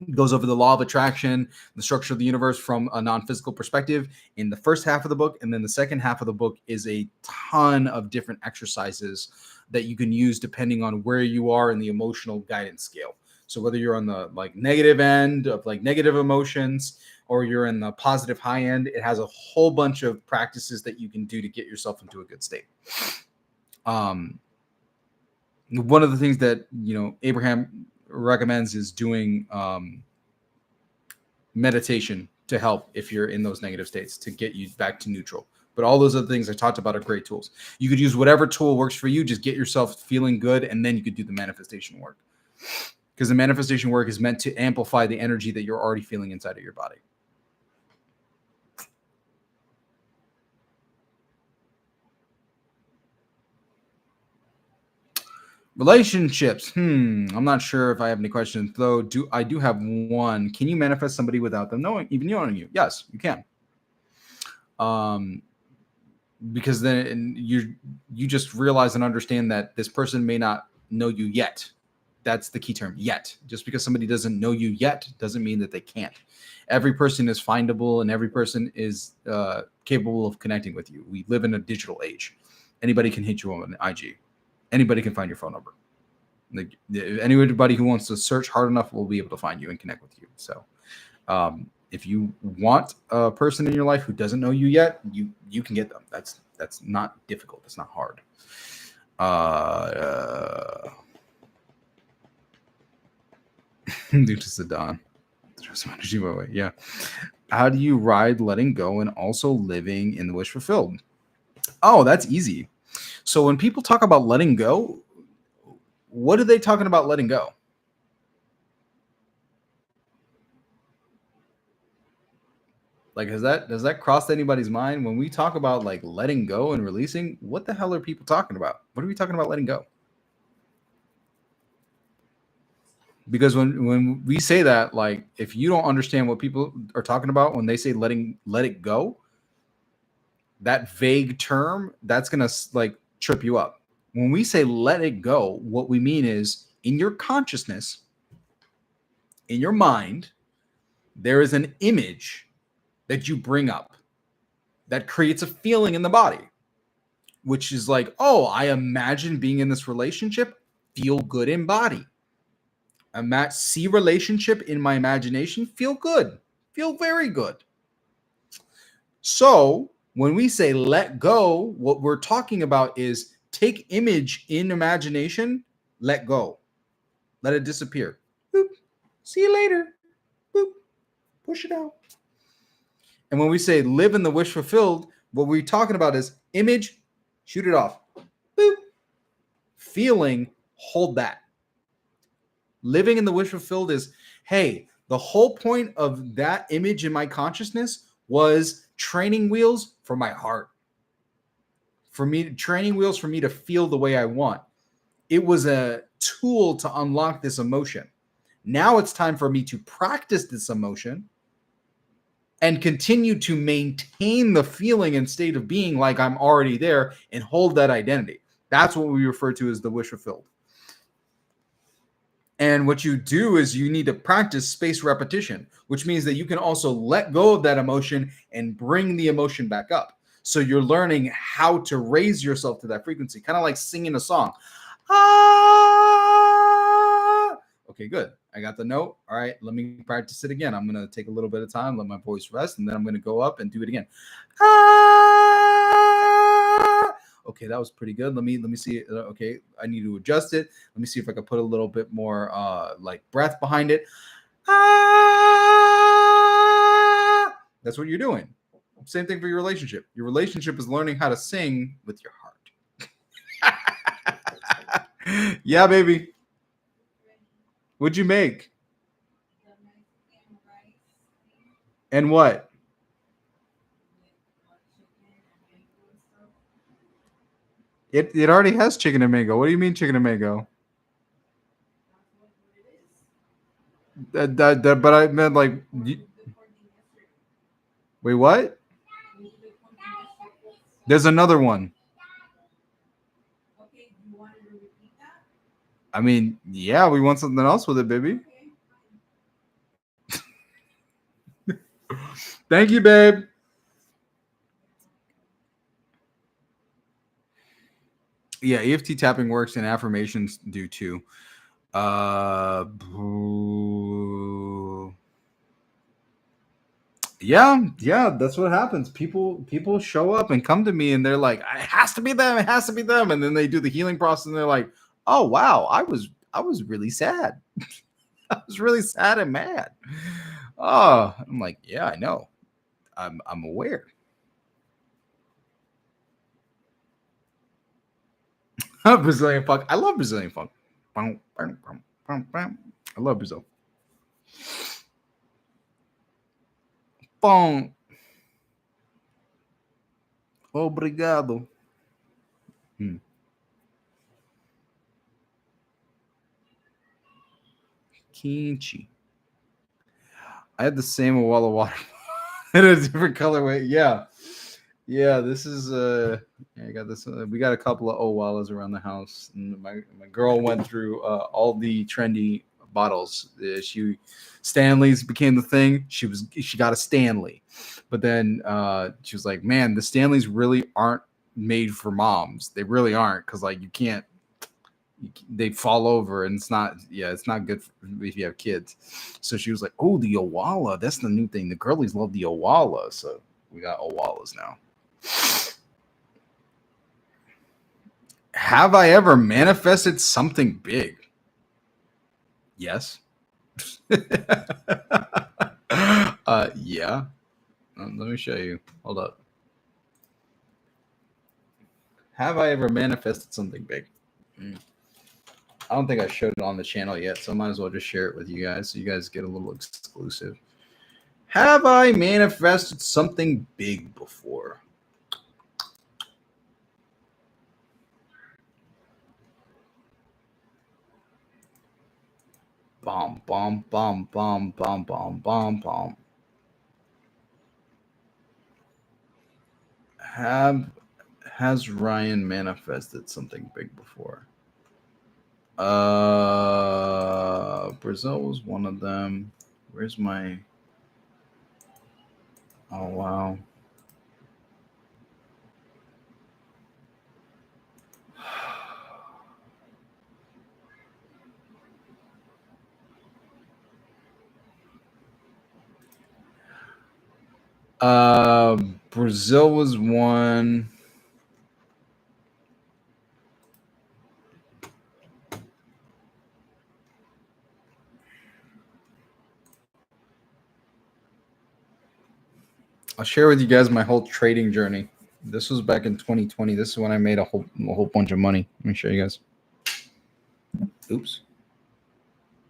It goes over the law of attraction, the structure of the universe from a non-physical perspective in the first half of the book. And then the second half of the book is a ton of different exercises that you can use depending on where you are in the emotional guidance scale. So whether you're on the like negative end of like negative emotions, or you're in the positive high end, it has a whole bunch of practices that you can do to get yourself into a good state. One of the things that, Abraham recommends is doing meditation to help if you're in those negative states, to get you back to neutral. But all those other things I talked about are great tools. You could use whatever tool works for you. Just get yourself feeling good, and then you could do the manifestation work. Because the manifestation work is meant to amplify the energy that you're already feeling inside of your body. Relationships. I'm not sure if I have any questions, though. I do have one. Can you manifest somebody without them knowing you? Yes, you can. Because then you just realize and understand that this person may not know you yet. That's the key term, yet. Just because somebody doesn't know you yet doesn't mean that they can't. Every person is findable, and every person is capable of connecting with you. We live in a digital age. Anybody can hit you on IG. Anybody can find your phone number. Like, anybody who wants to search hard enough will be able to find you and connect with you. So if you want a person in your life who doesn't know you yet, you can get them. That's not difficult. It's not hard. Due to Sadan. Yeah. How do you ride letting go and also living in the wish fulfilled? Oh, that's easy. So when people talk about letting go, what are they talking about letting go? Like, does that cross anybody's mind when we talk about like letting go and releasing? What the hell are people talking about? What are we talking about letting go? Because when we say that, like, if you don't understand what people are talking about when they say let it go, that vague term, that's gonna like trip you up. When we say let it go, what we mean is In your consciousness, in your mind, there is an image that you bring up that creates a feeling in the body, which is like, oh, I imagine being in this relationship, feel good in body. See relationship in my imagination, feel good, feel very good. So when we say let go, what we're talking about is take image in imagination, let go, let it disappear. Boop. See you later. Boop. Push it out. And when we say live in the wish fulfilled, what we're talking about is image, shoot it off. Boop. Feeling, hold that. Living in the wish fulfilled is, hey, the whole point of that image in my consciousness was training wheels for my heart. For me, training wheels for me to feel the way I want. It was a tool to unlock this emotion. Now it's time for me to practice this emotion and continue to maintain the feeling and state of being like I'm already there and hold that identity. That's what we refer to as the wish fulfilled. And what you do is you need to practice spaced repetition, which means that you can also let go of that emotion and bring the emotion back up. So you're learning how to raise yourself to that frequency, kind of like singing a song. Ah! Okay, good. I got the note. All right, let me practice it again. I'm going to take a little bit of time, let my voice rest, and then I'm going to go up and do it again. Ah! Okay, that was pretty good. Let me see. Okay, I need to adjust it. Let me see if I can put a little bit more like breath behind it. Ah! That's what you're doing. Same thing for your relationship. Your relationship is learning how to sing with your heart. Yeah, baby. What'd you make? And what? It already has chicken and mango. What do you mean chicken and mango? But I meant like. Wait, what? There's another one. I mean, yeah, we want something else with it, baby. Thank you, babe. Yeah, EFT tapping works and affirmations do too. Yeah, that's what happens. People show up and come to me and they're like, it has to be them, it has to be them. And then they do the healing process and they're like, oh wow, I was really sad. I was really sad and mad. Oh, I'm like, yeah, I know. I'm aware. Brazilian funk. I love Brazilian funk. I love Brazil. Bom. Obrigado. Quente. I had the same Walla water in a different colorway. Yeah. This is I got this. We got a couple of Owalas around the house, and my girl went through all the trendy bottles. Stanley's became the thing. She got a Stanley, but then she was like, "Man, the Stanleys really aren't made for moms. They really aren't, because like they fall over and it's not good if you have kids." So she was like, "Oh, the Owala, that's the new thing. The girlies love the Owala." So we got Owalas now. Have I ever manifested something big? Yes. Yeah. Let me show you. Hold up. Have I ever manifested something big? I don't think I showed it on the channel yet, so I might as well just share it with you guys so you guys get a little exclusive. Have I manifested something big before? Bomb, bomb, bomb, bomb, bomb, bomb, bomb, bomb. Has Ryan manifested something big before? Brazil was one of them. Where's my? Oh wow. Brazil was one. I'll share with you guys my whole trading journey. This was back in 2020. This is when I made a whole bunch of money. Let me show you guys. Oops.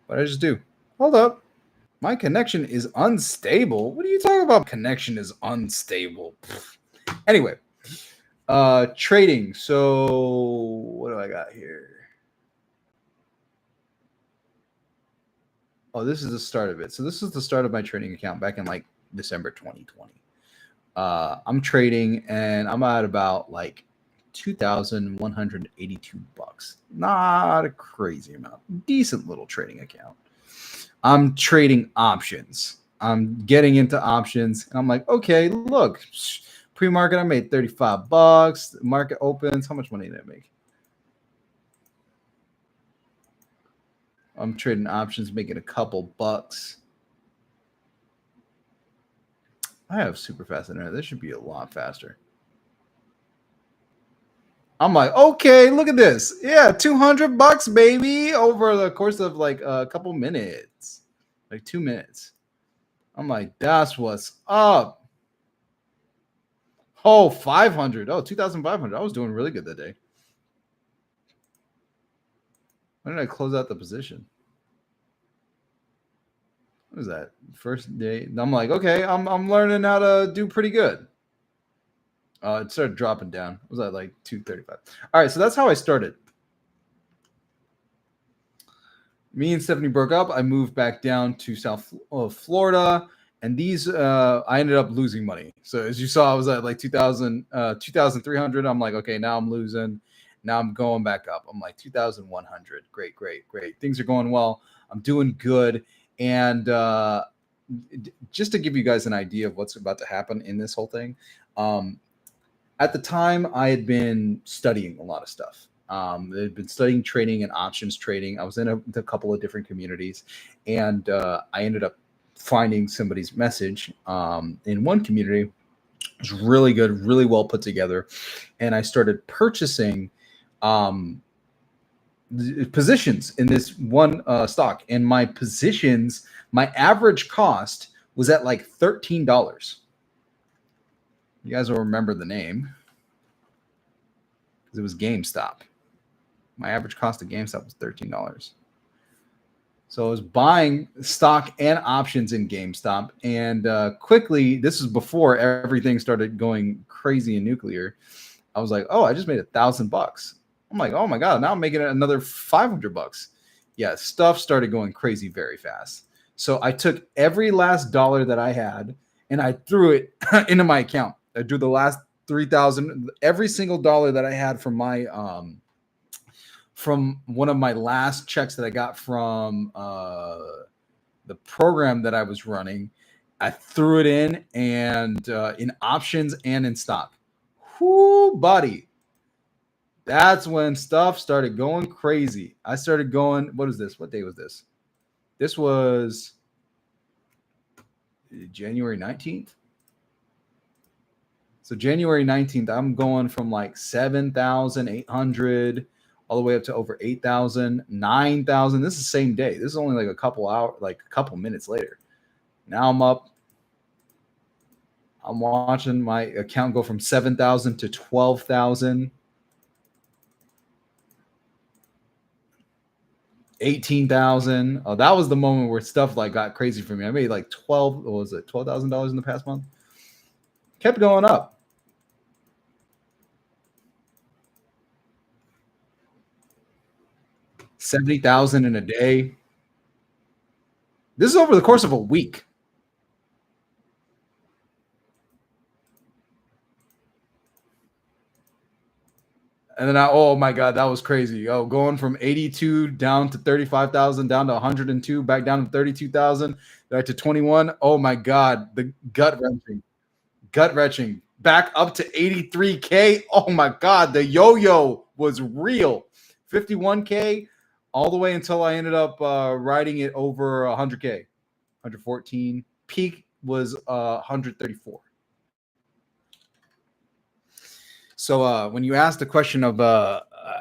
What did I just do? Hold up. My connection is unstable. What are you talking about? Connection is unstable. Anyway, trading. So what do I got here? Oh, this is the start of it. So this is the start of my trading account back in like December 2020. I'm trading and I'm at about like $2,182. Not a crazy amount. Decent little trading account. I'm trading options. I'm getting into options and I'm like, okay, look, pre-market, I made $35. The market opens. How much money did I make? I'm trading options, making a couple bucks. I have super fast internet. This should be a lot faster. I'm like, okay, look at this. Yeah, $200, baby, over the course of like a couple minutes, like 2 minutes. I'm like, that's what's up. Oh, 500. Oh, 2,500. I was doing really good that day. When did I close out the position? What was that? First day. I'm like, okay, I'm learning how to do pretty good. It started dropping down. It was at like 235. All right, so that's how I started. Me and Stephanie broke up. I moved back down to South Florida, and these I ended up losing money. So as you saw, I was at like 2,300. I'm like, okay, now I'm losing. Now I'm going back up. I'm like 2,100. Great, great, great. Things are going well. I'm doing good. And just to give you guys an idea of what's about to happen in this whole thing, at the time I had been studying a lot of stuff. I'd been studying trading and options trading. I was in a couple of different communities, and I ended up finding somebody's message in one community. It was really good, really well put together, and I started purchasing positions in this one stock. And my positions, my average cost was at like $13. You guys will remember the name because it was GameStop. My average cost of GameStop was $13. So I was buying stock and options in GameStop. And quickly, this is before everything started going crazy and nuclear. I was like, oh, I just made $1,000. I'm like, oh my God, now I'm making another $500. Yeah, stuff started going crazy very fast. So I took every last dollar that I had and I threw it into my account. I drew the last 3,000, every single dollar that I had from my from one of my last checks that I got from the program that I was running. I threw it in options and in stock. Whoo, buddy. That's when stuff started going crazy. I started going, what is this? What day was this? This was January 19th. So January 19th, I'm going from like 7,800 all the way up to over 8,000, 9,000. This is the same day. This is only like a couple hours, like a couple minutes later. Now I'm up. I'm watching my account go from 7,000 to 12,000. 18,000. Oh, that was the moment where stuff like got crazy for me. I made like $12,000 in the past month. Kept going up. $70,000 in a day. This is over the course of a week. And then oh my God, that was crazy. Oh, going from 82 down to 35,000, down to 102, back down to 32,000, back to 21. Oh my God, the gut wrenching. Back up to 83K. Oh my God, the yo-yo was real. 51K all the way until I ended up riding it over 100K, 114. Peak was 134. So when you ask the question of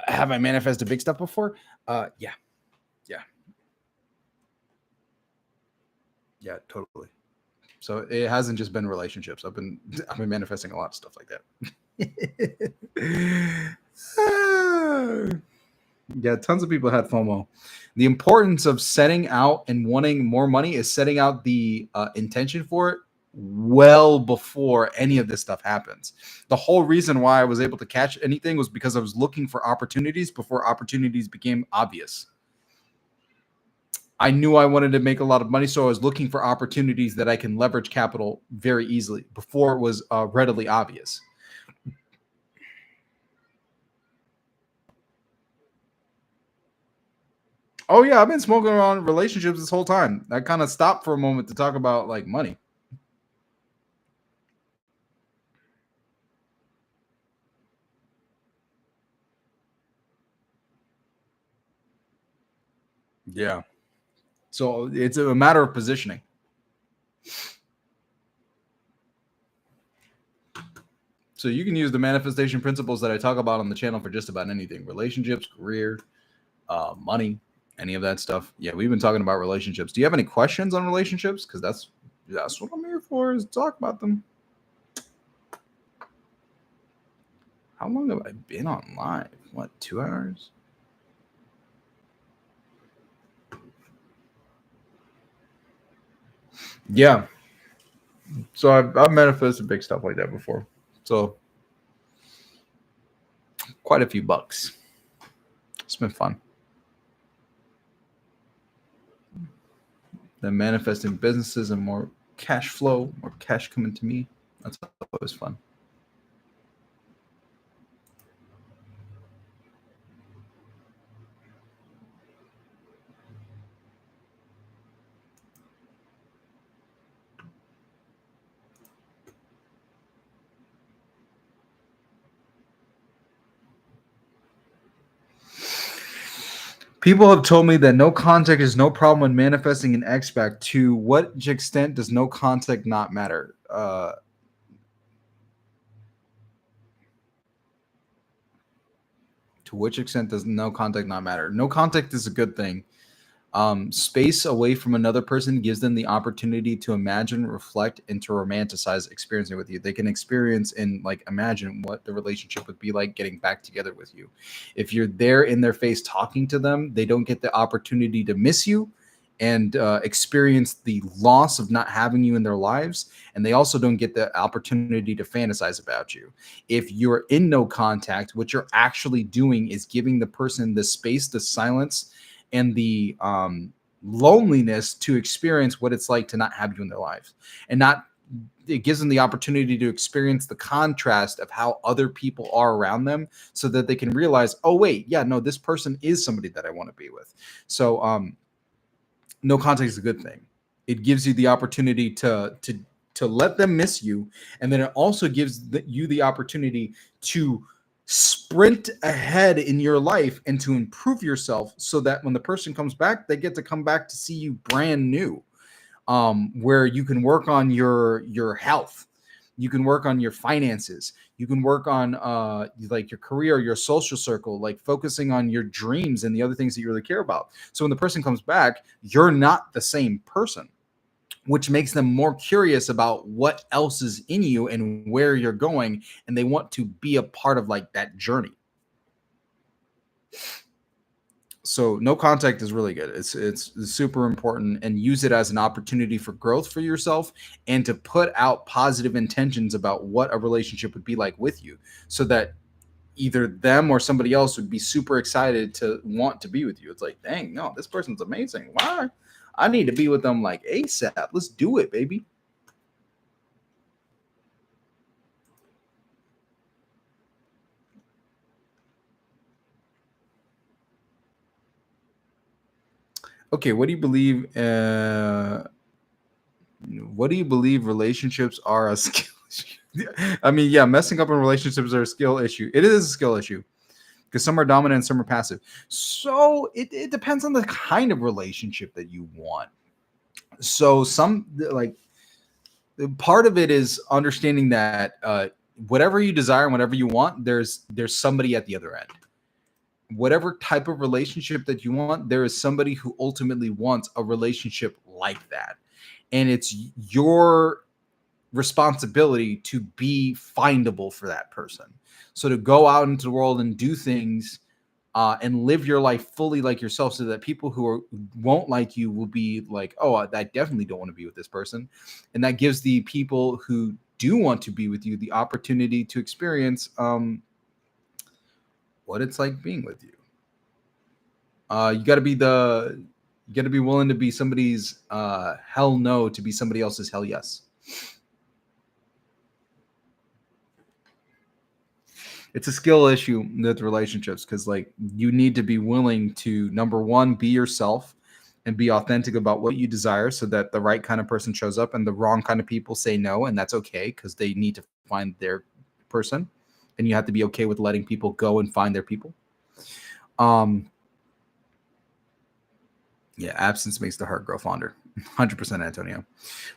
have I manifested big stuff before? Yeah, totally. So it hasn't just been relationships. I've been manifesting a lot of stuff like that. Yeah, tons of people had FOMO. The importance of setting out and wanting more money is setting out the intention for it well before any of this stuff happens. The whole reason why I was able to catch anything was because I was looking for opportunities before opportunities became obvious. I knew I wanted to make a lot of money, so I was looking for opportunities that I can leverage capital very easily before it was readily obvious. Oh yeah, I've been smoking on relationships this whole time. I kind of stopped for a moment to talk about like money. Yeah. So it's a matter of positioning. So you can use the manifestation principles that I talk about on the channel for just about anything: relationships, career, money, any of that stuff. Yeah, we've been talking about relationships. Do you have any questions on relationships? Because that's what I'm here for, is talk about them. How long have I been on live? What, 2 hours? Yeah. So I've manifested big stuff like that before. So quite a few bucks. It's been fun. Then manifesting businesses and more cash flow, more cash coming to me. That's always fun. People have told me that no contact is no problem when manifesting an expect. To what extent does no contact not matter? To which extent does no contact not matter? No contact is a good thing. Space away from another person gives them the opportunity to imagine, reflect, and to romanticize experiencing with you. They can experience and like imagine what the relationship would be like getting back together with you. If you're there in their face talking to them, they don't get the opportunity to miss you and experience the loss of not having you in their lives. And they also don't get the opportunity to fantasize about you. If you're in no contact, what you're actually doing is giving the person the space, the silence, and the loneliness to experience what it's like to not have you in their lives. And not, it gives them the opportunity to experience the contrast of how other people are around them, so that they can realize, oh wait, yeah, no, this person is somebody that I want to be with. So no contact is a good thing. It gives you the opportunity to let them miss you, and then it also gives you the opportunity to sprint ahead in your life and to improve yourself, so that when the person comes back, they get to come back to see you brand new. Where you can work on your health, you can work on your finances, you can work on like your career, your social circle, like focusing on your dreams and the other things that you really care about. So when the person comes back, you're not the same person, which makes them more curious about what else is in you and where you're going, and they want to be a part of like that journey. So no contact is really good. It's super important, and use it as an opportunity for growth for yourself, and to put out positive intentions about what a relationship would be like with you, so that either them or somebody else would be super excited to want to be with you. It's like, dang, no, this person's amazing. Why? I need to be with them like ASAP. Let's do it, baby. Okay, what do you believe? What do you believe relationships are a skill issue? I mean, yeah, messing up in relationships are a skill issue. It is a skill issue because some are dominant and some are passive. So it depends on the kind of relationship that you want. So some like part of it is understanding that whatever you desire and whatever you want, there's somebody at the other end. Whatever type of relationship that you want, there is somebody who ultimately wants a relationship like that. And it's your responsibility to be findable for that person. So to go out into the world and do things and live your life fully like yourself, so that people won't like you will be like, oh, I definitely don't want to be with this person. And that gives the people who do want to be with you the opportunity to experience what it's like being with you. You got to be willing to be somebody's hell no to be somebody else's hell yes. It's a skill issue with relationships because like you need to be willing to, number one, be yourself and be authentic about what you desire, so that the right kind of person shows up and the wrong kind of people say no, and that's okay because they need to find their person, and you have to be okay with letting people go and find their people. Yeah, absence makes the heart grow fonder. 100%, Antonio.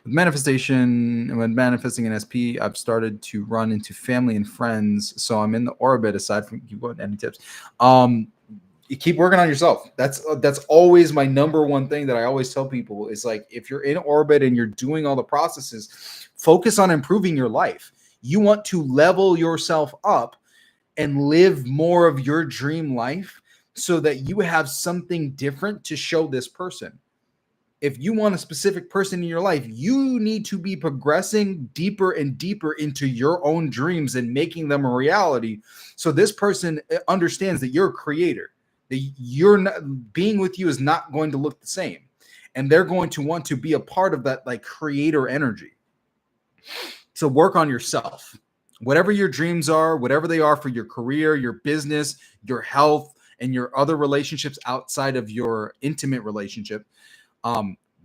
With manifestation, when manifesting an SP, I've started to run into family and friends, so I'm in the orbit. Aside from you, want any tips? You keep working on yourself. That's always my number one thing that I always tell people is like, if you're in orbit and you're doing all the processes, focus on improving your life. You want to level yourself up and live more of your dream life, so that you have something different to show this person. If you want a specific person in your life, you need to be progressing deeper and deeper into your own dreams and making them a reality. So this person understands that you're a creator, that you're not, being with you is not going to look the same. And they're going to want to be a part of that like creator energy. So work on yourself. Whatever your dreams are, whatever they are for your career, your business, your health, and your other relationships outside of your intimate relationship,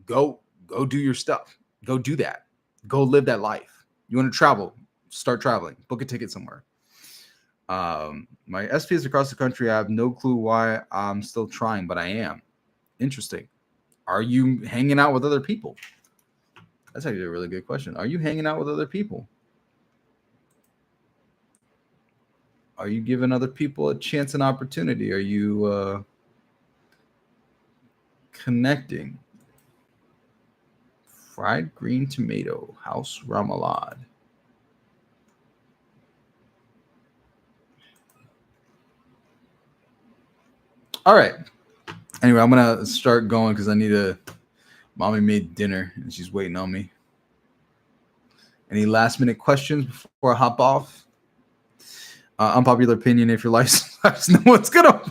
go do your stuff. Go do that. Go live that life. You want to travel, start traveling. Book a ticket somewhere. My SP is across the country. I have no clue why I'm still trying, but I am. Interesting. Are you hanging out with other people? That's actually a really good question. Are you hanging out with other people? Are you giving other people a chance and opportunity? Are you connecting? Fried green tomato, house ramalade. All right. Anyway, I'm going to start going because I need to. Mommy made dinner and she's waiting on me. Any last minute questions before I hop off? Unpopular opinion: if your life sucks, no one's gonna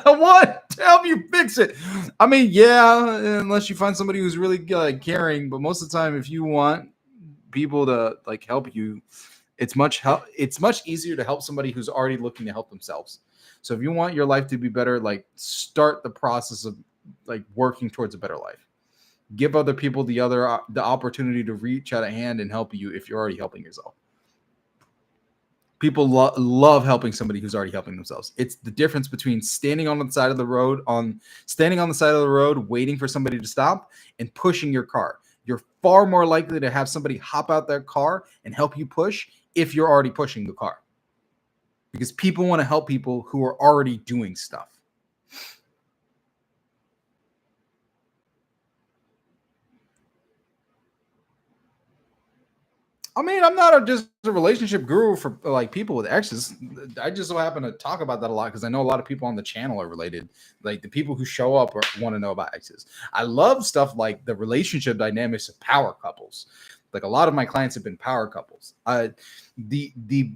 what to help you fix it. I mean, yeah, unless you find somebody who's really caring. But most of the time, if you want people to like help you, it's much easier to help somebody who's already looking to help themselves. So if you want your life to be better, like start the process of like working towards a better life. Give other people the opportunity to reach out a hand and help you if you're already helping yourself. People love helping somebody who's already helping themselves. It's the difference between standing on the side of the road, waiting for somebody to stop, and pushing your car. You're far more likely to have somebody hop out their car and help you push if you're already pushing the car. Because people want to help people who are already doing stuff. I mean, I'm not just a relationship guru for like people with exes. I just so happen to talk about that a lot because I know a lot of people on the channel are related. Like the people who show up want to know about exes. I love stuff like the relationship dynamics of power couples. Like a lot of my clients have been power couples. The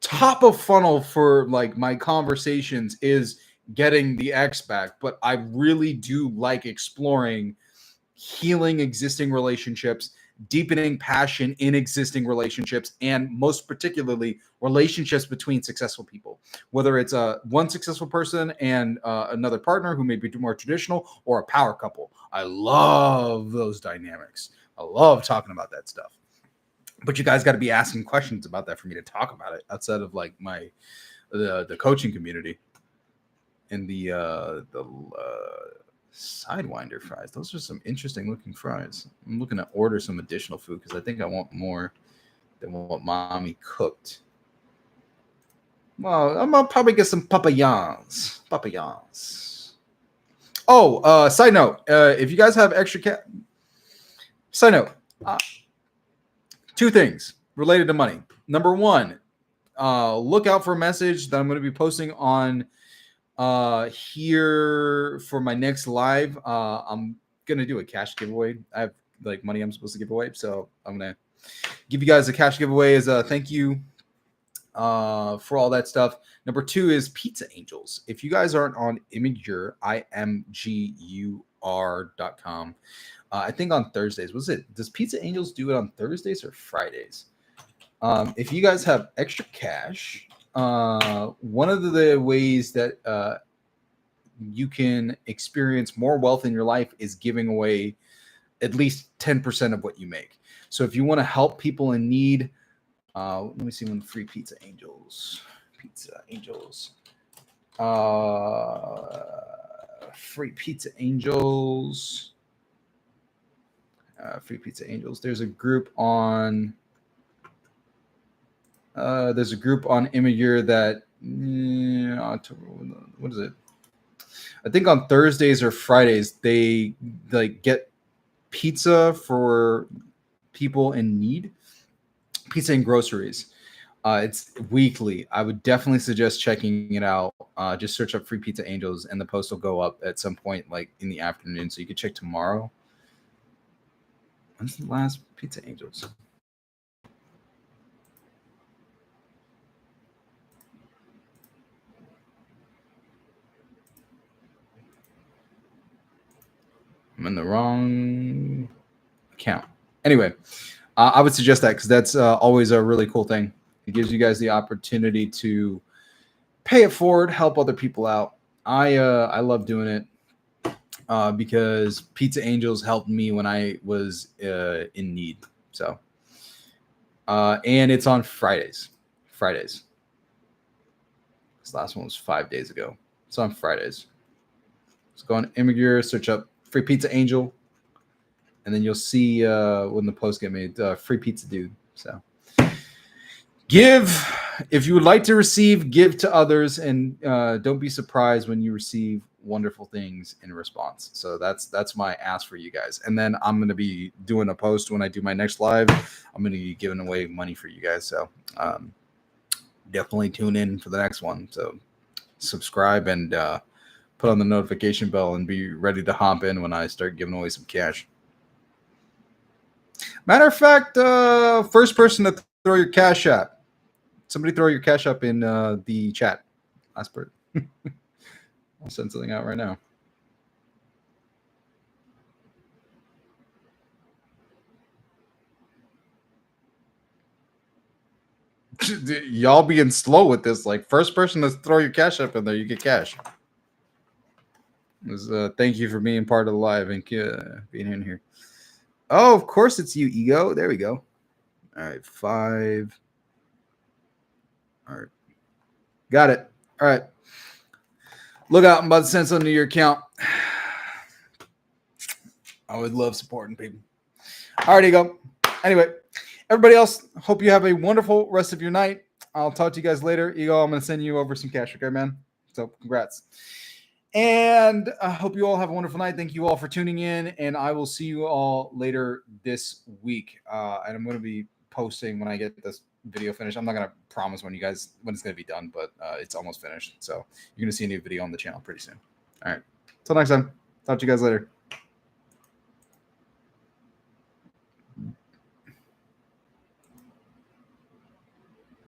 top of funnel for like my conversations is getting the ex back, but I really do like exploring healing existing relationships, deepening passion in existing relationships, and most particularly relationships between successful people, whether it's one successful person and another partner who may be more traditional, or a power couple. I love those dynamics. I love talking about that stuff. But you guys got to be asking questions about that for me to talk about it outside of like the coaching community and the Sidewinder fries. Those are some interesting looking fries. I'm looking to order some additional food because I think I want more than what mommy cooked. Well, I'm gonna probably get some papayons. Oh, side note, if you guys have extra side note, two things related to money. Number one, look out for a message that I'm going to be posting on here for my next live. I'm gonna do a cash giveaway. I have like money I'm supposed to give away, so I'm gonna give you guys a cash giveaway as a thank you for all that stuff. Number two is Pizza Angels. If you guys aren't on Imagur, imgur.com, I think on Thursdays. Does Pizza Angels do it on Thursdays or Fridays? If you guys have extra cash, one of the ways that you can experience more wealth in your life is giving away at least 10% of what you make. So if you want to help people in need, let me see when free Pizza Angels, free Pizza Angels, There's a group on Imagur that what is it? I think on Thursdays or Fridays they like get pizza for people in need, pizza and groceries. It's weekly. I would definitely suggest checking it out. Just search up Free Pizza Angels, and the post will go up at some point, like in the afternoon. So you can check tomorrow. When's the last Pizza Angels? I'm in the wrong account. Anyway, I would suggest that because that's always a really cool thing. It gives you guys the opportunity to pay it forward, help other people out. I love doing it because Pizza Angels helped me when I was in need. So, and it's on Fridays. This last one was 5 days ago. It's on Fridays. So go on Imagur, search up Free Pizza Angel, and then you'll see when the post get made, Free Pizza Dude. So give if you would like to receive, give to others, and don't be surprised when you receive wonderful things in response. So that's my ask for you guys. And then I'm going to be doing a post when I do my next live. I'm going to be giving away money for you guys. So definitely tune in for the next one. So subscribe and put on the notification bell and be ready to hop in when I start giving away some cash. Matter of fact, first person to throw your cash app. Somebody throw your cash up in the chat. Last part. I'll send something out right now. Y'all being slow with this. Like, first person to throw your cash up in there, you get cash. Thank you for being part of the live and being in here. Oh, of course it's you, Ego. There we go. All right, 5. All right. Got it. All right. Look out. I'm about to send something to your account. I would love supporting people. All right, Ego. Anyway, everybody else, hope you have a wonderful rest of your night. I'll talk to you guys later. Ego, I'm going to send you over some cash, okay, man? So congrats. And I hope you all have a wonderful night. Thank you all for tuning in, and I will see you all later this week. And I'm going to be posting when I get this video finished. I'm not going to promise when it's going to be done, but it's almost finished. So you're going to see a new video on the channel pretty soon. All right. Till next time. Talk to you guys later.